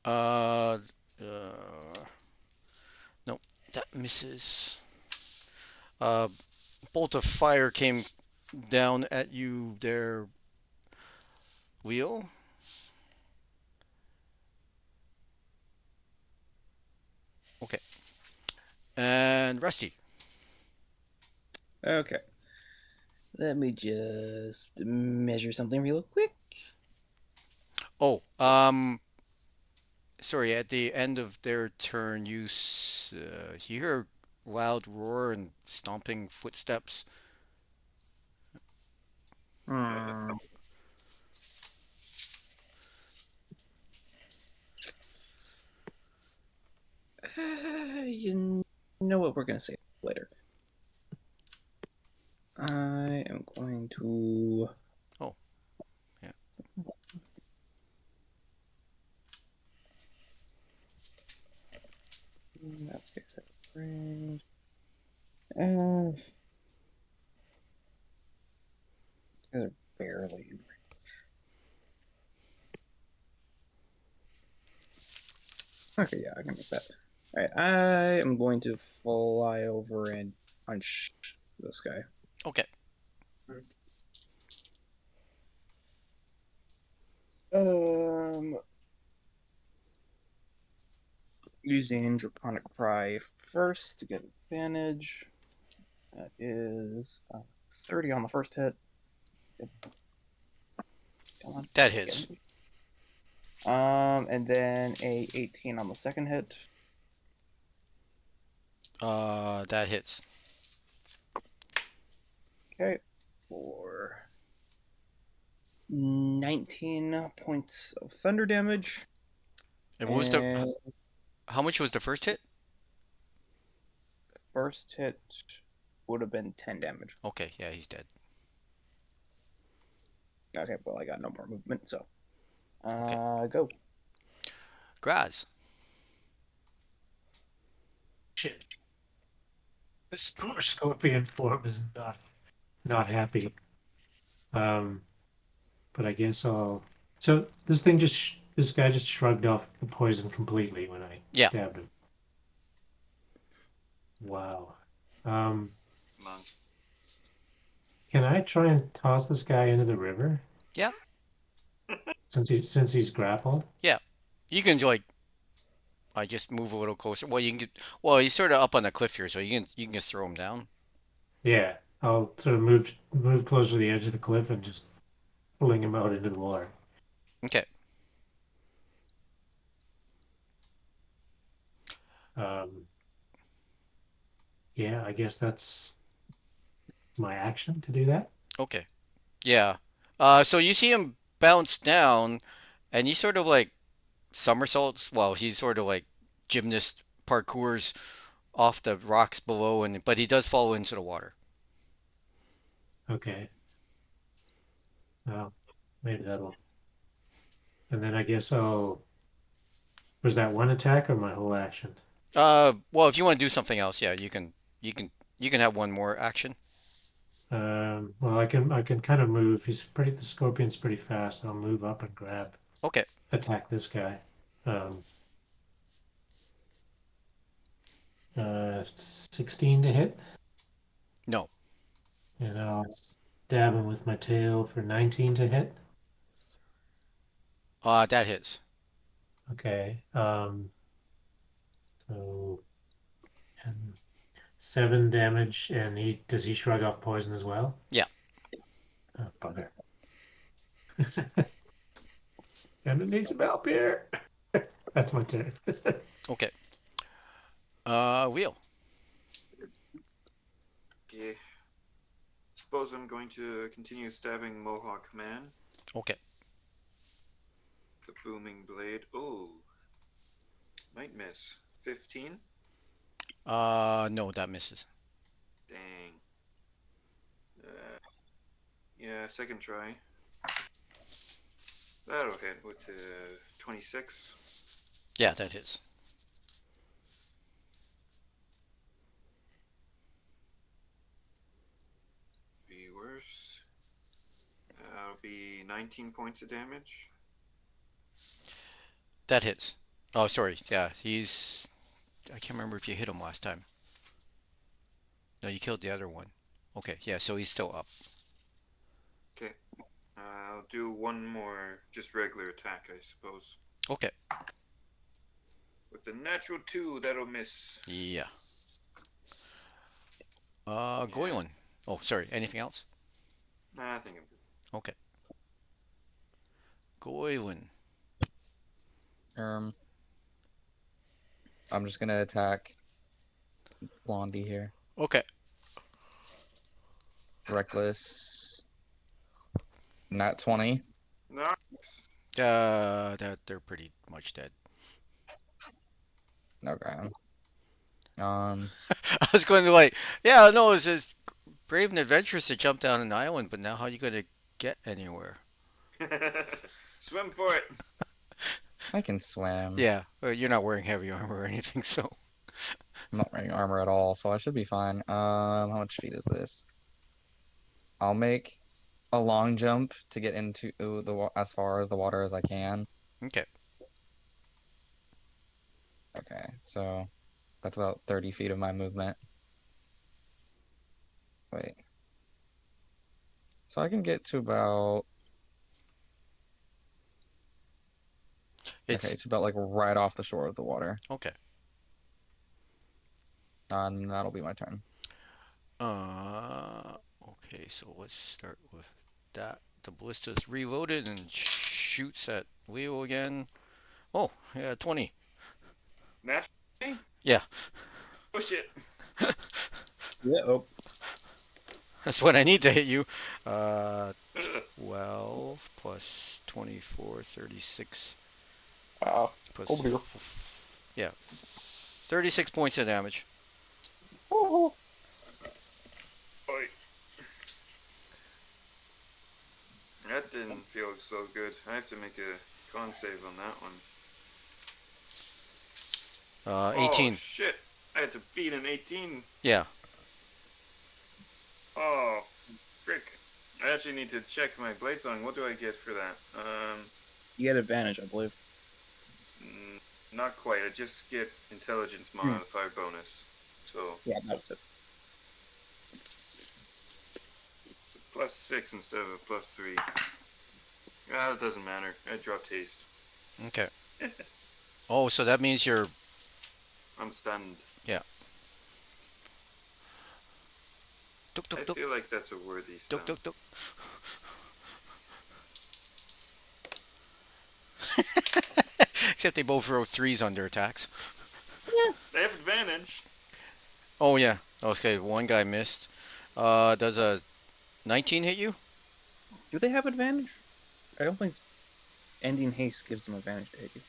Uh, uh, no, that misses. Uh, Bolt of fire came down at you there, Leo. Okay. And Rusty. Okay. Let me just measure something real quick. Oh, sorry, at the end of their turn, you hear a loud roar and stomping footsteps. know what? We're gonna say later. I am going to. Oh, yeah. That's good. Range. Uh, they're barely. Okay, yeah, I can make that. All right, I am going to fly over and punch this guy. Okay. Um, using Draconic Cry first to get advantage. That is 30 on the first hit. Come on. That Get hits. me. And then a 18 on the second hit. That hits. Okay. For 19 points of thunder damage. And what was the? And How much was the first hit? first hit would have been 10 damage. Okay, yeah, he's dead. Okay, well, I got no more movement, so. Okay. Go. Graz. Shit. This poor scorpion form is not happy. Um, but I guess I'll. So this guy just shrugged off the poison completely when I Yeah. stabbed him. Wow. Um, Come on. can I try and toss this guy into the river Yeah. since he's grappled? Yeah. You can like. I just move a little closer. Well, you can get. Well, he's sort of up on the cliff here, so you can just throw him down. Yeah, I'll sort of move closer to the edge of the cliff and just pulling him out into the water. Okay. Um, yeah, I guess that's my action to do that. Okay. Yeah. So you see him bounce down, and he sort of like somersaults. Well, he's sort of like gymnast parkours off the rocks below, and but he does fall into the water. Okay. Well, maybe that'll. And then I guess I'll. Was that one attack or my whole action? Well, if you want to do something else, yeah, you can you can have one more action. Well, I can kind of move. The scorpion's pretty fast. I'll move up and Okay. attack this guy. Um, 16 to hit, No. and I'll stab him with my tail for 19 to hit. That hits. Okay. So and 7 damage, and he shrug off poison as well? Yeah. Oh, bugger. And it needs some help here. That's my turn. Okay. Wheel. Okay. Suppose I'm going to continue stabbing Mohawk Man. Okay. The booming blade. Oh. Might miss. 15? No, that misses. Dang. Yeah, second try. That'll hit with 26. Yeah, that hits. Be worse. That'll be 19 points of damage. That hits. Oh, sorry. Yeah, he's. I can't remember if you hit him last time. No, you killed the other one. Okay, yeah, so he's still up. Okay. I'll do one more just regular attack, I suppose. Okay. With the natural 2, that'll miss. Yeah. Goylin. Oh, sorry. Anything else? Nah, I think I'm good. Okay. Goylin. Um, I'm just gonna attack Blondie here. Okay. Reckless. Not 20. Nice. That they're pretty much dead. Okay. I was going to like, yeah, no, it's brave and adventurous to jump down an island, but now how are you going to get anywhere? Swim for it. I can swim. Yeah, you're not wearing heavy armor or anything, so I'm not wearing armor at all, so I should be fine. How much feet is this? I'll make a long jump to get into as far as the water as I can. okay. Okay, so that's about 30 feet of my movement. Wait. So I can get to about okay, It's it's about like right off the shore of the water. okay. And that'll be my turn. Okay, so let's start with that. The ballista's reloaded and shoots at Leo again. Oh, yeah, 20. Naturally? Yeah, Oh shit. Yeah. Oh, that's what I need to hit you. Uh, Ugh. 12 plus 24, 36 wow. plus, Oh dear. yeah, 36 points of damage. Oh, Oi. That didn't feel so good. I have to make a con save on that one. Oh 18. shit. I had to beat an 18. Yeah, Oh, frick. I actually need to check my blade song. What do I get for that? you get advantage, I believe. Not quite. I just get intelligence modifier bonus. So Yeah, that's it. +6 instead of a +3. Ah, it doesn't matter. I dropped haste. okay. Oh, so that means you're, I'm stunned. yeah. Tuk, tuk, I tuk, feel like that's a worthy tuk, stun. tuk, tuk. Except they both roll threes on their attacks. They have advantage. Oh, yeah. Okay, one guy missed. Does a 19 hit you? Do they have advantage? I don't think ending haste gives them advantage to hit you.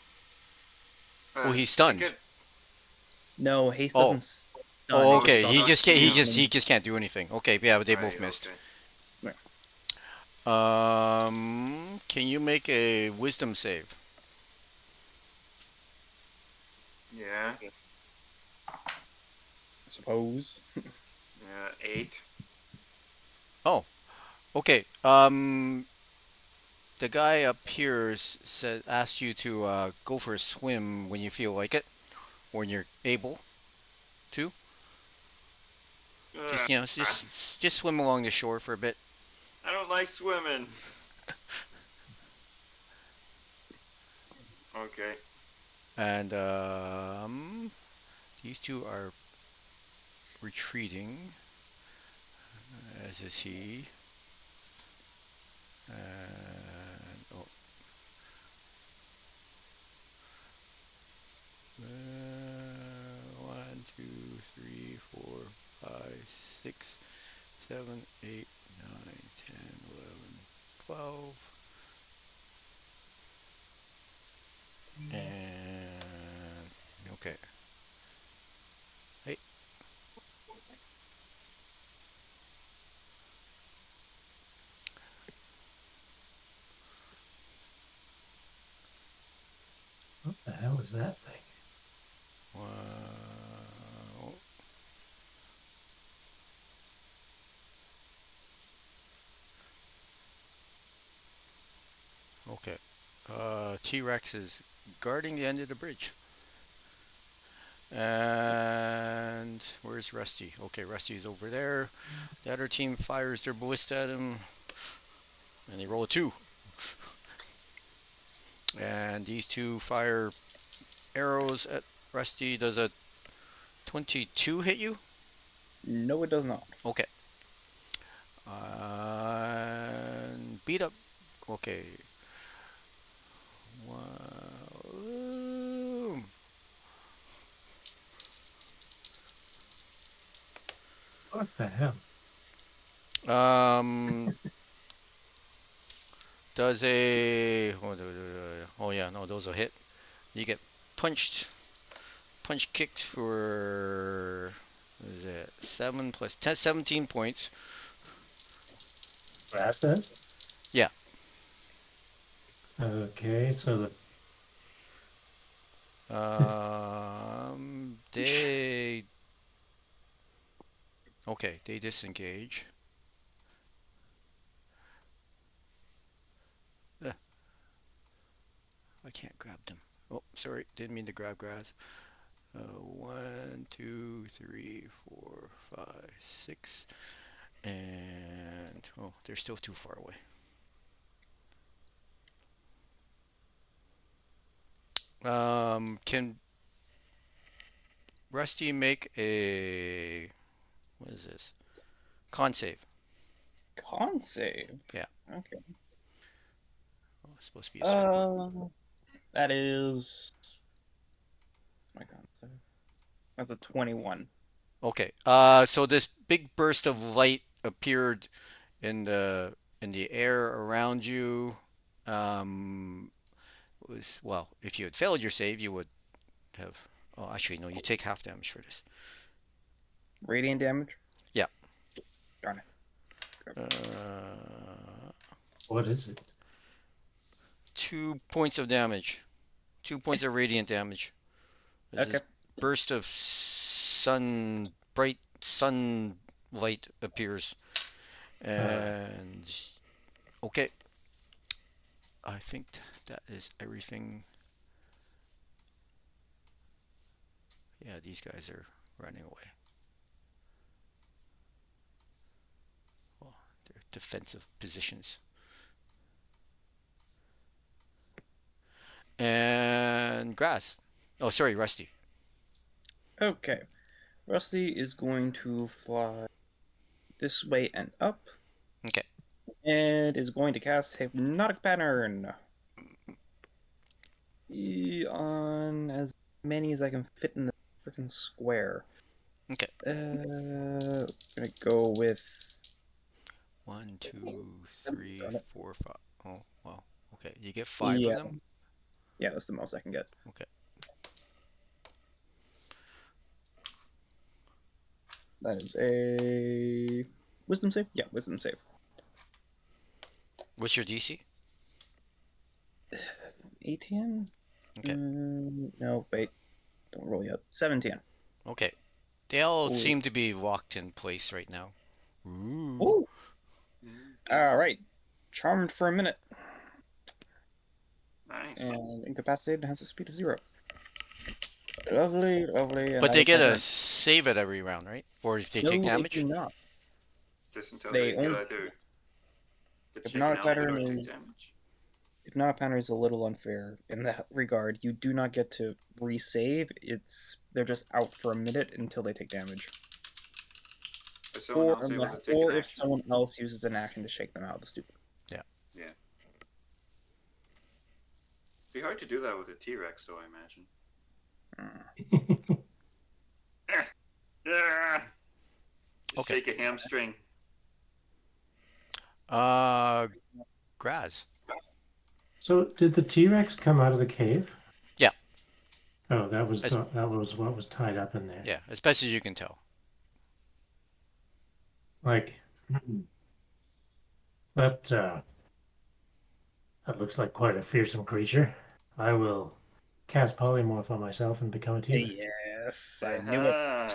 Oh, he's I stunned. No, haste Oh. doesn't stun. Oh, Oh, It okay. stops He just can't. He you just from- he just can't do anything. Okay, yeah, but they both Right, missed. okay. Can you make a wisdom save? Yeah. I suppose. 8. Oh, okay. The guy up here said asked you to go for a swim when you feel like it, when you're able to. Just just swim along the shore for a bit. I don't like swimming. Okay. And these two are retreating, as is he. And oh, 1, 2, 3, 4, 5, 6, 7, 8, 9, 10, 11, 12. And okay. Hey, What the hell is that thing? wow. Okay. T-Rex is guarding the end of the bridge. And where's Rusty? Okay, Rusty's over there. The other team fires their ballista at him, and they roll a 2. And these two fire arrows at Rusty. Does a 22 hit you? No, it does not. Okay. Beat up. Okay. Wow. What the hell? Um, does a oh yeah, no, those will hit. You get punched punch kicks for what is it? 7 plus 10, 17 points. Grass says. Yeah. Okay, so They okay. They disengage. Uh, I can't grab them. Oh, sorry. Didn't mean to grab grass. 1, 2, 3, 4, 5, 6, and oh, they're still too far away. Can Rusty make a what is this? Con save. Con save. Yeah. Okay. Oh, it's supposed to be a strength. That is my con save. That's a 21. Okay. So this big burst of light appeared in the air around you. Um, was well, if you had failed your save, you would have. Oh, actually, no. You take half damage for this. Radiant damage? Yeah. Darn it. what is it? 2 points of damage. 2 points of radiant damage. As Okay. this burst of bright sunlight appears, and okay, I think that is everything. Yeah, these guys are running away. Well, they're defensive positions. And grass. Oh, sorry, Rusty. Okay. Rusty is going to fly this way and up. Okay. And is going to cast Hypnotic Pattern on as many as I can fit in the freaking square. Okay. Gonna go with 1, 2, 3, 4, 5. Oh, wow. Okay, you get 5 of yeah, them. yeah, that's the most I can get. Okay. That is a wisdom save. Yeah, wisdom save. What's your DC? 18. Okay. No, wait, don't roll yet. 17. Okay. They all Ooh. seem to be locked in place right now. Ooh. Ooh. All right, charmed for a minute. Nice. And incapacitated has a speed of 0. Lovely, lovely. But they get a save it every round, right? Or if they take No, they damage? do not. Just until They they only- get either get shaken Hypnotic out Pattern or take is- damage. Hypnotic Pattern is a little unfair in that regard. You do not get to resave. They're just out for a minute until they take damage. Is someone else able to take Or an if action? someone else uses an action to shake them out of the stupor. Yeah. It'd be hard to do that with a T-Rex, though, I imagine. Yeah. Just Okay. shake a hamstring. Graz. So did the T-Rex come out of the cave? Yeah. Oh, that was As- that was what was tied up in there. Yeah, as best as you can tell. Like that. That looks like quite a fearsome creature. I will cast polymorph on myself and become a T-Rex. Yes, I knew it.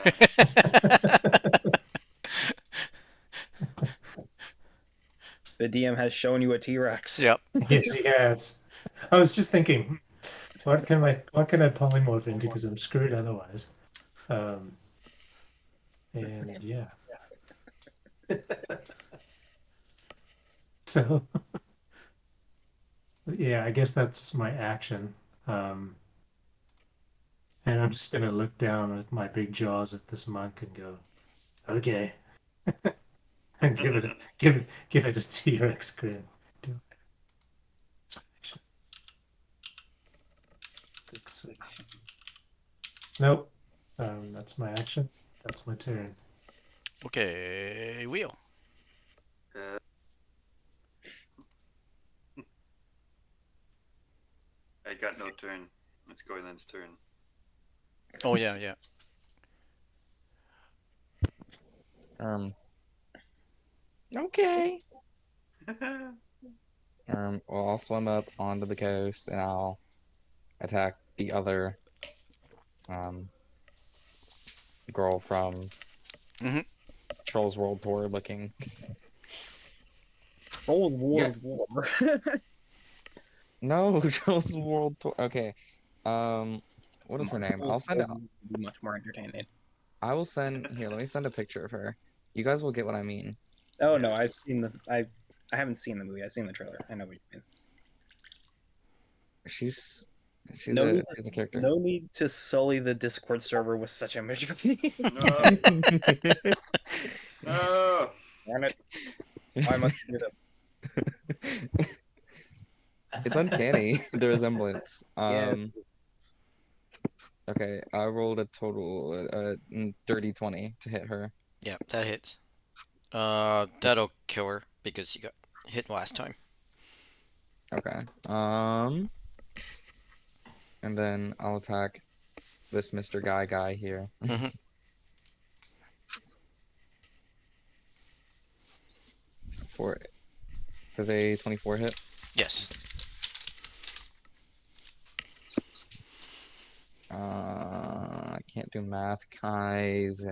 The DM has shown you a T-Rex. Yep. Yes, he has. I was just thinking, what can I polymorph into? Because I'm screwed otherwise. And yeah. So yeah, I guess that's my action. And I'm just gonna look down with my big jaws at this monk and go, okay, and give it a T-Rex grin. Nope. That's my action. That's my turn. Okay, Wheel. Uh, I got no turn. It's Goyland's turn. Oh yeah, yeah. Okay. Well, I'll swim up onto the coast and I'll attack the other um girl from Hmm. Trolls World Tour looking. Old Yeah. World War. No, Trolls World Tour. Okay. What is her name? Old World would be much more entertaining. I will send here, let me send a picture of her. You guys will get what I mean. Oh no, I've Yes. seen the I haven't seen the movie. I've seen the trailer. I know what you mean. She's No need she's a to, character. no need to sully the Discord server with such imagery. No. No. Darn it! Why must I do that? It's uncanny, the resemblance. Yeah. Okay, I rolled a total dirty 20 to hit her. Yeah, that hits. That'll kill her because you got hit last time. Okay. And then I'll attack this Mr. Guy here. Hmm. For does a 24 hit? Yes. I can't do math, guys.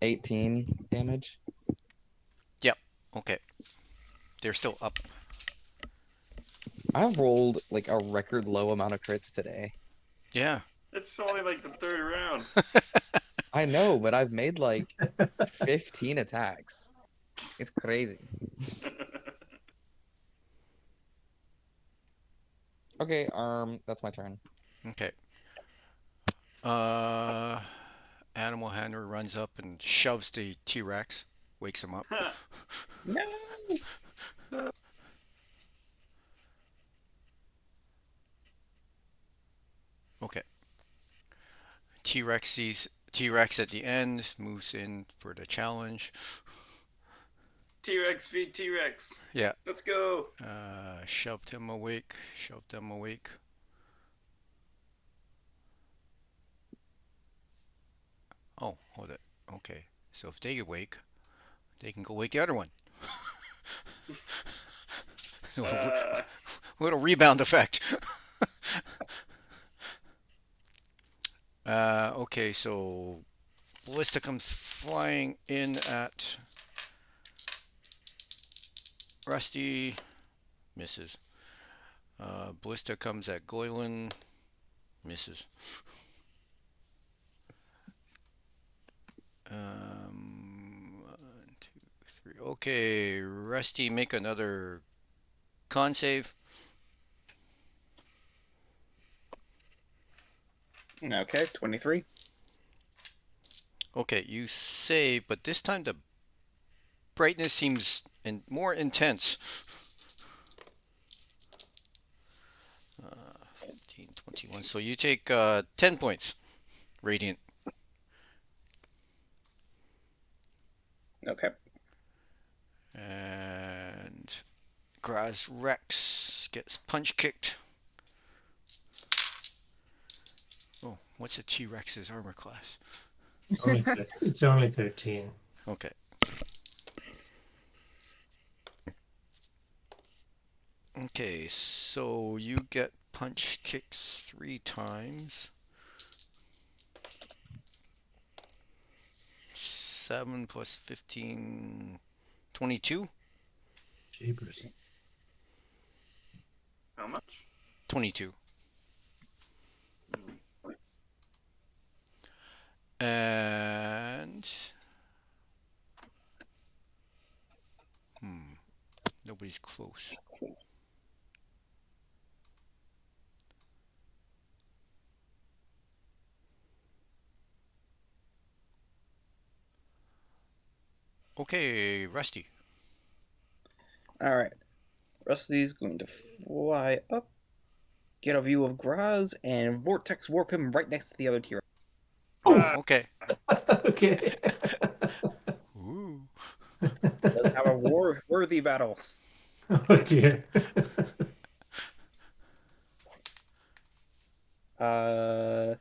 18 damage. Yep. Okay. They're still up. I rolled like a record low amount of crits today. Yeah. It's only like the third round. I know, but I've made like 15 attacks. It's crazy. Okay, that's my turn. Okay. Uh, Animal handler runs up and shoves the T-Rex, wakes him up. No. Okay. T-Rex sees T-Rex at the end, moves in for the challenge. T-Rex feed T-Rex. Yeah. Let's go. Shoved him awake. Shoved them awake. Oh, hold it. Okay. So if they awake, they can go wake the other one. Little rebound effect. Okay, so Ballista comes flying in at Rusty. Misses. Ballista comes at Goylan. Misses. One, two, three. Okay, Rusty, make another con save. Okay, 23. Okay, you save, but this time the brightness seems more intense. 15, 21. So you take 10 points radiant. Okay. And Graz Rex gets punch kicked. Oh, what's a T-Rex's armor class? It's only 13. Okay. Okay, so you get punch kicked 3 times. 7 plus 15, 22? Jeepers. How much? 22. And nobody's close. Okay, Rusty. All right. Rusty's going to fly up, get a view of Graz, and vortex warp him right next to the other T-Rex. Oh, okay. Okay. Ooh. Let's have a worthy battle. Oh dear. Uh,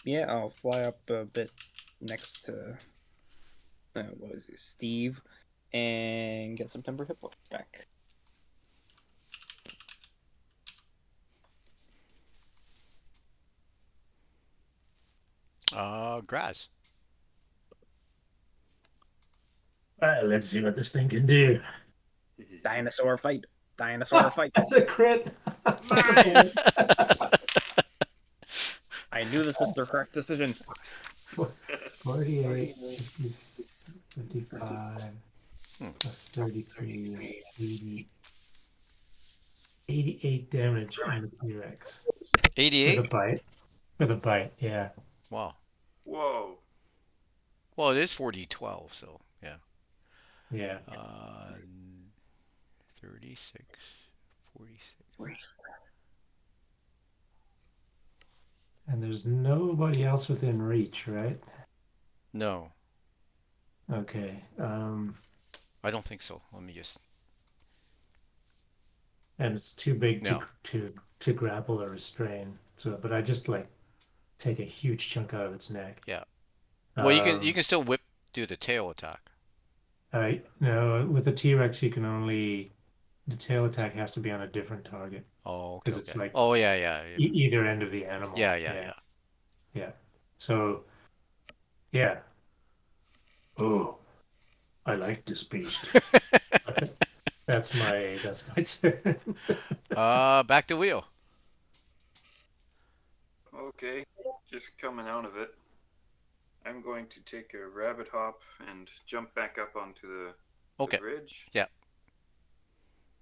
Yeah, I'll fly up a bit next to what is it, Steve, and get some temper hit points back. Grass. Well, let's see what this thing can do. Dinosaur fight. Dinosaur fight. That's a crit. Okay. Nice. I knew this was the correct decision. 48, 55 Hmm. plus 33 is 80, 88 damage on the T-Rex. With a 88? bite. With a bite, yeah. Wow. Whoa. Well, it is 40-12, so yeah. Yeah. Uh, 36, 46. And there's nobody else within reach, right? No, Okay. I don't think so. Let me just. And it's too big No. to grapple or restrain. So, but I just like take a huge chunk out of its neck. Yeah. Well, you Um, can still do the tail attack. I no, with a T-Rex you can only the tail attack has to be on a different target Oh, okay, because it's okay. like Oh, yeah, yeah, either end of the animal. yeah, yeah, Yeah, yeah. yeah. So yeah. Oh, I like this beast. That's my turn. Back to wheel. Okay, just coming out of it. I'm going to take a rabbit hop and jump back up onto the Okay. bridge Yeah.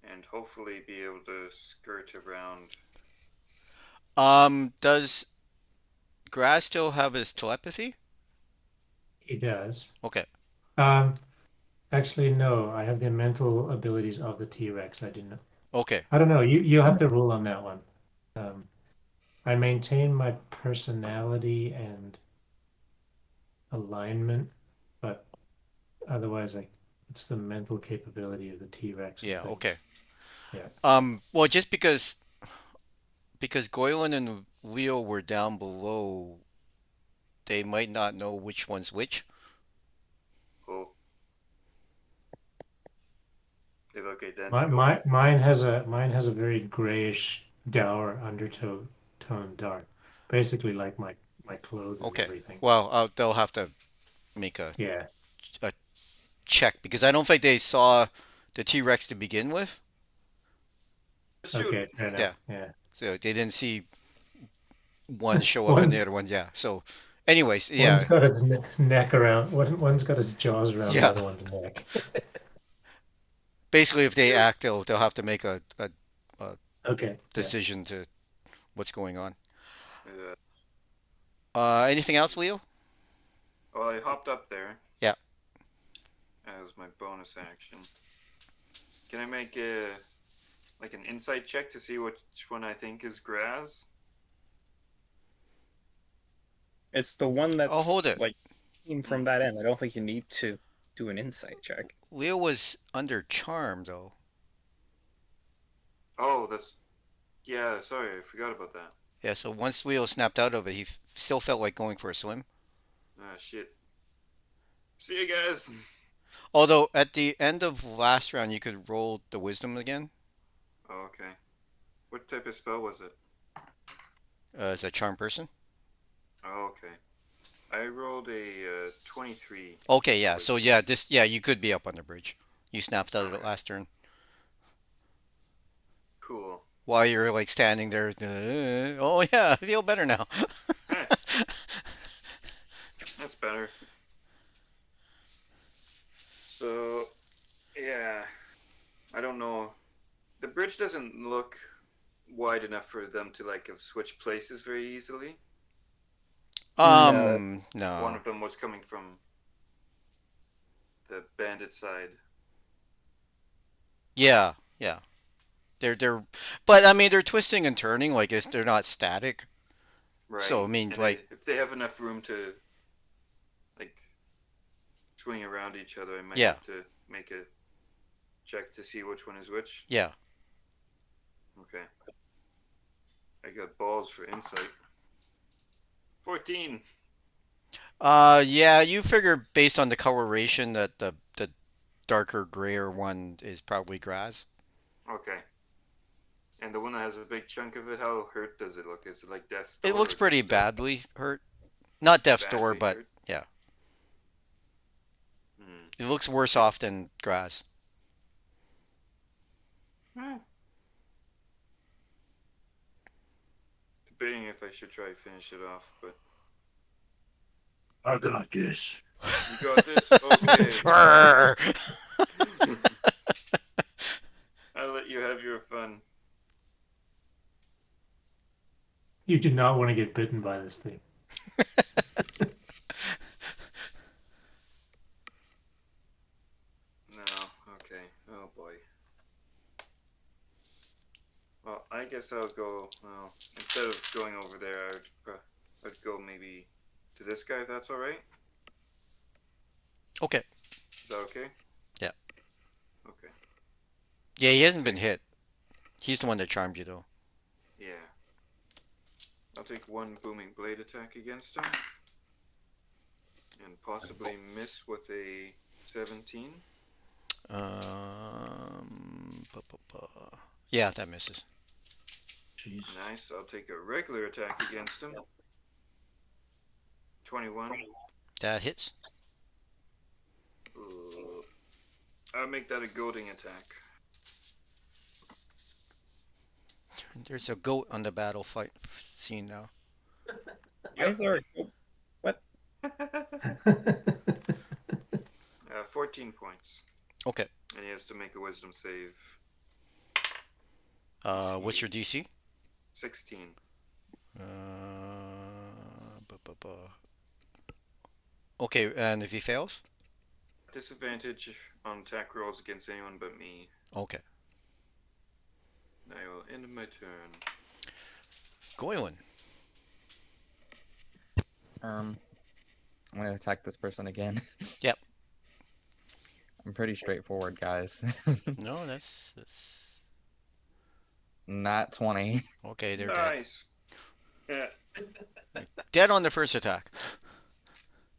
and hopefully be able to skirt around. Does Grass still have his telepathy? He does. Okay. Um, Actually, no. I have the mental abilities of the T-Rex. I didn't. Okay. I don't know. You'll have to rule on that one. Um, I maintain my personality and alignment, but otherwise, like it's the mental capability of the T-Rex and Yeah, things. okay. Yeah. Well, just because Goylan and Leo were down below, they might not know which one's which. Oh, they look My, identical. my mine has a very grayish, dour undertone dark, basically like my clothes and Okay. everything. Well, they'll have to make Yeah. a check because I don't think they saw the T Rex to begin with. Shoot. Okay. Fair enough. Yeah. Yeah. So they didn't see one show up and One's the other one. Yeah. So, anyways, One's yeah, got its neck around. One's got its jaws around the yeah. other one's neck. Basically, if they Shoot. act, they'll have to make a Okay. Yeah. decision to what's going on. Yeah. Anything else, Leo? Well, I hopped up there Yeah. as my bonus action. Can I make a like an insight check to see which one I think is Graz? It's the one Oh, that's hold it. like from that end. I don't think you need to do an insight check. Leo was under charm though. Oh, that's yeah. Sorry, I forgot about that. Yeah. So once Leo snapped out of it, he still felt like going for a swim. Ah, shit. See you guys. Although at the end of last round, you could roll the wisdom again Oh, okay. What type of spell was it? as a charm person. Oh, okay. I rolled a 23 Okay, for yeah. So wisdom. yeah, you could be up on the bridge. You snapped out of it Okay, last turn cool. while you're like standing there. Oh yeah, I feel better now. Eh, that's better. So, yeah, I don't know. The bridge doesn't look wide enough for them to like have switched places very easily. No, One No. of them was coming from the bandit side, Yeah, yeah. They're, but I mean they're twisting and turning like they're not static. So I right? mean And like if they have enough room to like swing around each other, I might yeah, have to make a check to see which one is which. yeah. Okay, I got balls for insight. 14. Yeah, you figure based on the coloration that the darker grayer one is probably grass. Okay. And the one that has a big chunk of it, how hurt does it look? Is it like death's It door looks or pretty just badly hurt. Not death's door, badly but hurt? yeah, Hmm. it looks worse off than grass. Eh. Debating if I should try to finish it off, but I got this. you got this? Okay. Arr! I'll let you have your fun. You do not want to get bitten by this thing. No, okay. Oh boy. Well, I guess I'll go. Well, instead of going over there, I'd go maybe to this guy. If that's all right. Okay. Is that okay? Yeah. Okay. Yeah, he hasn't been hit. He's the one that charmed you, though. Yeah. I'll take one booming blade attack against him, and possibly miss with a 17. Yeah, that misses. Jeez. Nice. I'll take a regular attack against him. 21. That hits. I'll make that a goading attack. There's a goat on the battle fight scene now. Why is there? What? 14 points. Okay. And he has to make a wisdom save. What's your DC? 16. Okay, and if he fails? Disadvantage on attack rolls against anyone but me. Okay. I will end my turn. Goylin. I'm gonna attack this person again. Yep. I'm pretty straightforward, guys. No, that's Not 20. okay. They're dead. Nice. Yeah. Dead on the first attack.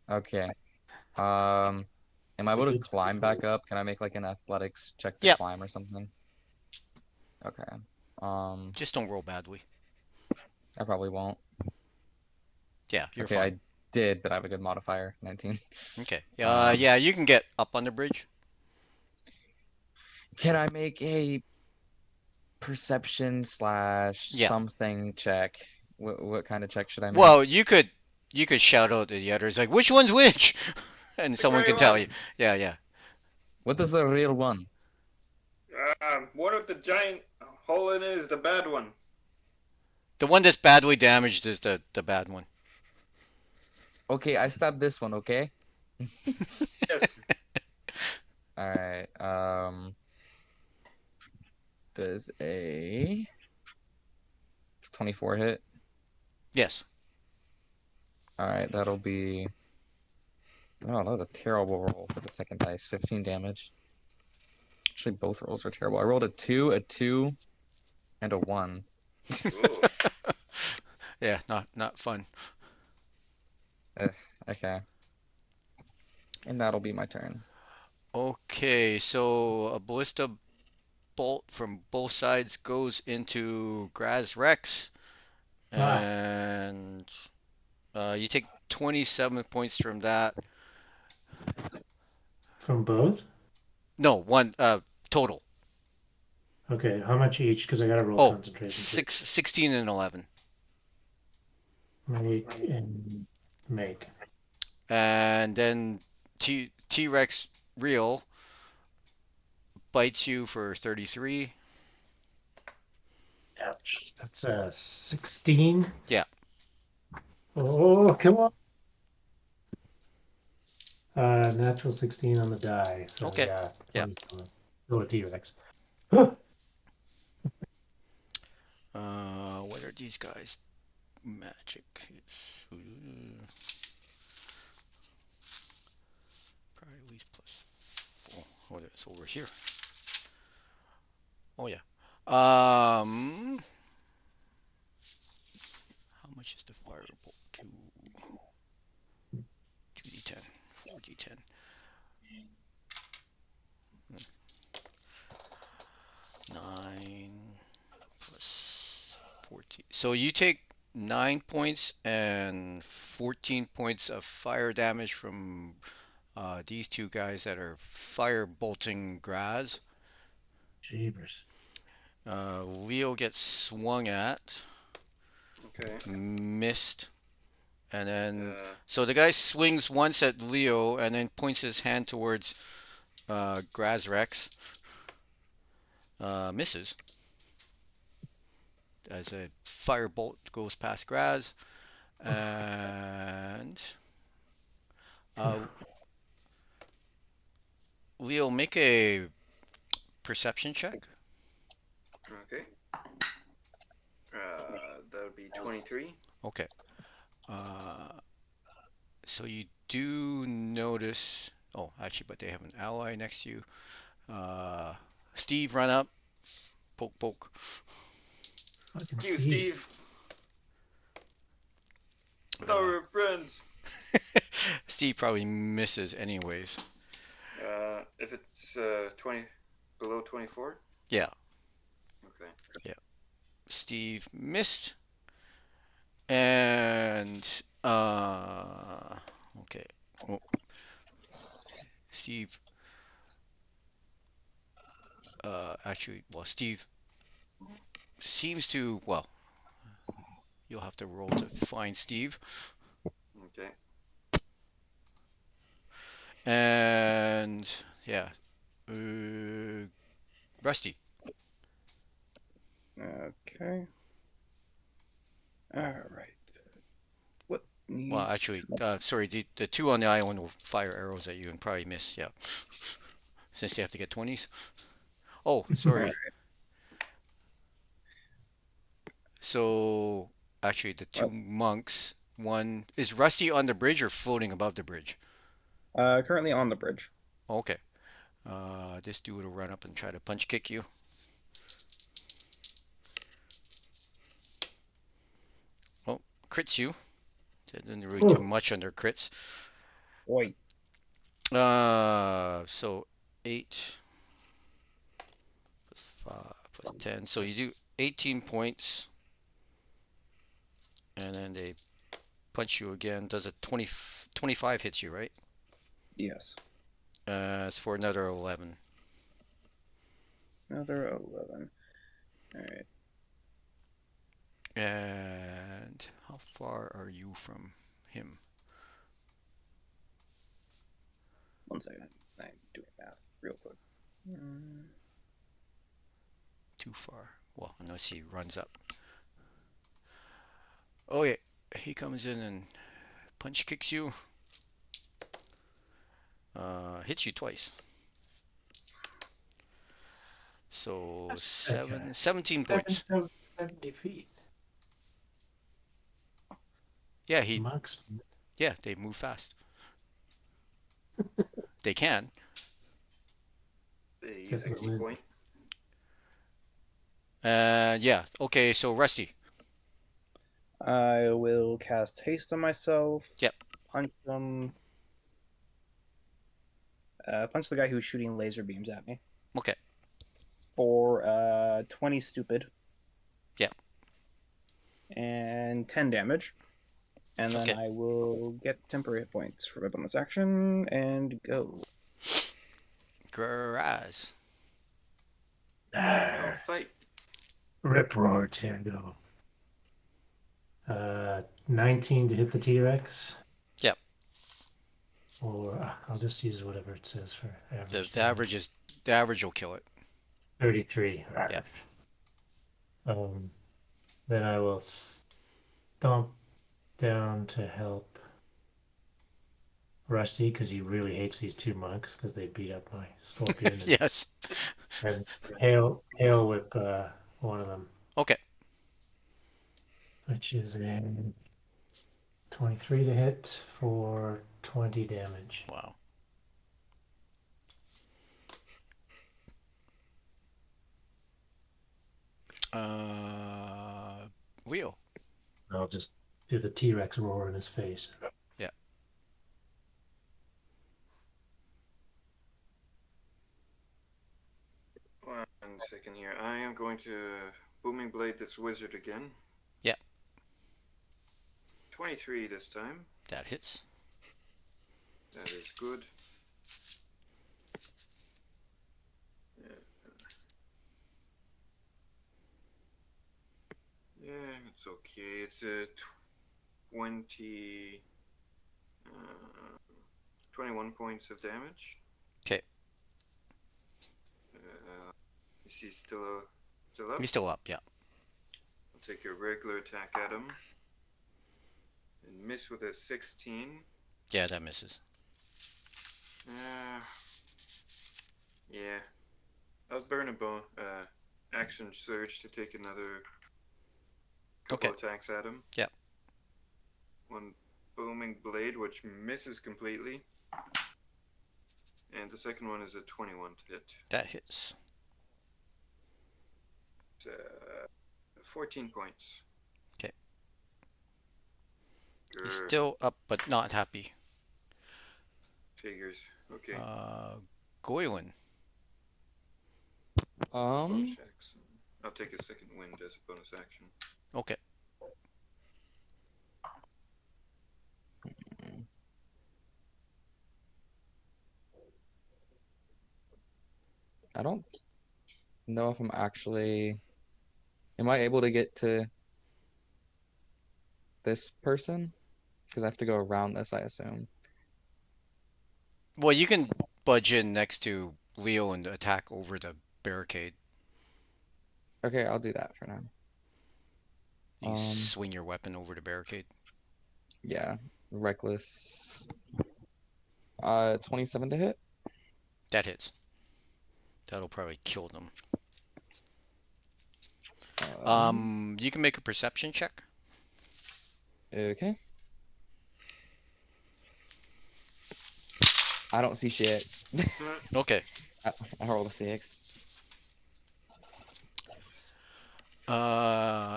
Okay. Am I able to climb back up? Can I make like an athletics check to Yep. climb or something? Okay. Just don't roll badly. I probably won't. Yeah, you're Okay, fine. I did, but I have a good modifier, 19. Okay. Yeah, you can get up on the bridge. Can I make a perception slash Yeah. something check? What kind of check should I make? Well, you could shout out to the others like, which one's which, and someone gray can tell one. you. Yeah, yeah. What is the real one? One with the giant hole in it is the bad one. The one that's badly damaged is the bad one. Okay, I stabbed this one, okay? Yes. Alright, does a 24 hit? Yes. Alright, that'll be... Oh, that was a terrible roll for the second dice. 15 damage. Actually, both rolls were terrible. I rolled a 2, and a 1. Ooh. Yeah, not fun. Okay. And that'll be my turn. Okay, so a ballista bolt from both sides goes into Graz Rex, and you take 27 points from that. From both? No, one total. Okay, how much each? Because I gotta roll Oh, concentration. 16 and 11. Make and make. And then T-Rex Real bites you for 33. Ouch. That's a 16. Yeah. Oh, come on. Natural 16 on the die. So Okay. yeah. Yeah. Go to T-Rex. What are these guys? Magic. Probably at least +4. Oh, it's over here. Oh yeah. How much is the firebolt? 2. So you take 9 points and 14 points of fire damage from these two guys that are fire bolting Graz. Jeebers. Leo gets swung at, Okay. missed, and then Uh, so the guy swings once at Leo and then points his hand towards Graz Rex. Misses as a firebolt goes past Graz, and uh, Leo, make a perception check. okay. That would be 23. Okay. Uh, so you do notice. Oh, actually, but they have an ally next to you. Uh, Steve, run up. Poke, poke. Fucking You, Steve. Steve. I thought we were friends. Steve probably misses anyways. If it's 20 below 24. Yeah, Okay. yeah. Steve missed, and okay. Well, Steve. Actually, well, Steve seems to. Well, you'll have to roll to find Steve. Okay. And yeah, uh, Rusty. Okay. All right. What Well, needs? actually, sorry, the two on the island will fire arrows at you and probably miss. Yeah, since they have to get 20s. Oh, All right. sorry. So actually, the two Well, monks. One is Rusty on the bridge or floating above the bridge. currently on the bridge. Okay. This dude will run up and try to punch kick you. Oh, crits you. That didn't really do Oh, much on their crits. Wait. So 8 plus 5 plus 10. So you do 18 points, and then they punch you again. Does a 20, 25 hits you, right? Yes. It's for another 11. Another 11. All right. And how far are you from him? 1 second. I'm doing math real quick. Too far. Well, unless he runs up. Oh yeah, he comes in and punch kicks you. Hits you twice. So okay. 17 points. 70 feet. Yeah, he. Monks. Yeah, they move fast. They can. They use Except a for the key wind. point. Yeah. Okay, so Rusty. I will cast haste on myself. Yep. Punch them. Punch the guy who's shooting laser beams at me Okay. for 20 stupid. Yeah. And 10 damage. And then Okay. I will get temporary hit points for my bonus action and go. Graz. Tango Arr. fight. Rip roar tango. 19 to hit the T-Rex. Yep. Or I'll just use whatever it says for average The damage. average is the average will kill it. 33. Yeah. Then I will stomp down to help Rusty because he really hates these two monks because they beat up my scorpion. Yes. And hail whip one of them, Okay. which is a 23 to hit for 20 damage. Wow. Leo. I'll just do the T-Rex roar in his face. Yeah. One second here. I am going to booming blade this wizard again. Yeah. 23 this time. That hits. That is good. Yeah, it's okay. It's a 20, 21 points of damage. Okay. Is he still up? He's still up, yeah. I'll take a regular attack at him. And miss with a 16. Yeah, that misses. Yeah. I'll burn a action surge to take another couple attacks at him. Yeah. One booming blade, which misses completely. And the second one is a 21 to hit. That hits. It's, 14 points. Okay. He's still up, but not happy. Figures. Okay. Goylin. Bonus action. I'll take a second wind as a bonus action. Okay. I don't know if I'm actually. Am I able to get to this person? Because I have to go around this, I assume. Well, you can budge in next to Leo and attack over the barricade. Okay, I'll do that for now. You swing your weapon over the barricade. Yeah, reckless. 27 to hit. That hits. That'll probably kill them. You can make a perception check. Okay. I don't see shit. Okay. I rolled a 6.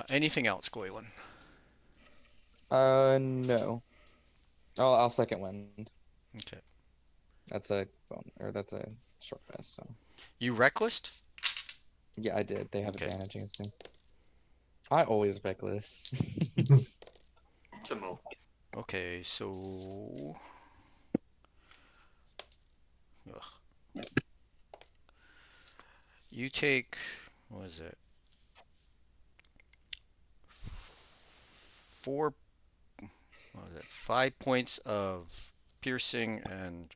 Anything else, Goylin? No. Oh, I'll second wind. Okay. That's a that's a short rest. So. You reckless? Yeah, I did. They have advantage against me. I always reckless. Okay, so. Ugh. You take. What is it? 5 points of piercing and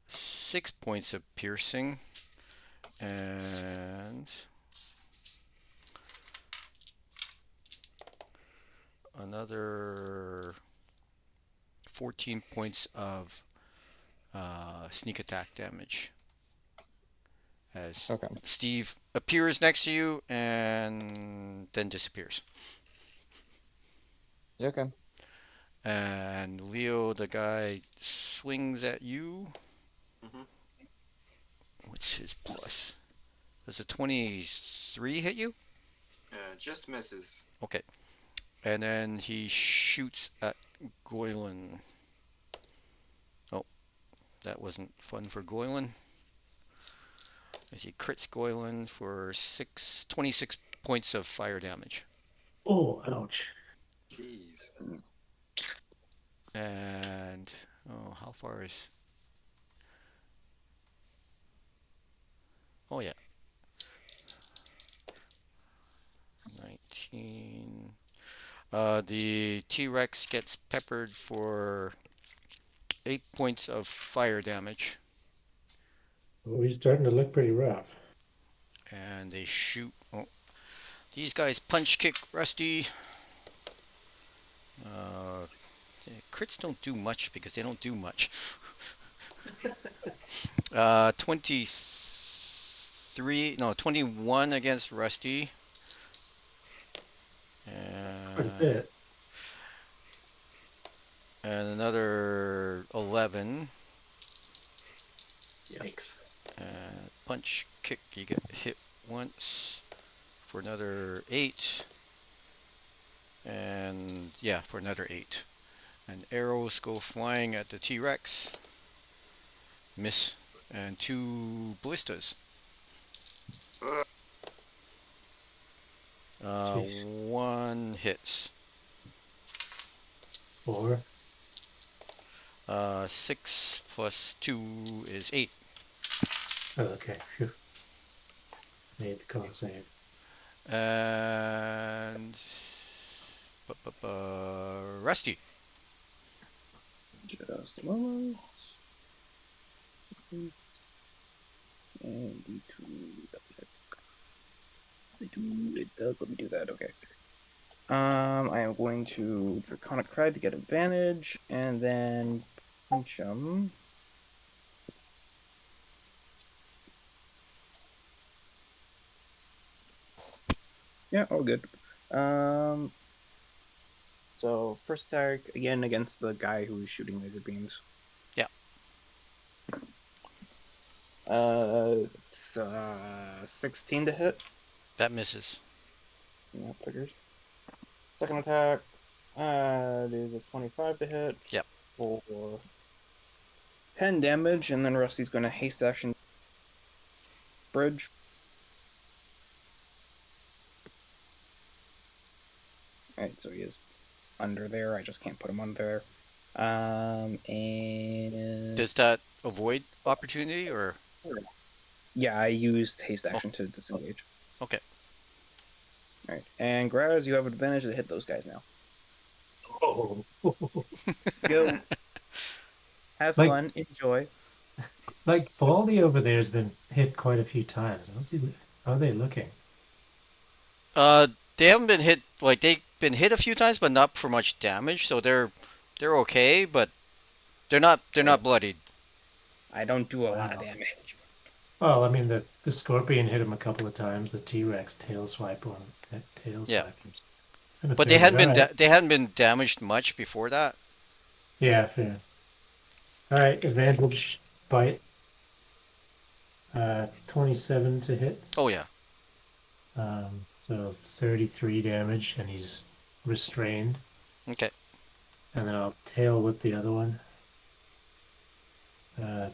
6 points of piercing and another 14 points of sneak attack damage as Steve appears next to you and then disappears. Okay. And Leo, the guy, swings at you. What's his plus? Does a 23 hit you? Just misses. Okay. And then he shoots at Goylin. Oh, that wasn't fun for Goylin. As he crits Goylin for 26 points of fire damage. Oh, ouch. Jeez. And, how far is... Oh, yeah. 19... the T-Rex gets peppered for 8 points of fire damage. Oh, he's starting to look pretty rough. And they shoot. Oh, these guys punch kick Rusty. Crits don't do much because they don't do much. 21 against Rusty. Quite a bit. And another 11. Yikes. Punch kick, you get hit once for another 8. And yeah, for another 8. And arrows go flying at the T-Rex. Miss. And 2 ballistas. Jeez. 1 hits. 4. 6 plus 2 is 8. Oh, okay. Phew. Made the con save. And Rusty. Just a moment. And D2. It does let me do that. Okay. I am going to Draconic Cry to get advantage, and then punch him. Yeah, all good. So first attack again against the guy who was shooting laser beams. Yeah. It's 16 to hit. That misses. Yeah, figures. Second attack, it is a 25 to hit. Yep. For 10 damage, and then Rusty's going to haste action bridge. Alright, so he is under there. I just can't put him under there. And Does that avoid opportunity or? yeah, I used haste action to disengage. Okay. Alright, and Graz, you have advantage to hit those guys now. Oh. Go. Have Like- fun. Enjoy. Like Baldy over there has been hit quite a few times. How are they looking? Uh, they haven't been hit. Like they've been hit a few times, but not for much damage. So they're okay, but they're not bloodied. I don't do a lot of Wow. damage. Well, I mean the scorpion hit him a couple of times. The T-Rex tail swipe on tail Yeah. swipe him. Kinda But they figured, hadn't been alright. they hadn't been damaged much before that. Yeah, fair. All right, advantage bite. 27 to hit. Oh yeah. So 33 damage, and he's restrained. Okay. And then I'll tail whip the other one.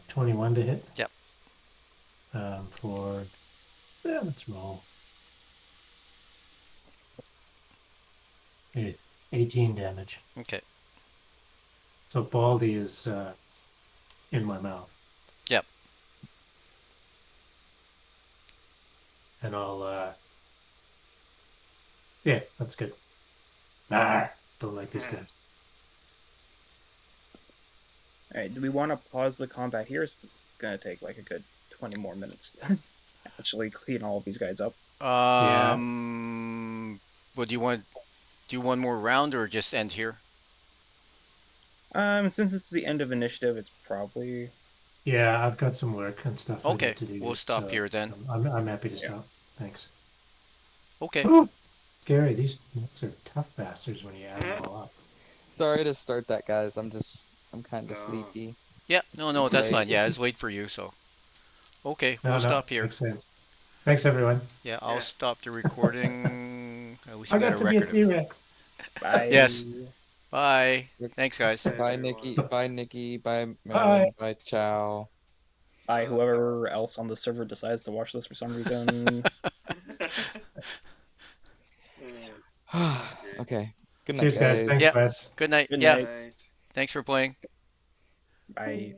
21 to hit. Yep. Let's roll. 18 damage. Okay. So Baldy is in my mouth. Yep. And I'll yeah, that's good. Don't like this guy. Alright, do we want to pause the combat here? It's going to take like a good 20 more minutes to actually clean all of these guys up. What do you want? Do one more round or just end here? Since it's the end of initiative, it's probably... Yeah, I've got some work and stuff I Okay, need to do. we'll stop so here then. I'm happy to stop. Thanks. Okay. Ooh, scary. These are tough bastards when you add them all up. Sorry to start that, guys. I'm kind No. of sleepy. Yeah. No, It's that's late. fine. Yeah, it's late for you, so. Okay, No, we'll no, stop here. makes sense. Thanks, everyone. Yeah, I'll Yeah. stop the recording. At least I we got got a to be a record of it. T-Rex. Bye. Yes. Bye. Yep. Thanks, guys. Bye, Bye, everyone. Nikki. Bye, Nikki. Bye, Bye. Marilyn. Bye, Chow. Bye, whoever else on the server decides to watch this for some reason. Okay. Good night, Cheers, guys. guys. Thanks, Yeah. Wes. Good night. Good Yeah. night. Right. Thanks for playing. Bye.